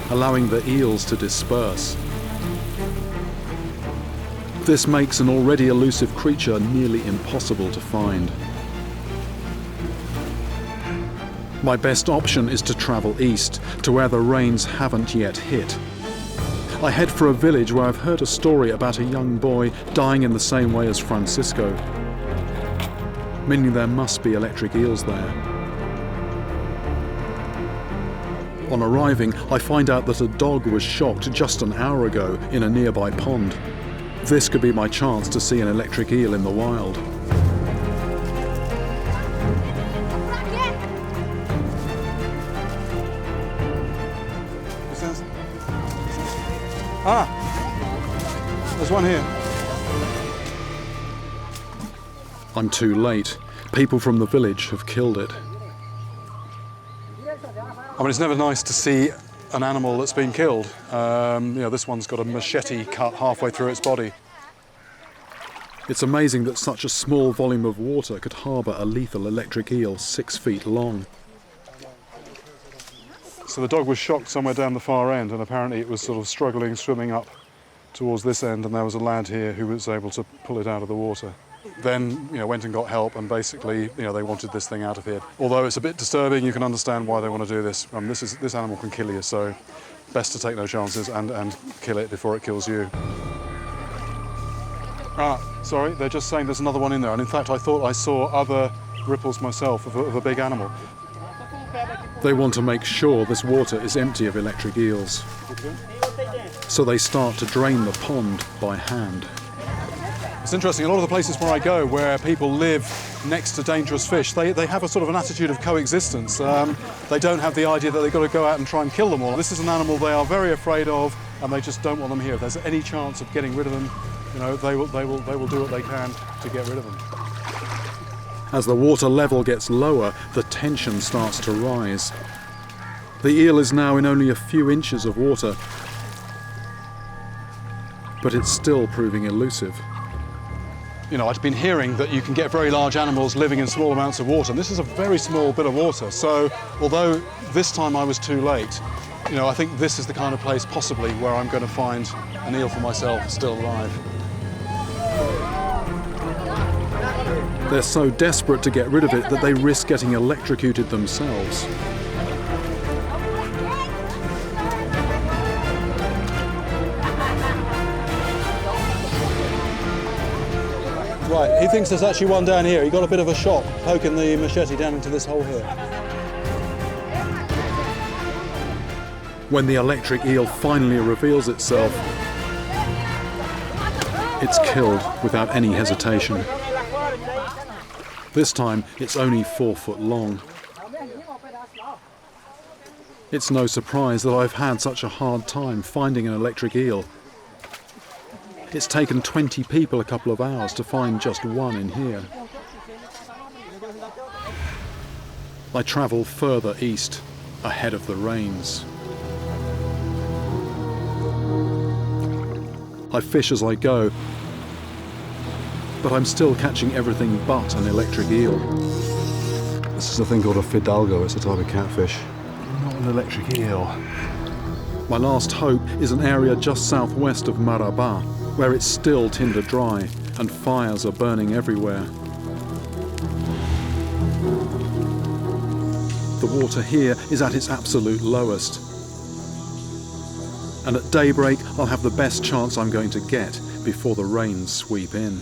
allowing the eels to disperse. This makes an already elusive creature nearly impossible to find. My best option is to travel east, to where the rains haven't yet hit. I head for a village where I've heard a story about a young boy dying in the same way as Francisco, meaning there must be electric eels there. On arriving, I find out that a dog was shocked just an hour ago in a nearby pond. This could be my chance to see an electric eel in the wild. There's one here. I'm too late. People from the village have killed it. I mean, it's never nice to see an animal that's been killed. You know, this one's got a machete cut halfway through its body. It's amazing that such a small volume of water could harbour a lethal electric eel 6 feet long. So the dog was shocked somewhere down the far end, and apparently it was sort of struggling, swimming up towards this end, and there was a lad here who was able to pull it out of the water. Then, went and got help, and basically, they wanted this thing out of here. Although it's a bit disturbing, you can understand why they want to do this. This animal can kill you, so best to take no chances and kill it before it kills you. Sorry, they're just saying there's another one in there, and in fact I thought I saw other ripples myself of a big animal. They want to make sure this water is empty of electric eels. So they start to drain the pond by hand. It's interesting, a lot of the places where I go where people live next to dangerous fish, they have a sort of an attitude of coexistence. They don't have the idea that they've got to go out and try and kill them all. This is an animal they are very afraid of, and they just don't want them here. If there's any chance of getting rid of them, they will do what they can to get rid of them. As the water level gets lower, the tension starts to rise. The eel is now in only a few inches of water, but it's still proving elusive. I'd been hearing that you can get very large animals living in small amounts of water, and this is a very small bit of water. So although this time I was too late, I think this is the kind of place possibly where I'm going to find an eel for myself still alive. They're so desperate to get rid of it that they risk getting electrocuted themselves. Right, he thinks there's actually one down here. He got a bit of a shock poking the machete down into this hole here. When the electric eel finally reveals itself, it's killed without any hesitation. This time, it's only 4 foot long. It's no surprise that I've had such a hard time finding an electric eel. It's taken 20 people a couple of hours to find just one in here. I travel further east, ahead of the rains. I fish as I go, but I'm still catching everything but an electric eel. This is a thing called a fidalgo. It's a type of catfish. Not an electric eel. My last hope is an area just southwest of Marabá, where it's still tinder dry and fires are burning everywhere. The water here is at its absolute lowest. And at daybreak, I'll have the best chance I'm going to get before the rains sweep in.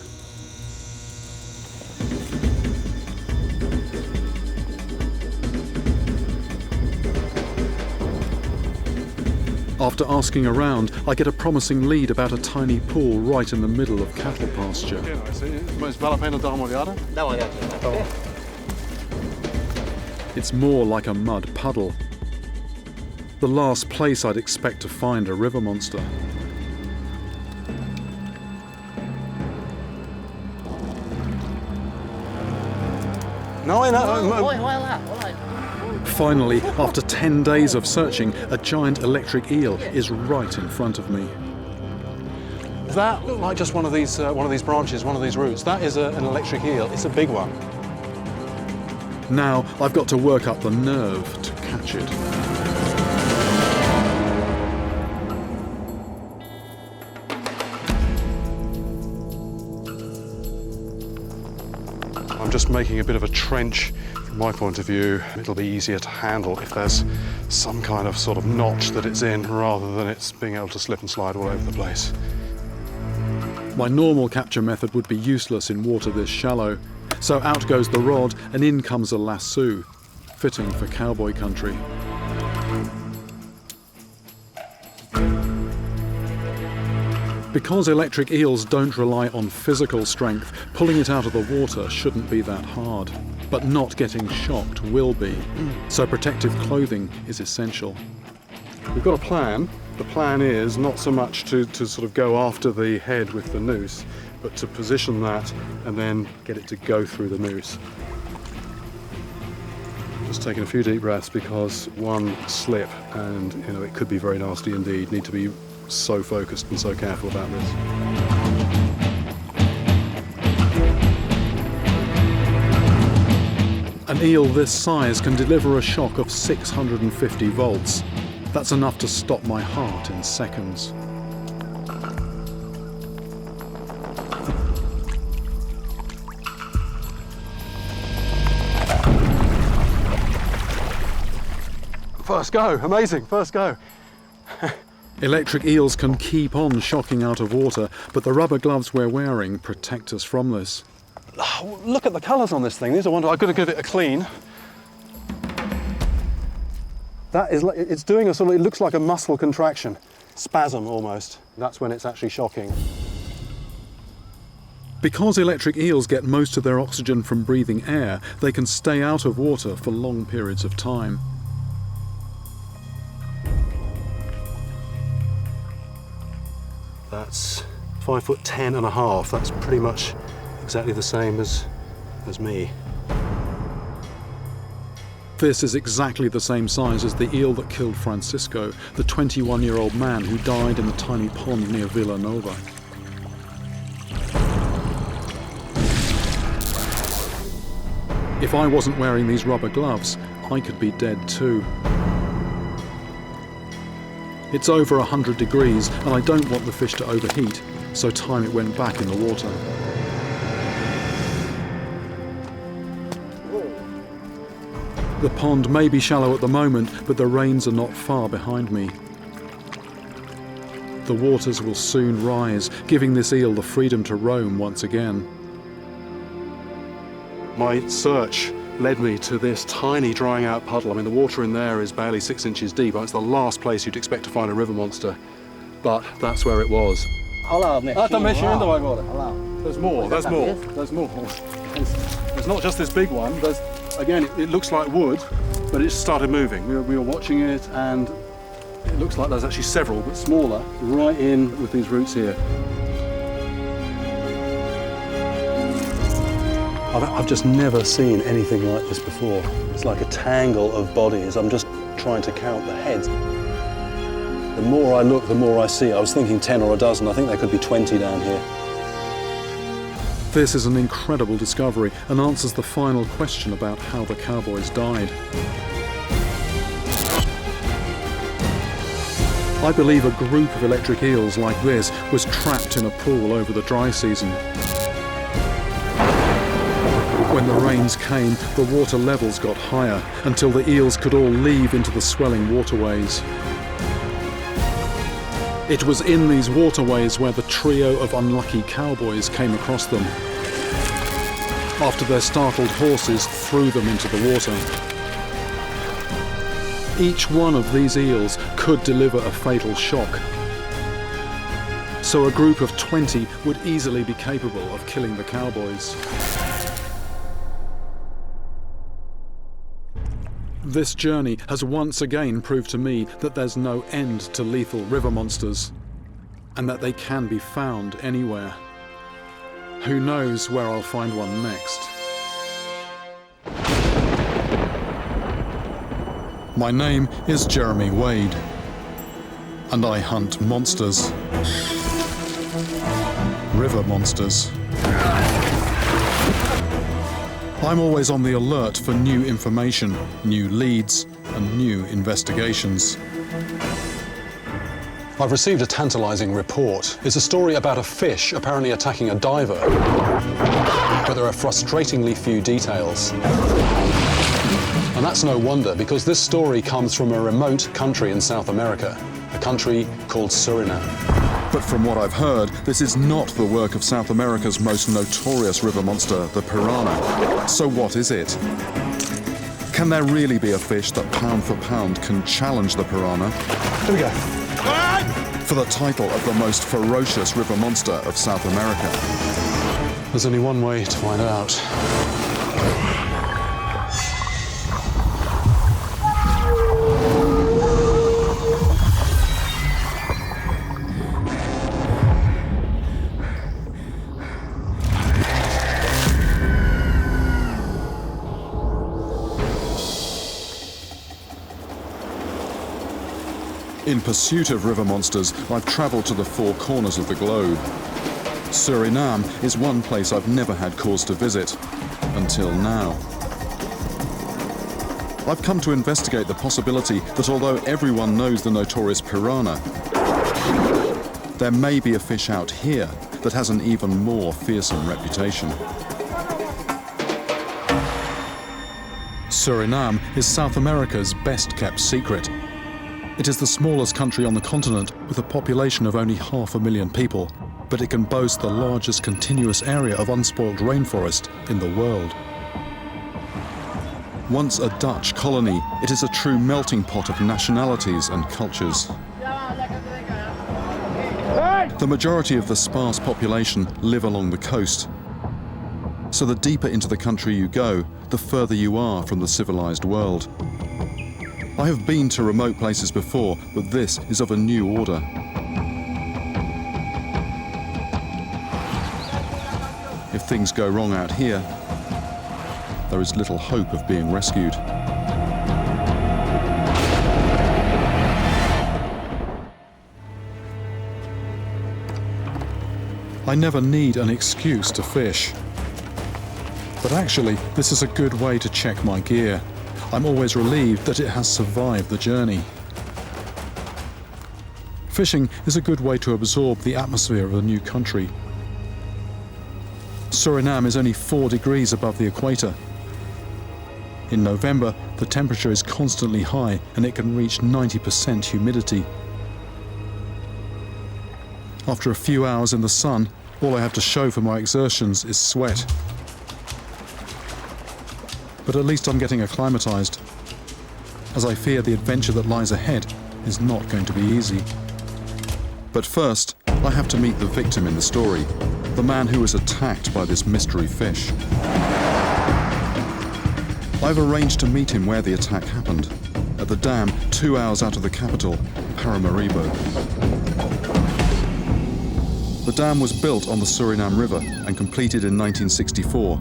After asking around, I get a promising lead about a tiny pool right in the middle of cattle pasture. It's more like a mud puddle. The last place I'd expect to find a river monster. Finally, after 10 days of searching, a giant electric eel is right in front of me. Does that look like just one of these branches, one of these roots? That is an electric eel. It's a big one. Now I've got to work up the nerve to catch it. I'm just making a bit of a trench. From my point of view, it'll be easier to handle if there's some kind of sort of notch that it's in rather than it's being able to slip and slide all over the place. My normal capture method would be useless in water this shallow, so out goes the rod and in comes a lasso, fitting for cowboy country. Because electric eels don't rely on physical strength, pulling it out of the water shouldn't be that hard. But not getting shocked will be, so protective clothing is essential. We've got a plan. The plan is not so much to sort of go after the head with the noose, but to position that and then get it to go through the noose. Just taking a few deep breaths because one slip and it could be very nasty indeed. Need to be so focused and so careful about this. An eel this size can deliver a shock of 650 volts. That's enough to stop my heart in seconds. First go, amazing, first go. Electric eels can keep on shocking out of water, but the rubber gloves we're wearing protect us from this. Oh, look at the colours on this thing. These are wonderful. I've got to give it a clean. That is, it's doing a sort of, it looks like a muscle contraction, spasm almost. That's when it's actually shocking. Because electric eels get most of their oxygen from breathing air, they can stay out of water for long periods of time. That's 5'10½". That's pretty much exactly the same as me. This is exactly the same size as the eel that killed Francisco, the 21-year-old man who died in the tiny pond near Villanova. If I wasn't wearing these rubber gloves, I could be dead too. It's over 100 degrees and I don't want the fish to overheat, so time it went back in the water. The pond may be shallow at the moment, but the rains are not far behind me. The waters will soon rise, giving this eel the freedom to roam once again. My search led me to this tiny drying out puddle. I mean, the water in there is barely 6 inches deep. It's the last place you'd expect to find a river monster, but that's where it was. There's more, there's more, there's more. There's not just this big one. Again, it looks like wood, but it started moving. We were watching it, and it looks like there's actually several, but smaller, right in with these roots here. I've just never seen anything like this before. It's like a tangle of bodies. I'm just trying to count the heads. The more I look, the more I see. I was thinking 10 or a dozen. I think there could be 20 down here. This is an incredible discovery and answers the final question about how the cowboys died. I believe a group of electric eels like this was trapped in a pool over the dry season. When the rains came, the water levels got higher until the eels could all leave into the swelling waterways. It was in these waterways where the trio of unlucky cowboys came across them, after their startled horses threw them into the water. Each one of these eels could deliver a fatal shock, so a group of 20 would easily be capable of killing the cowboys. This journey has once again proved to me that there's no end to lethal river monsters, and that they can be found anywhere. Who knows where I'll find one next? My name is Jeremy Wade, and I hunt monsters. River monsters. I'm always on the alert for new information, new leads, and new investigations. I've received a tantalising report. It's a story about a fish apparently attacking a diver, but there are frustratingly few details. And that's no wonder, because this story comes from a remote country in South America, a country called Suriname. But from what I've heard, this is not the work of South America's most notorious river monster, the piranha. So what is it? Can there really be a fish that pound for pound can challenge the piranha? Here we go. For the title of the most ferocious river monster of South America. There's only one way to find out. In pursuit of river monsters, I've travelled to the four corners of the globe. Suriname is one place I've never had cause to visit, until now. I've come to investigate the possibility that although everyone knows the notorious piranha, there may be a fish out here that has an even more fearsome reputation. Suriname is South America's best-kept secret. It is the smallest country on the continent with a population of only 500,000 people, but it can boast the largest continuous area of unspoilt rainforest in the world. Once a Dutch colony, it is a true melting pot of nationalities and cultures. The majority of the sparse population live along the coast. So the deeper into the country you go, the further you are from the civilized world. I have been to remote places before, but this is of a new order. If things go wrong out here, there is little hope of being rescued. I never need an excuse to fish. But actually, this is a good way to check my gear. I'm always relieved that it has survived the journey. Fishing is a good way to absorb the atmosphere of a new country. Suriname is only 4 degrees above the equator. In November, the temperature is constantly high and it can reach 90% humidity. After a few hours in the sun, all I have to show for my exertions is sweat. But at least I'm getting acclimatized, as I fear the adventure that lies ahead is not going to be easy. But first, I have to meet the victim in the story, the man who was attacked by this mystery fish. I've arranged to meet him where the attack happened, at the dam 2 hours out of the capital, Paramaribo. The dam was built on the Suriname River and completed in 1964,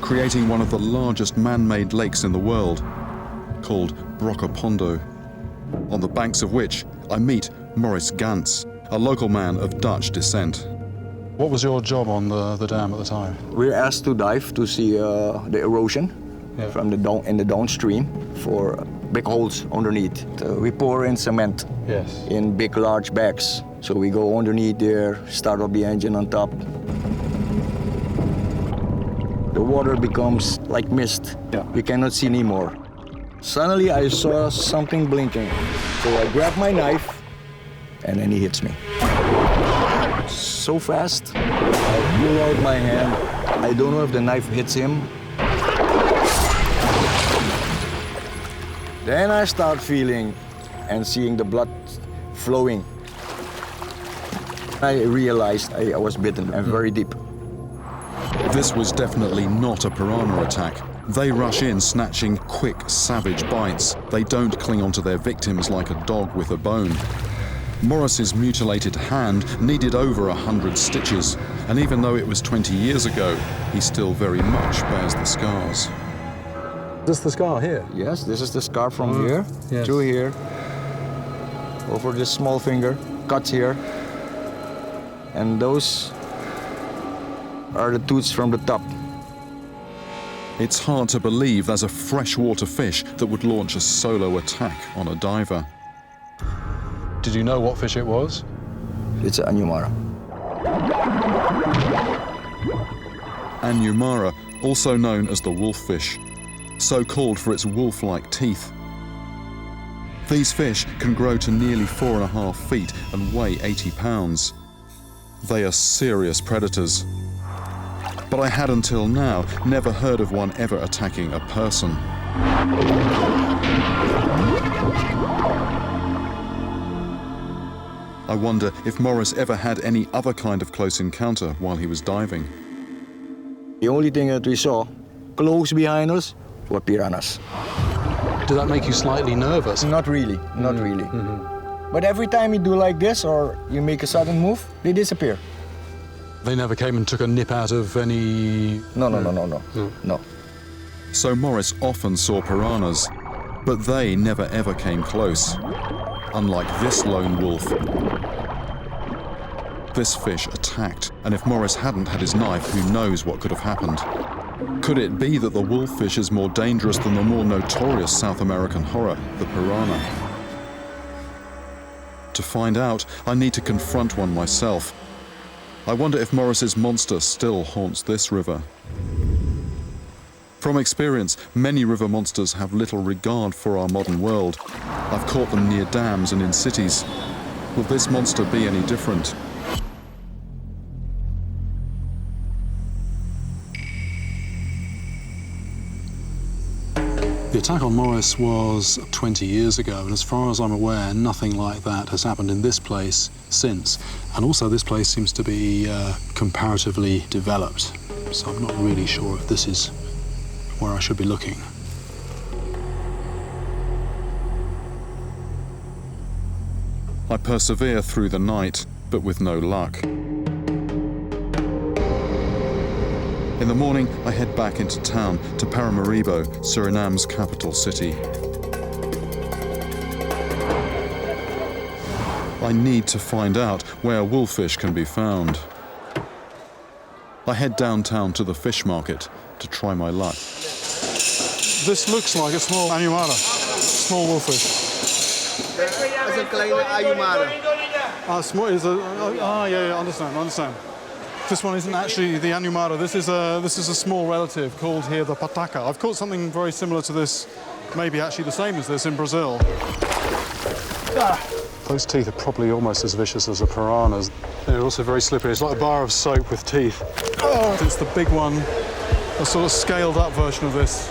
creating one of the largest man-made lakes in the world, called Brokopondo, on the banks of which I meet Maurice Gans, a local man of Dutch descent. What was your job on the dam at the time? We're asked to dive to see the erosion from in the downstream for big holes underneath. We pour in cement in big, large bags. So we go underneath there, start up the engine on top. The water becomes like mist. You cannot see anymore. Suddenly I saw something blinking. So I grab my knife and then he hits me. So fast, I pull out my hand. I don't know if the knife hits him. Then I start feeling and seeing the blood flowing. I realized I was bitten and very deep. This was definitely not a piranha attack. They rush in snatching quick, savage bites. They don't cling onto their victims like a dog with a bone. Maurice's mutilated hand needed over 100 stitches, and even though it was 20 years ago, he still very much bears the scars. Is this the scar here? Yes, this is the scar from here to here, over this small finger, cuts here, and those are the tooths from the top. It's hard to believe there's a freshwater fish that would launch a solo attack on a diver. Did you know what fish it was? It's an Anyumara. Anyumara, also known as the wolffish, so called for its wolf-like teeth. These fish can grow to nearly 4.5 feet and weigh 80 pounds. They are serious predators. But I had until now never heard of one ever attacking a person. I wonder if Maurice ever had any other kind of close encounter while he was diving. The only thing that we saw close behind us were piranhas. Did that make you slightly nervous? Not really, not really. But every time you do like this or you make a sudden move, they disappear. They never came and took a nip out of any... No. So Maurice often saw piranhas, but they never ever came close. Unlike this lone wolf. This fish attacked, and if Maurice hadn't had his knife, who knows what could have happened. Could it be that the wolffish is more dangerous than the more notorious South American horror, the piranha? To find out, I need to confront one myself. I wonder if Morris's monster still haunts this river. From experience, many river monsters have little regard for our modern world. I've caught them near dams and in cities. Will this monster be any different? The attack on Morris was 20 years ago, and as far as I'm aware, nothing like that has happened in this place since. And also this place seems to be comparatively developed, so I'm not really sure if this is where I should be looking. I persevere through the night, but with no luck. In the morning, I head back into town to Paramaribo, Suriname's capital city. I need to find out where wolffish can be found. I head downtown to the fish market to try my luck. This looks like a small anumara, small wolffish. As een kleine ayumara. Small is a. Yeah, understand. This one isn't actually the anumara. This is a small relative called here the pataca. I've caught something very similar to this, maybe actually the same as this in Brazil. Those teeth are probably almost as vicious as a piranha's. They're also very slippery. It's like a bar of soap with teeth. Oh, it's the big one, a sort of scaled up version of this,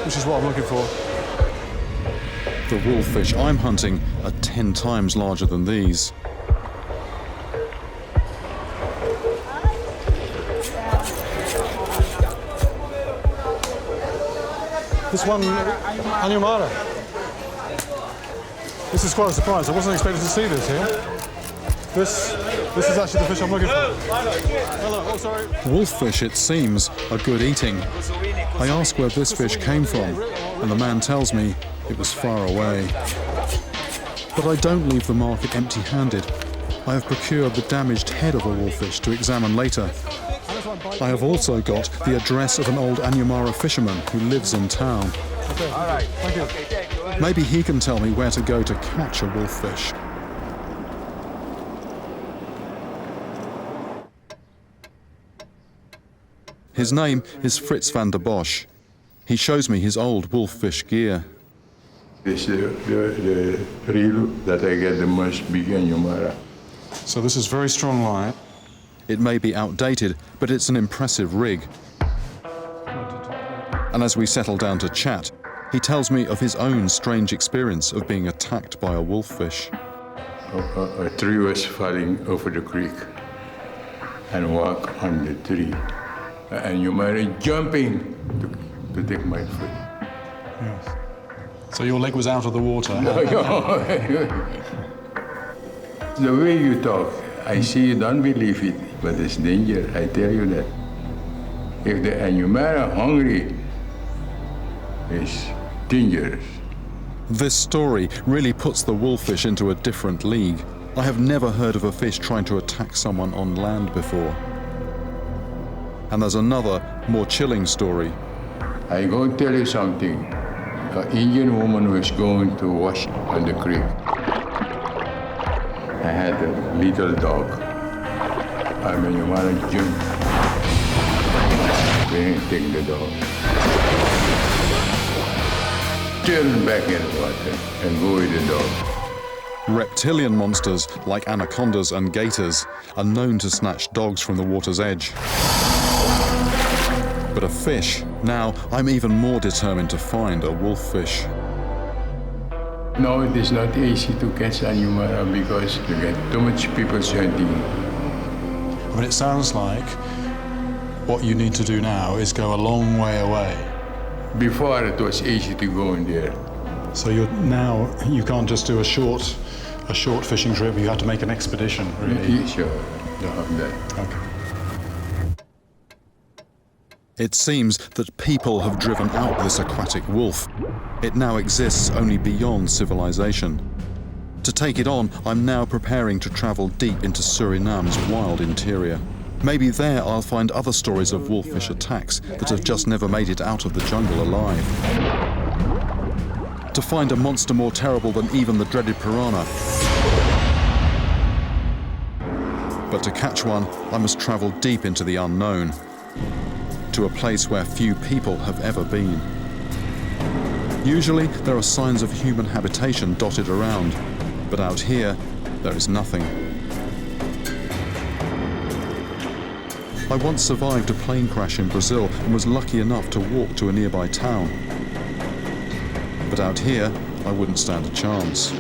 which is what I'm looking for. The wolffish I'm hunting are 10 times larger than these. This one, anumara. This is quite a surprise. I wasn't expecting to see this here. This is actually the fish I'm looking for. Hello, oh sorry. Wolffish, it seems, are good eating. I ask where this fish came from, and the man tells me it was far away. But I don't leave the market empty-handed. I have procured the damaged head of a wolffish to examine later. I have also got the address of an old Anumara fisherman who lives in town. Okay. All right, thank you. Maybe he can tell me where to go to catch a wolffish. His name is Fritz van der Bosch. He shows me his old wolffish gear. This is the reel that I get the most big Anumara. So this is very strong line. It may be outdated, but it's an impressive rig. And as we settle down to chat, he tells me of his own strange experience of being attacked by a wolffish. A tree was falling over the creek and walk on the tree. And you might jumping to take my foot. Yes. So your leg was out of the water? No. The way you talk, I see you don't believe it, but it's danger, I tell you that. If the Anumara hungry, it's dangerous. This story really puts the wolffish into a different league. I have never heard of a fish trying to attack someone on land before. And there's another, more chilling story. I go tell you something. An Indian woman was going to wash on the creek. I had a little dog. I mean, you want to jump. Then take the dog. Turn back in the water and go with the dog. Reptilian monsters like anacondas and gators are known to snatch dogs from the water's edge. But a fish, now I'm even more determined to find a wolffish. No, it is not easy to catch Anumara because you get too much people hunting. I mean, it sounds like what you need to do now is go a long way away. Before it was easy to go in there. So you can't just do a short fishing trip. You have to make an expedition, really. Sure. Okay. It seems that people have driven out this aquatic wolf. It now exists only beyond civilization. To take it on, I'm now preparing to travel deep into Suriname's wild interior. Maybe there I'll find other stories of wolffish attacks that have just never made it out of the jungle alive. To find a monster more terrible than even the dreaded piranha. But to catch one, I must travel deep into the unknown, to a place where few people have ever been. Usually there are signs of human habitation dotted around, but out here, there is nothing. I once survived a plane crash in Brazil and was lucky enough to walk to a nearby town. But out here, I wouldn't stand a chance.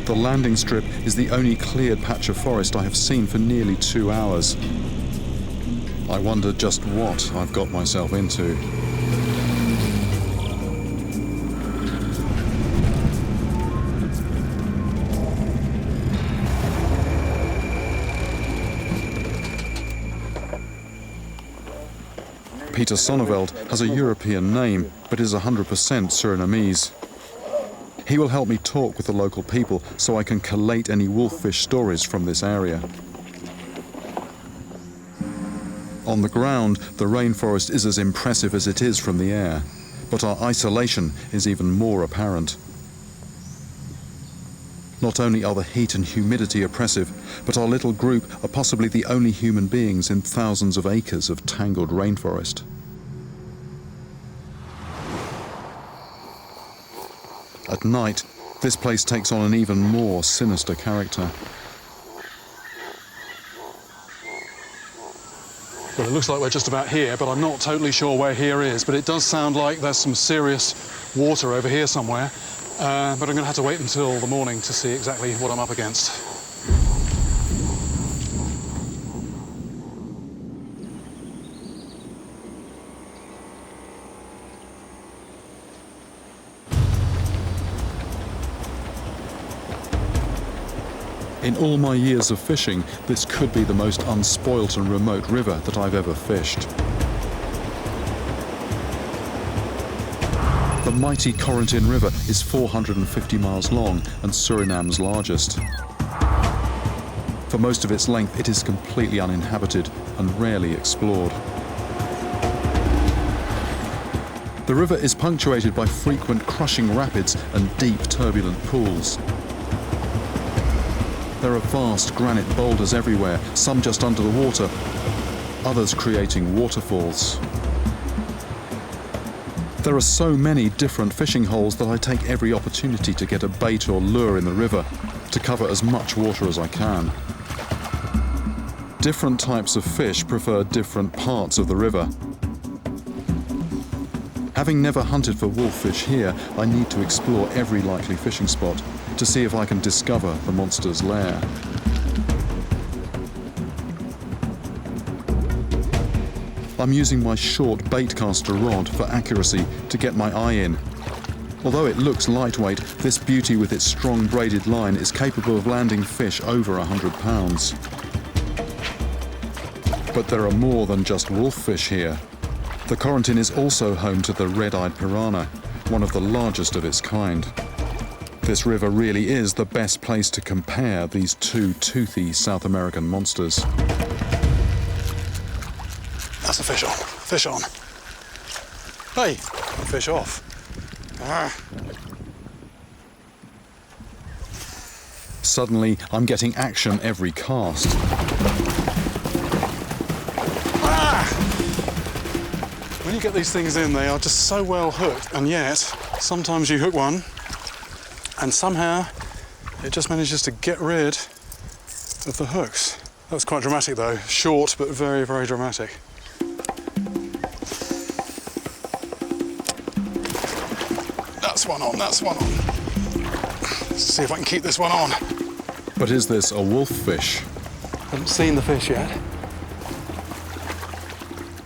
The landing strip is the only cleared patch of forest I have seen for nearly 2 hours. I wonder just what I've got myself into. Peter Sonneveld has a European name, but is 100% Surinamese. He will help me talk with the local people so I can collate any wolffish stories from this area. On the ground, the rainforest is as impressive as it is from the air, but our isolation is even more apparent. Not only are the heat and humidity oppressive, but our little group are possibly the only human beings in thousands of acres of tangled rainforest. At night, this place takes on an even more sinister character. Well, it looks like we're just about here, but I'm not totally sure where here is. But it does sound like there's some serious water over here somewhere. But I'm going to have to wait until the morning to see exactly what I'm up against. In all my years of fishing, this could be the most unspoilt and remote river that I've ever fished. The mighty Corentin River is 450 miles long and Suriname's largest. For most of its length, it is completely uninhabited and rarely explored. The river is punctuated by frequent crushing rapids and deep turbulent pools. There are vast granite boulders everywhere, some just under the water, others creating waterfalls. There are so many different fishing holes that I take every opportunity to get a bait or lure in the river, to cover as much water as I can. Different types of fish prefer different parts of the river. Having never hunted for wolffish here, I need to explore every likely fishing spot to see if I can discover the monster's lair. I'm using my short baitcaster rod for accuracy to get my eye in. Although it looks lightweight, this beauty with its strong braided line is capable of landing fish over 100 pounds. But there are more than just wolffish here. The Corentin is also home to the red-eyed piranha, one of the largest of its kind. This river really is the best place to compare these two toothy South American monsters. That's a fish on. Fish on. Hey, fish off. Suddenly, I'm getting action every cast. When you get these things in, they are just so well hooked, and yet sometimes you hook one and somehow it just manages to get rid of the hooks. That was quite dramatic though. Short, but very, very dramatic. That's one on, that's one on. Let's see if I can keep this one on. But is this a wolffish? Haven't seen the fish yet.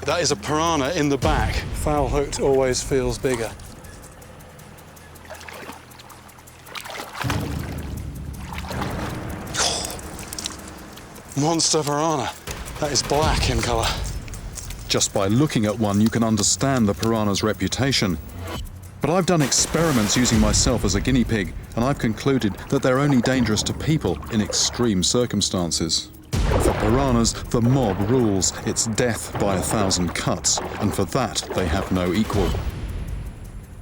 That is a piranha in the back. Foul hooked always feels bigger. Monster piranha. That is black in colour. Just by looking at one, you can understand the piranha's reputation. But I've done experiments using myself as a guinea pig, and I've concluded that they're only dangerous to people in extreme circumstances. For piranhas, the mob rules. It's death by 1,000 cuts, and for that they have no equal.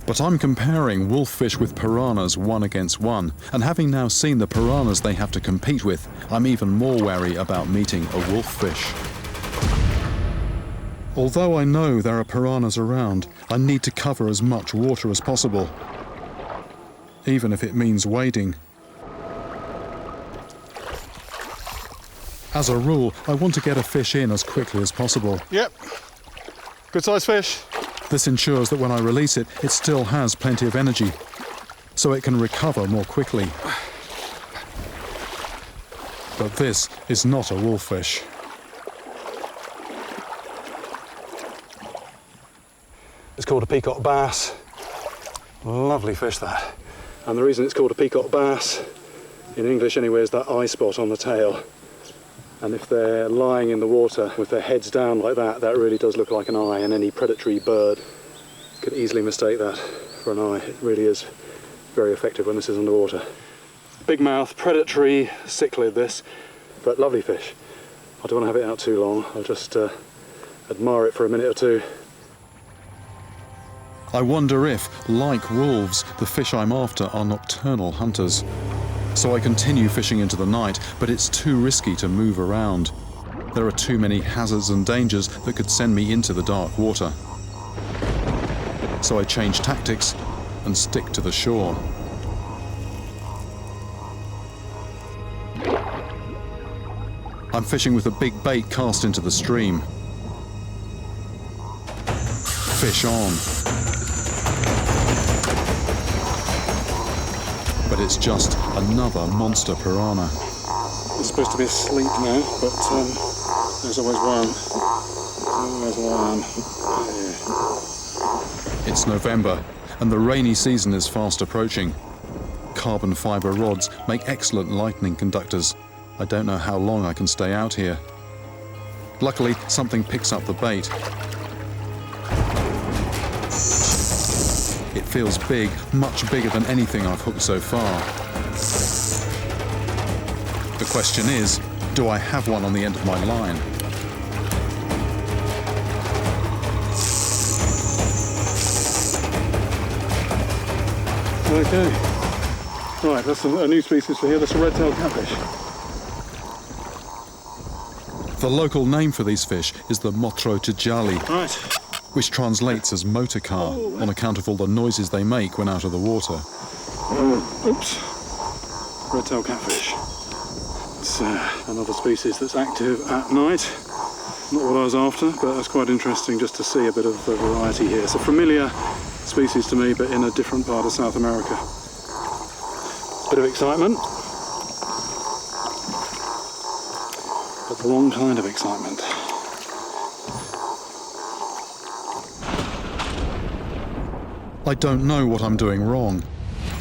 But I'm comparing wolffish with piranhas 1 against 1, and having now seen the piranhas they have to compete with, I'm even more wary about meeting a wolffish. Although I know there are piranhas around, I need to cover as much water as possible, even if it means wading. As a rule, I want to get a fish in as quickly as possible. Yep, good sized fish. This ensures that when I release it, it still has plenty of energy, so it can recover more quickly. But this is not a wolffish. It's called a peacock bass. Lovely fish, that. And the reason it's called a peacock bass, in English anyway, is that eye spot on the tail. And if they're lying in the water with their heads down like that, that really does look like an eye, and any predatory bird could easily mistake that for an eye. It really is very effective when this is underwater. Big mouth, predatory, cichlid this, but lovely fish. I don't want to have it out too long. I'll just admire it for a minute or two. I wonder if, like wolves, the fish I'm after are nocturnal hunters. So I continue fishing into the night, but it's too risky to move around. There are too many hazards and dangers that could send me into the dark water. So I change tactics and stick to the shore. I'm fishing with a big bait cast into the stream. Fish on. But it's just another monster piranha. It's supposed to be asleep now, but there's always one. There's always one. It's November, and the rainy season is fast approaching. Carbon fibre rods make excellent lightning conductors. I don't know how long I can stay out here. Luckily, something picks up the bait. It feels big, much bigger than anything I've hooked so far. The question is, do I have one on the end of my line? Okay. Right, that's a new species for here. That's a red-tailed catfish. The local name for these fish is the motro tijali, Right. which translates as motor car on account of all the noises they make when out of the water. Oops. Red-tailed catfish. It's another species that's active at night. Not what I was after, but that's quite interesting just to see a bit of variety here. It's a familiar species to me, but in a different part of South America. Bit of excitement, but the wrong kind of excitement. I don't know what I'm doing wrong.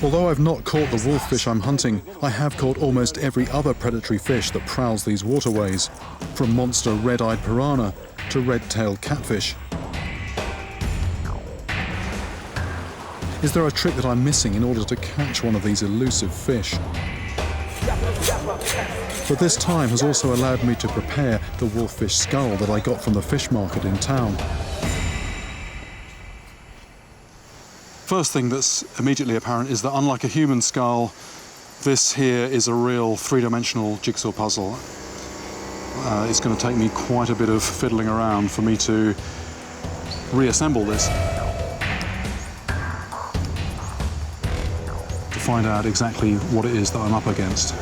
Although I've not caught the wolffish I'm hunting, I have caught almost every other predatory fish that prowls these waterways, from monster red-eyed piranha to red-tailed catfish. Is there a trick that I'm missing in order to catch one of these elusive fish? But this time has also allowed me to prepare the wolffish skull that I got from the fish market in town. First thing that's immediately apparent is that unlike a human skull, this here is a real three-dimensional jigsaw puzzle. It's going to take me quite a bit of fiddling around for me to reassemble this, to find out exactly what it is that I'm up against.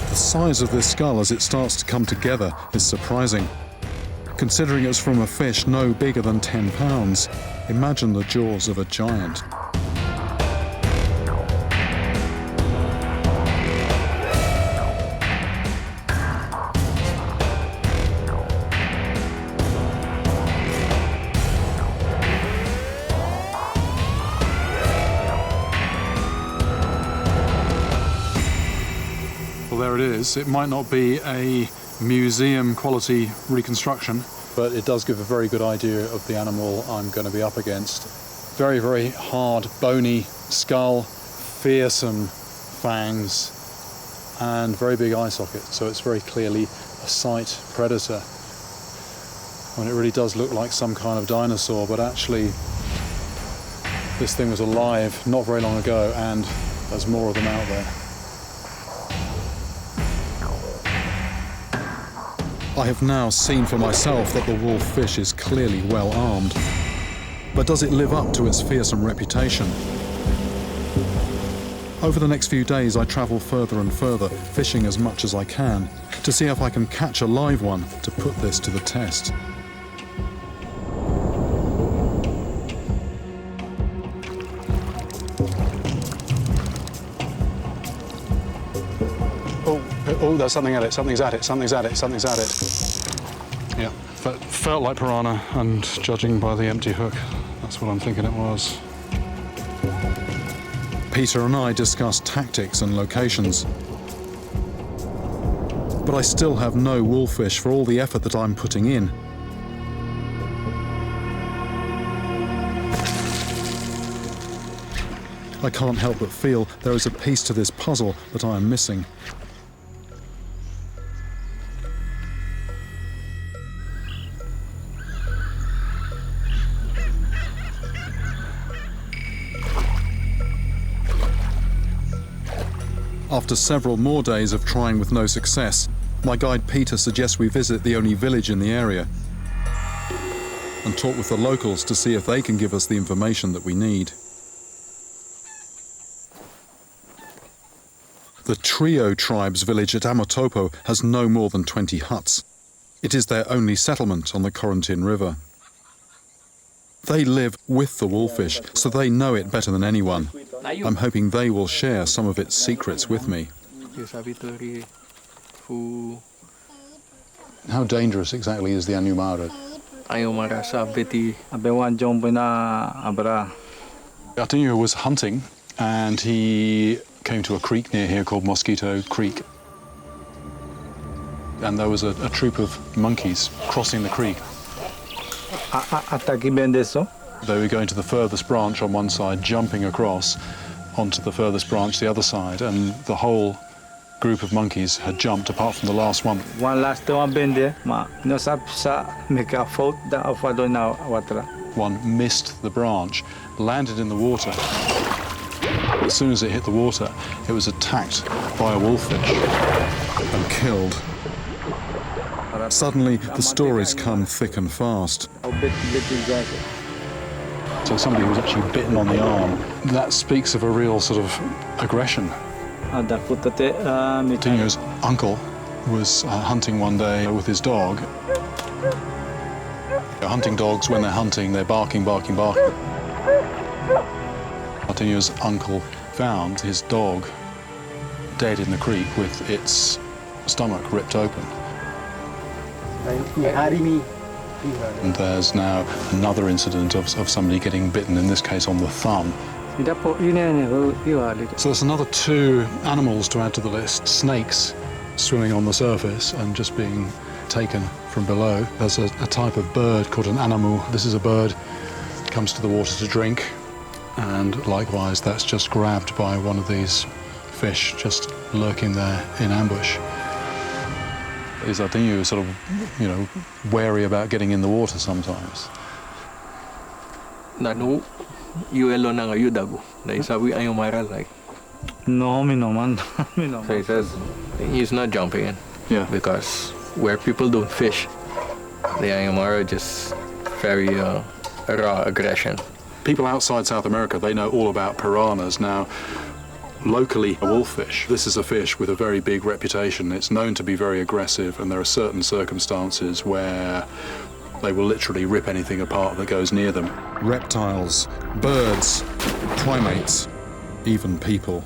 The size of this skull as it starts to come together is surprising. Considering it's from a fish no bigger than 10 pounds, imagine the jaws of a giant. Well, there it is. It might not be a museum quality reconstruction, but it does give a very good idea of the animal I'm going to be up against. Very, very hard, bony skull, fearsome fangs, and very big eye sockets, so it's very clearly a sight predator. And it really does look like some kind of dinosaur, but actually this thing was alive not very long ago, and there's more of them out there. I have now seen for myself that the wolffish is clearly well armed. But does it live up to its fearsome reputation? Over the next few days, I travel further and further, fishing as much as I can, to see if I can catch a live one to put this to the test. Oh, there's something at it, something's at it, something's at it, something's at it. Yeah, felt like piranha, and judging by the empty hook, that's what I'm thinking it was. Peter and I discussed tactics and locations. But I still have no wolffish for all the effort that I'm putting in. I can't help but feel there is a piece to this puzzle that I am missing. After several more days of trying with no success, my guide Peter suggests we visit the only village in the area and talk with the locals to see if they can give us the information that we need. The Trio tribe's village at Amotopo has no more than 20 huts. It is their only settlement on the Corentin River. They live with the wolffish, so they know it better than anyone. I'm hoping they will share some of its secrets with me. How dangerous exactly is the Anyumara? Artinho was hunting, and he came to a creek near here called Mosquito Creek. And there was a troop of monkeys crossing the creek. They were going to the furthest branch on one side, jumping across onto the furthest branch the other side, and the whole group of monkeys had jumped apart from the last one. One missed the branch, landed in the water. As soon as it hit the water, it was attacked by a wolffish and killed. Suddenly, the stories come thick and fast. So somebody was actually bitten on the arm. That speaks of a real sort of aggression. Artinho's uncle was hunting one day with his dog. Hunting dogs, when they're hunting, they're barking, barking, barking. Artinho's uncle found his dog dead in the creek with its stomach ripped open. And there's now another incident of somebody getting bitten, in this case on the thumb. So there's another 2 animals to add to the list. Snakes swimming on the surface and just being taken from below. There's a type of bird called an anamu. This is a bird that comes to the water to drink, and likewise that's just grabbed by one of these fish just lurking there in ambush. Is Artinho sort of, wary about getting in the water sometimes? No, So he says he's not jumping in. Yeah. Because where people don't fish, the Anyumara just very raw aggression. People outside South America, they know all about piranhas. Now, locally, a wolffish, this is a fish with a very big reputation. It's known to be very aggressive, and there are certain circumstances where they will literally rip anything apart that goes near them. Reptiles, birds, primates, even people.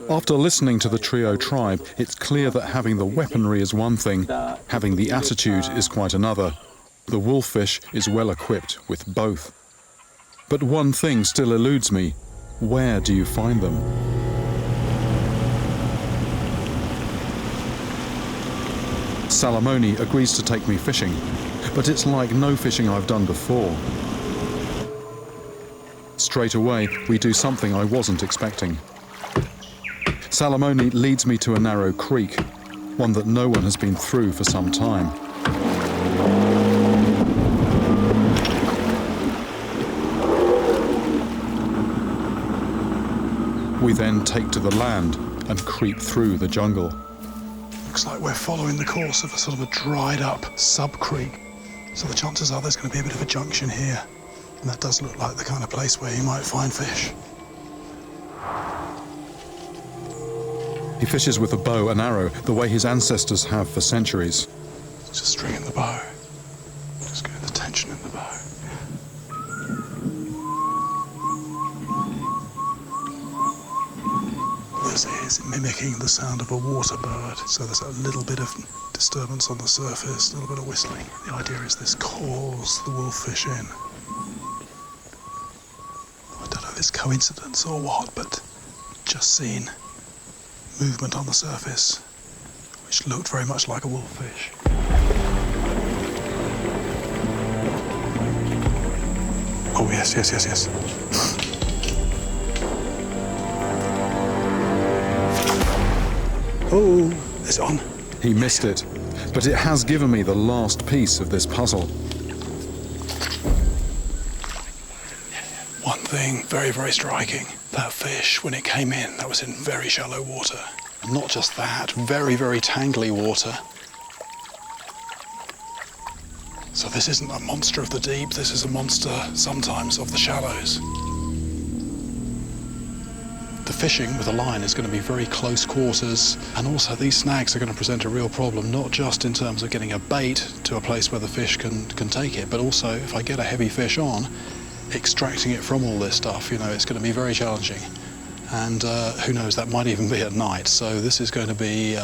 After listening to the Trio tribe, it's clear that having the weaponry is one thing, having the attitude is quite another. The wolffish is well equipped with both. But one thing still eludes me. Where do you find them? Salamone agrees to take me fishing, but it's like no fishing I've done before. Straight away, we do something I wasn't expecting. Salamone leads me to a narrow creek, one that no one has been through for some time. We then take to the land and creep through the jungle. Looks like we're following the course of a sort of a dried up sub-creek. So the chances are there's going to be a bit of a junction here. And that does look like the kind of place where you might find fish. He fishes with a bow and arrow, the way his ancestors have for centuries. Just stringing the bow. Just getting the tension in the bow. This is mimicking the sound of a water bird. So there's a little bit of disturbance on the surface, a little bit of whistling. The idea is this calls the wolffish in. I don't know if it's coincidence or what, but just seen movement on the surface, which looked very much like a wolffish. Oh, yes. Oh, it's on. He missed it, but it has given me the last piece of this puzzle. One thing very, very striking. That fish, when it came in, that was in very shallow water. And not just that, very, very tangly water. So this isn't a monster of the deep, this is a monster sometimes of the shallows. The fishing with a line is going to be very close quarters, and also these snags are going to present a real problem, not just in terms of getting a bait to a place where the fish can take it, but also if I get a heavy fish on, extracting it from all this stuff, you know, it's going to be very challenging. And who knows, that might even be at night, so this is going to be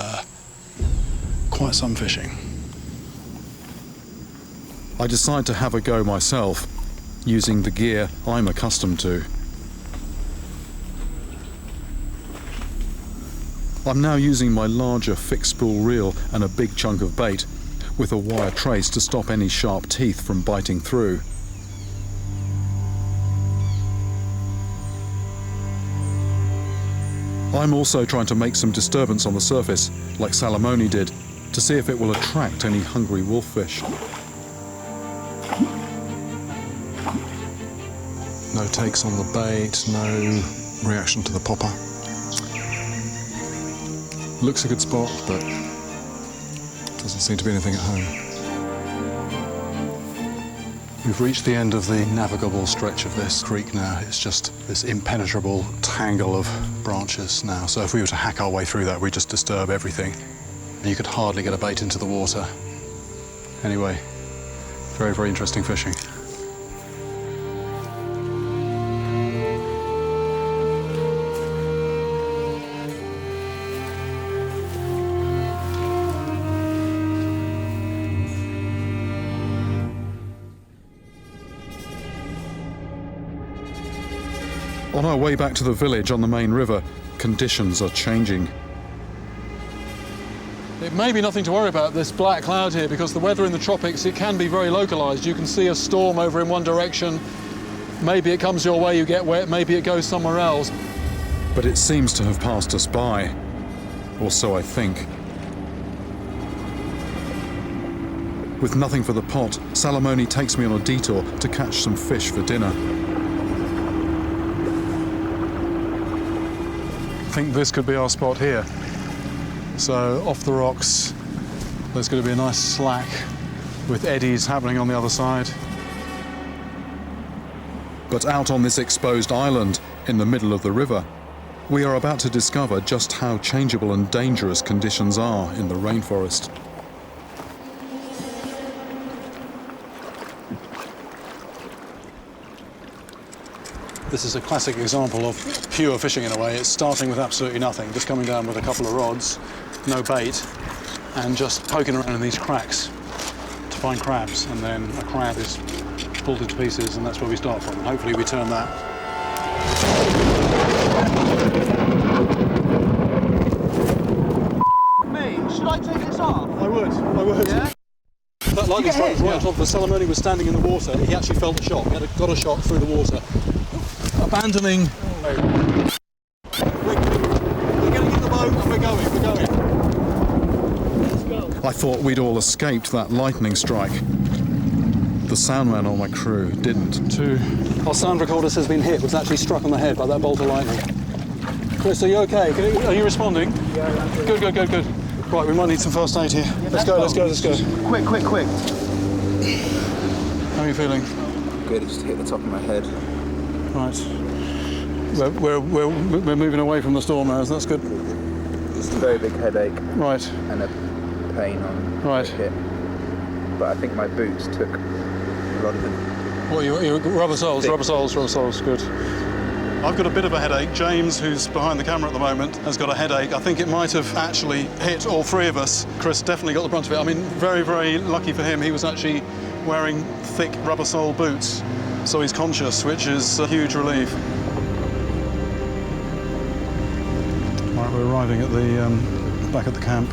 quite some fishing. I decide to have a go myself, using the gear I'm accustomed to. I'm now using my larger fixed spool reel and a big chunk of bait, with a wire trace to stop any sharp teeth from biting through. I'm also trying to make some disturbance on the surface, like Salamone did, to see if it will attract any hungry wolffish. No takes on the bait, no reaction to the popper. Looks a good spot, but doesn't seem to be anything at home. We've reached the end of the navigable stretch of this creek now. It's just this impenetrable tangle of branches now. So if we were to hack our way through that, we'd just disturb everything. And you could hardly get a bait into the water. Anyway, very, very interesting fishing. On our way back to the village on the main river, conditions are changing. It may be nothing to worry about, this black cloud here, because the weather in the tropics, it can be very localized. You can see a storm over in one direction. Maybe it comes your way, you get wet, maybe it goes somewhere else. But it seems to have passed us by, or so I think. With nothing for the pot, Salamone takes me on a detour to catch some fish for dinner. I think this could be our spot here. So off the rocks, there's going to be a nice slack with eddies happening on the other side. But out on this exposed island in the middle of the river, we are about to discover just how changeable and dangerous conditions are in the rainforest. This is a classic example of pure fishing in a way. It's starting with absolutely nothing, just coming down with a couple of rods, no bait, and just poking around in these cracks to find crabs. And then a crab is pulled into pieces, and that's where we start from. Hopefully we turn that. Me, should I take this off? I would. would. Yeah? That lightning strike was right on top of the Salamone was standing in the water. He actually felt a shock. He got a shock through the water. Abandoning. We're getting in the boat and we're going. Let's go. I thought we'd all escaped that lightning strike. The soundman on my crew didn't. Our sound recorder has been hit, was actually struck on the head by that bolt of lightning. Chris, are you okay? Are you responding? Yeah, I'm good. Good. Right, we might need some first aid here. Let's go. Quick. How are you feeling? Good, it just hit the top of my head. Right. We're moving away from the storm now, so that's good. Just a very big headache. Right. And a pain on the hip. But I think my boots took a lot of it. What, you rubber soles, good. I've got a bit of a headache. James, who's behind the camera at the moment, has got a headache. I think it might have actually hit all three of us. Chris definitely got the brunt of it. I mean, very, very lucky for him. He was actually wearing thick rubber sole boots, so he's conscious, which is a huge relief. Right, we're arriving at the back at the camp.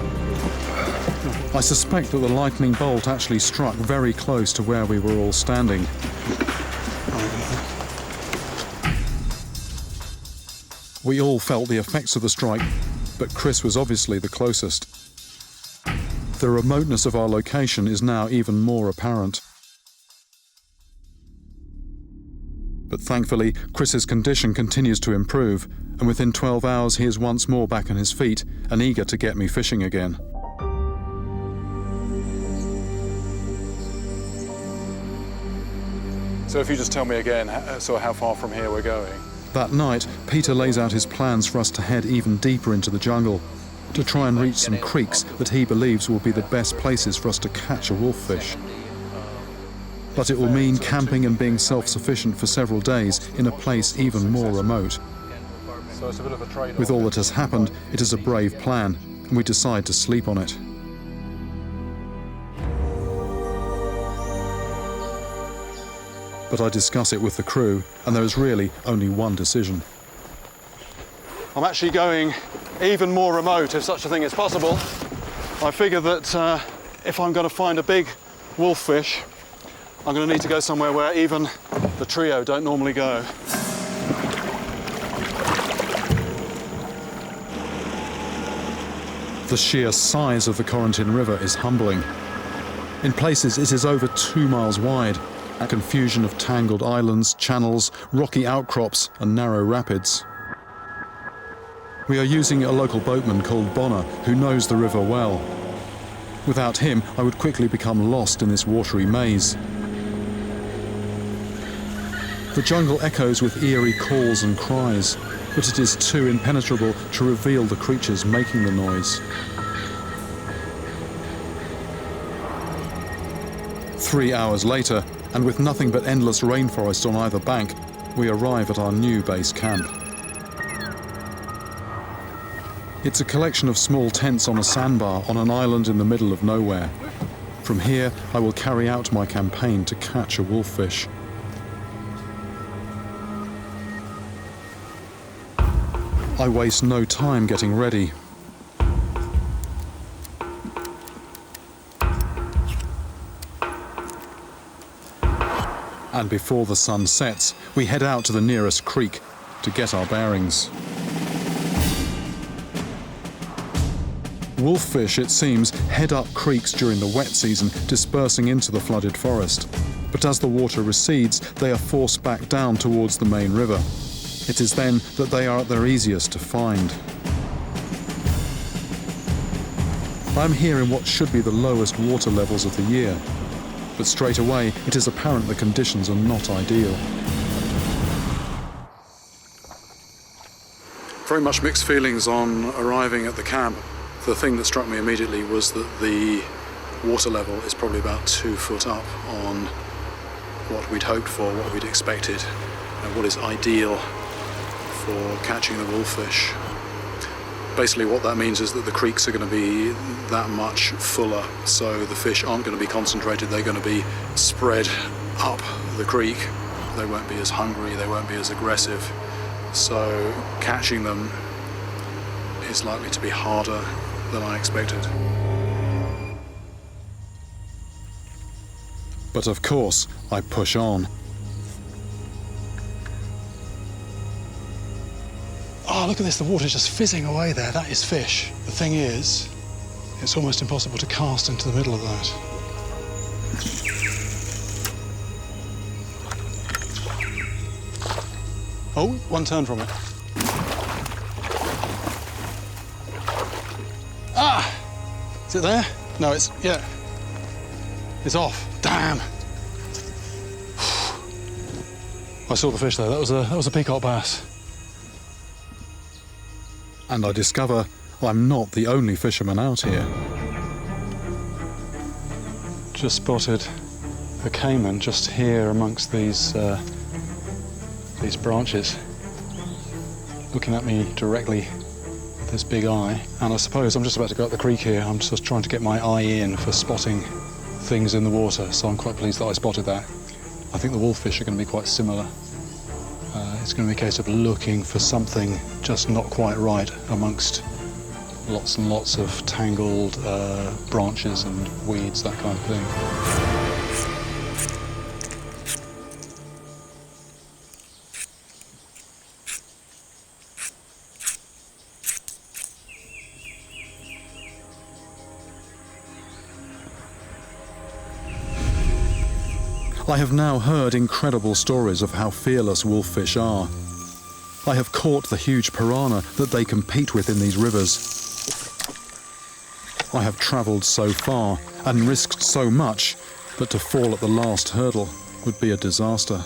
I suspect that the lightning bolt actually struck very close to where we were all standing. We all felt the effects of the strike, but Chris was obviously the closest. The remoteness of our location is now even more apparent. But thankfully, Chris's condition continues to improve, and within 12 hours he is once more back on his feet and eager to get me fishing again. So if you just tell me again, how far from here we're going? That night, Peter lays out his plans for us to head even deeper into the jungle, to try and reach some creeks that he believes will be the best places for us to catch a wolffish. But it will mean camping and being self-sufficient for several days in a place even more remote. So it's a bit of a trade-off. With all that has happened, it is a brave plan, and we decide to sleep on it. But I discuss it with the crew, and there is really only one decision. I'm actually going even more remote, if such a thing is possible. I figure that if I'm going to find a big wolffish, I'm going to need to go somewhere where even the trio don't normally go. The sheer size of the Corentin River is humbling. In places, it is over 2 miles wide, a confusion of tangled islands, channels, rocky outcrops and narrow rapids. We are using a local boatman called Bonner, who knows the river well. Without him, I would quickly become lost in this watery maze. The jungle echoes with eerie calls and cries, but it is too impenetrable to reveal the creatures making the noise. 3 hours later, and with nothing but endless rainforest on either bank, we arrive at our new base camp. It's a collection of small tents on a sandbar on an island in the middle of nowhere. From here, I will carry out my campaign to catch a wolffish. I waste no time getting ready. And before the sun sets, we head out to the nearest creek to get our bearings. Wolffish, it seems, head up creeks during the wet season, dispersing into the flooded forest. But as the water recedes, they are forced back down towards the main river. It is then that they are at their easiest to find. I'm here in what should be the lowest water levels of the year. But straight away, it is apparent the conditions are not ideal. Very much mixed feelings on arriving at the camp. The thing that struck me immediately was that the water level is probably about 2 foot up on what we'd hoped for, what we'd expected, and what is ideal for catching the wolffish. Basically what that means is that the creeks are going to be that much fuller, so the fish aren't going to be concentrated, they're going to be spread up the creek. They won't be as hungry, they won't be as aggressive, so catching them is likely to be harder than I expected. But of course, I push on. Oh, look at this, the water's just fizzing away there. That is fish. The thing is, it's almost impossible to cast into the middle of that. Oh, one turn from it. Ah! Is it there? No, it's, yeah. It's off. Damn! I saw the fish there. That was a peacock bass. And I discover I'm not the only fisherman out here. Just spotted a caiman just here amongst these branches, looking at me directly with this big eye. And I suppose I'm just about to go up the creek here. I'm just trying to get my eye in for spotting things in the water, so I'm quite pleased that I spotted that. I think the wolffish are going to be quite similar. It's going to be a case of looking for something just not quite right amongst lots and lots of tangled branches and weeds, that kind of thing. I have now heard incredible stories of how fearless wolffish are. I have caught the huge piranha that they compete with in these rivers. I have travelled so far and risked so much, but to fall at the last hurdle would be a disaster.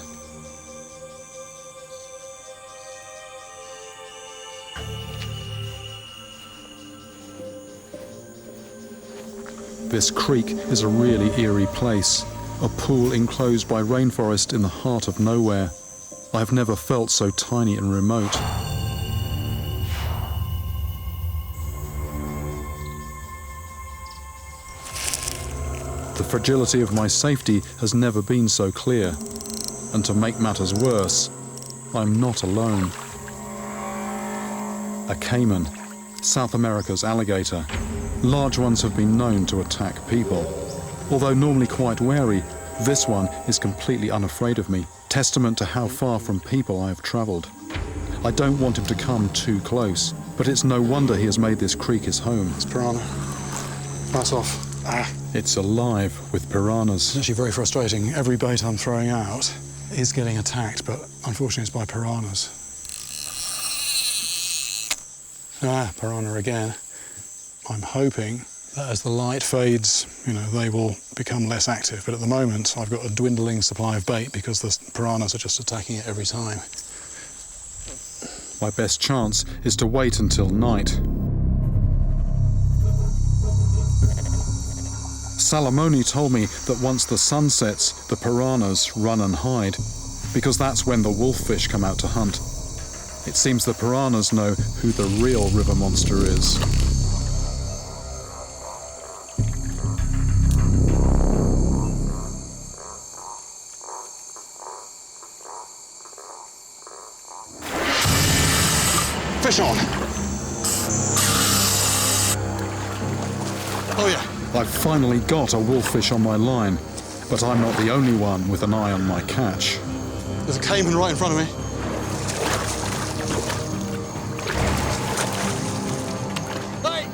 This creek is a really eerie place. A pool enclosed by rainforest in the heart of nowhere. I have never felt so tiny and remote. The fragility of my safety has never been so clear. And to make matters worse, I'm not alone. A caiman, South America's alligator. Large ones have been known to attack people. Although normally quite wary, this one is completely unafraid of me, testament to how far from people I have travelled. I don't want him to come too close, but it's no wonder he has made this creek his home. It's piranha. That's off. Ah. It's alive with piranhas. It's actually very frustrating. Every bait I'm throwing out is getting attacked, but unfortunately it's by piranhas. Ah, piranha again. I'm hoping that as the light fades, they will become less active. But at the moment, I've got a dwindling supply of bait because the piranhas are just attacking it every time. My best chance is to wait until night. Salamoni told me that once the sun sets, the piranhas run and hide, because that's when the wolffish come out to hunt. It seems the piranhas know who the real river monster is. Fish on! Oh yeah. I've finally got a wolffish on my line, but I'm not the only one with an eye on my catch. There's a caiman right in front of me.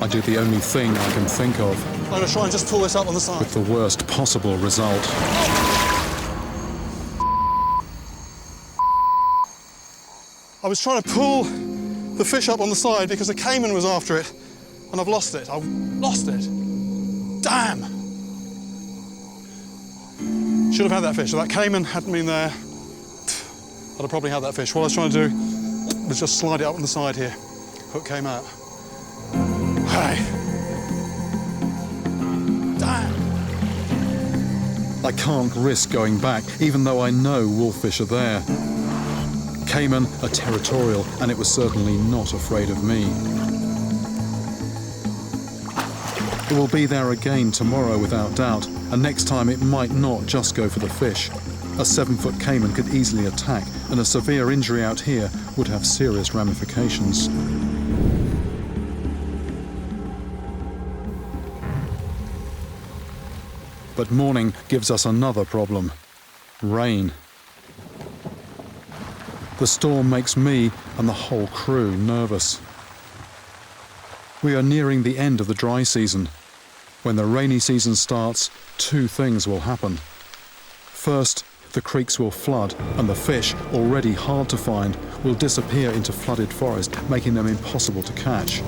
I do the only thing I can think of. I'm going to try and just pull this up on the side. With the worst possible result. I was trying to pull the fish up on the side because a caiman was after it, and I've lost it. I've lost it. Damn! Should have had that fish. If that caiman hadn't been there, I'd have probably had that fish. What I was trying to do was just slide it up on the side here. Hook came out. Hey! Damn! I can't risk going back, even though I know wolffish are there. Caiman are territorial, and it was certainly not afraid of me. It will be there again tomorrow without doubt, and next time it might not just go for the fish. A 7-foot caiman could easily attack, and a severe injury out here would have serious ramifications. But morning gives us another problem. Rain. The storm makes me and the whole crew nervous. We are nearing the end of the dry season. When the rainy season starts, two things will happen. First, the creeks will flood and the fish, already hard to find, will disappear into flooded forest, making them impossible to catch.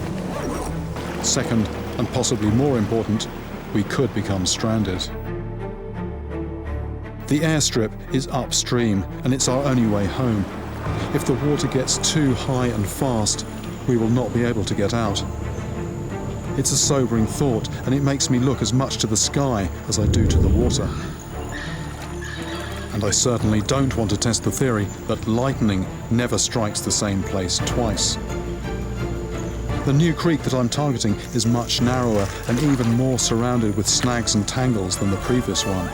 Second, and possibly more important, we could become stranded. The airstrip is upstream and it's our only way home. If the water gets too high and fast, we will not be able to get out. It's a sobering thought, and it makes me look as much to the sky as I do to the water. And I certainly don't want to test the theory that lightning never strikes the same place twice. The new creek that I'm targeting is much narrower and even more surrounded with snags and tangles than the previous one.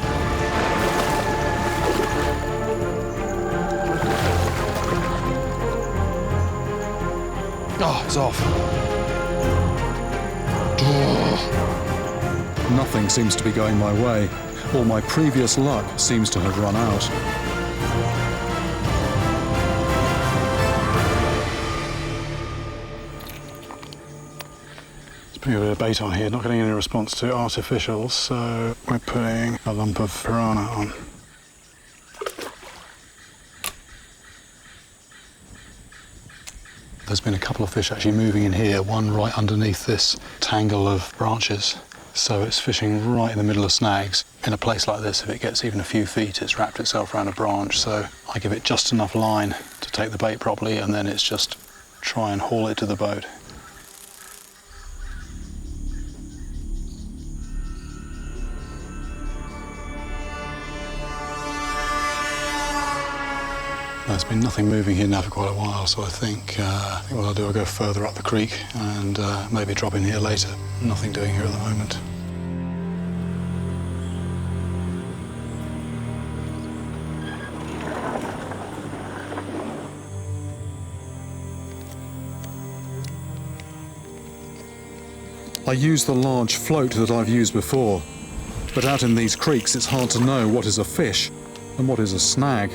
Oh, it's off. Nothing seems to be going my way. All my previous luck seems to have run out. Just putting a bit of bait on here, not getting any response to artificials, so we're putting a lump of piranha on. There's been a couple of fish actually moving in here, one right underneath this tangle of branches. So it's fishing right in the middle of snags. In a place like this, if it gets even a few feet, it's wrapped itself around a branch. So I give it just enough line to take the bait properly, and then it's just try and haul it to the boat. There's been nothing moving here now for quite a while, so I think what I'll do, I'll go further up the creek and maybe drop in here later. Nothing doing here at the moment. I use the large float that I've used before, but out in these creeks it's hard to know what is a fish and what is a snag.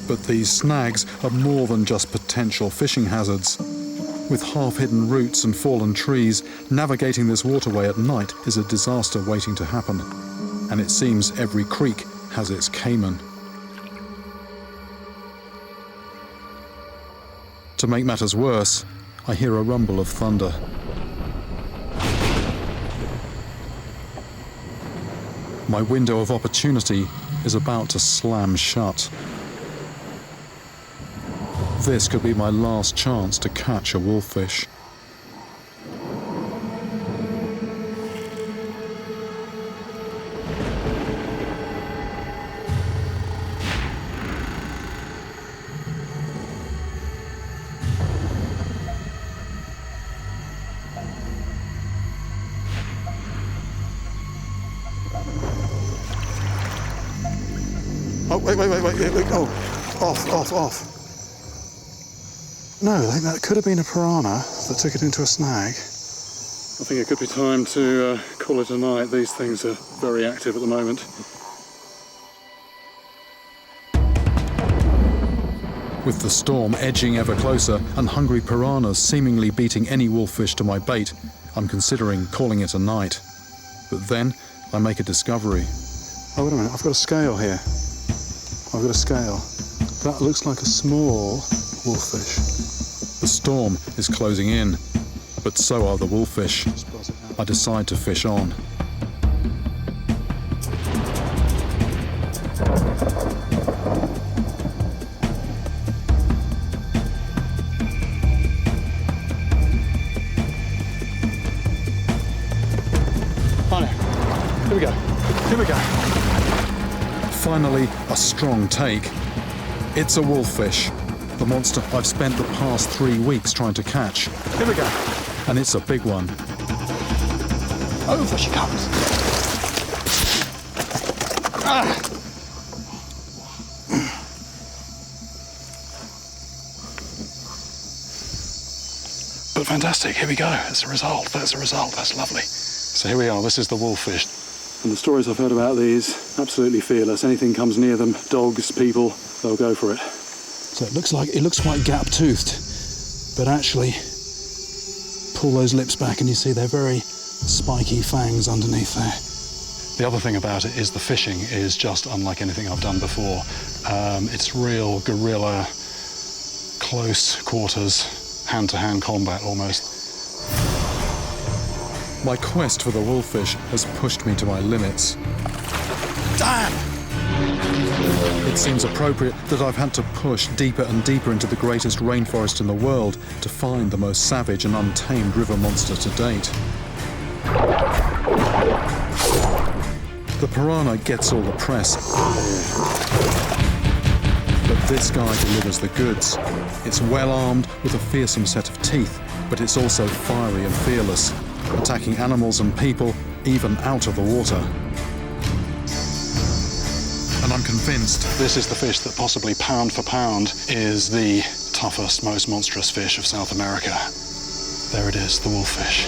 But these snags are more than just potential fishing hazards. With half-hidden roots and fallen trees, navigating this waterway at night is a disaster waiting to happen. And it seems every creek has its caiman. To make matters worse, I hear a rumble of thunder. My window of opportunity is about to slam shut. This could be my last chance to catch a wolffish. Oh, wait, oh, off. No, I think that could have been a piranha that took it into a snag. I think it could be time to call it a night. These things are very active at the moment. With the storm edging ever closer and hungry piranhas seemingly beating any wolffish to my bait, I'm considering calling it a night. But then I make a discovery. Oh, wait a minute, I've got a scale here. That looks like a small wolffish. The storm is closing in, but so are the wolffish. I decide to fish on. finally, a strong take. It's a wolffish, the monster I've spent the past 3 weeks trying to catch. Here we go. And it's a big one. Over she comes. Ah! But fantastic, here we go. That's a result, that's a result, that's lovely. So here we are, this is the wolffish. And the stories I've heard about these, absolutely fearless. Anything comes near them, dogs, people, they'll go for it. So it looks quite gap-toothed, but actually, pull those lips back and you see they're very spiky fangs underneath there. The other thing about it is the fishing is just unlike anything I've done before. It's real guerrilla, close quarters, hand-to-hand combat almost. My quest for the wolffish has pushed me to my limits. Damn! It seems appropriate that I've had to push deeper and deeper into the greatest rainforest in the world to find the most savage and untamed river monster to date. The piranha gets all the press, but this guy delivers the goods. It's well armed with a fearsome set of teeth, but it's also fiery and fearless, attacking animals and people, even out of the water. And I'm convinced this is the fish that possibly pound for pound is the toughest, most monstrous fish of South America. There it is, the wolffish.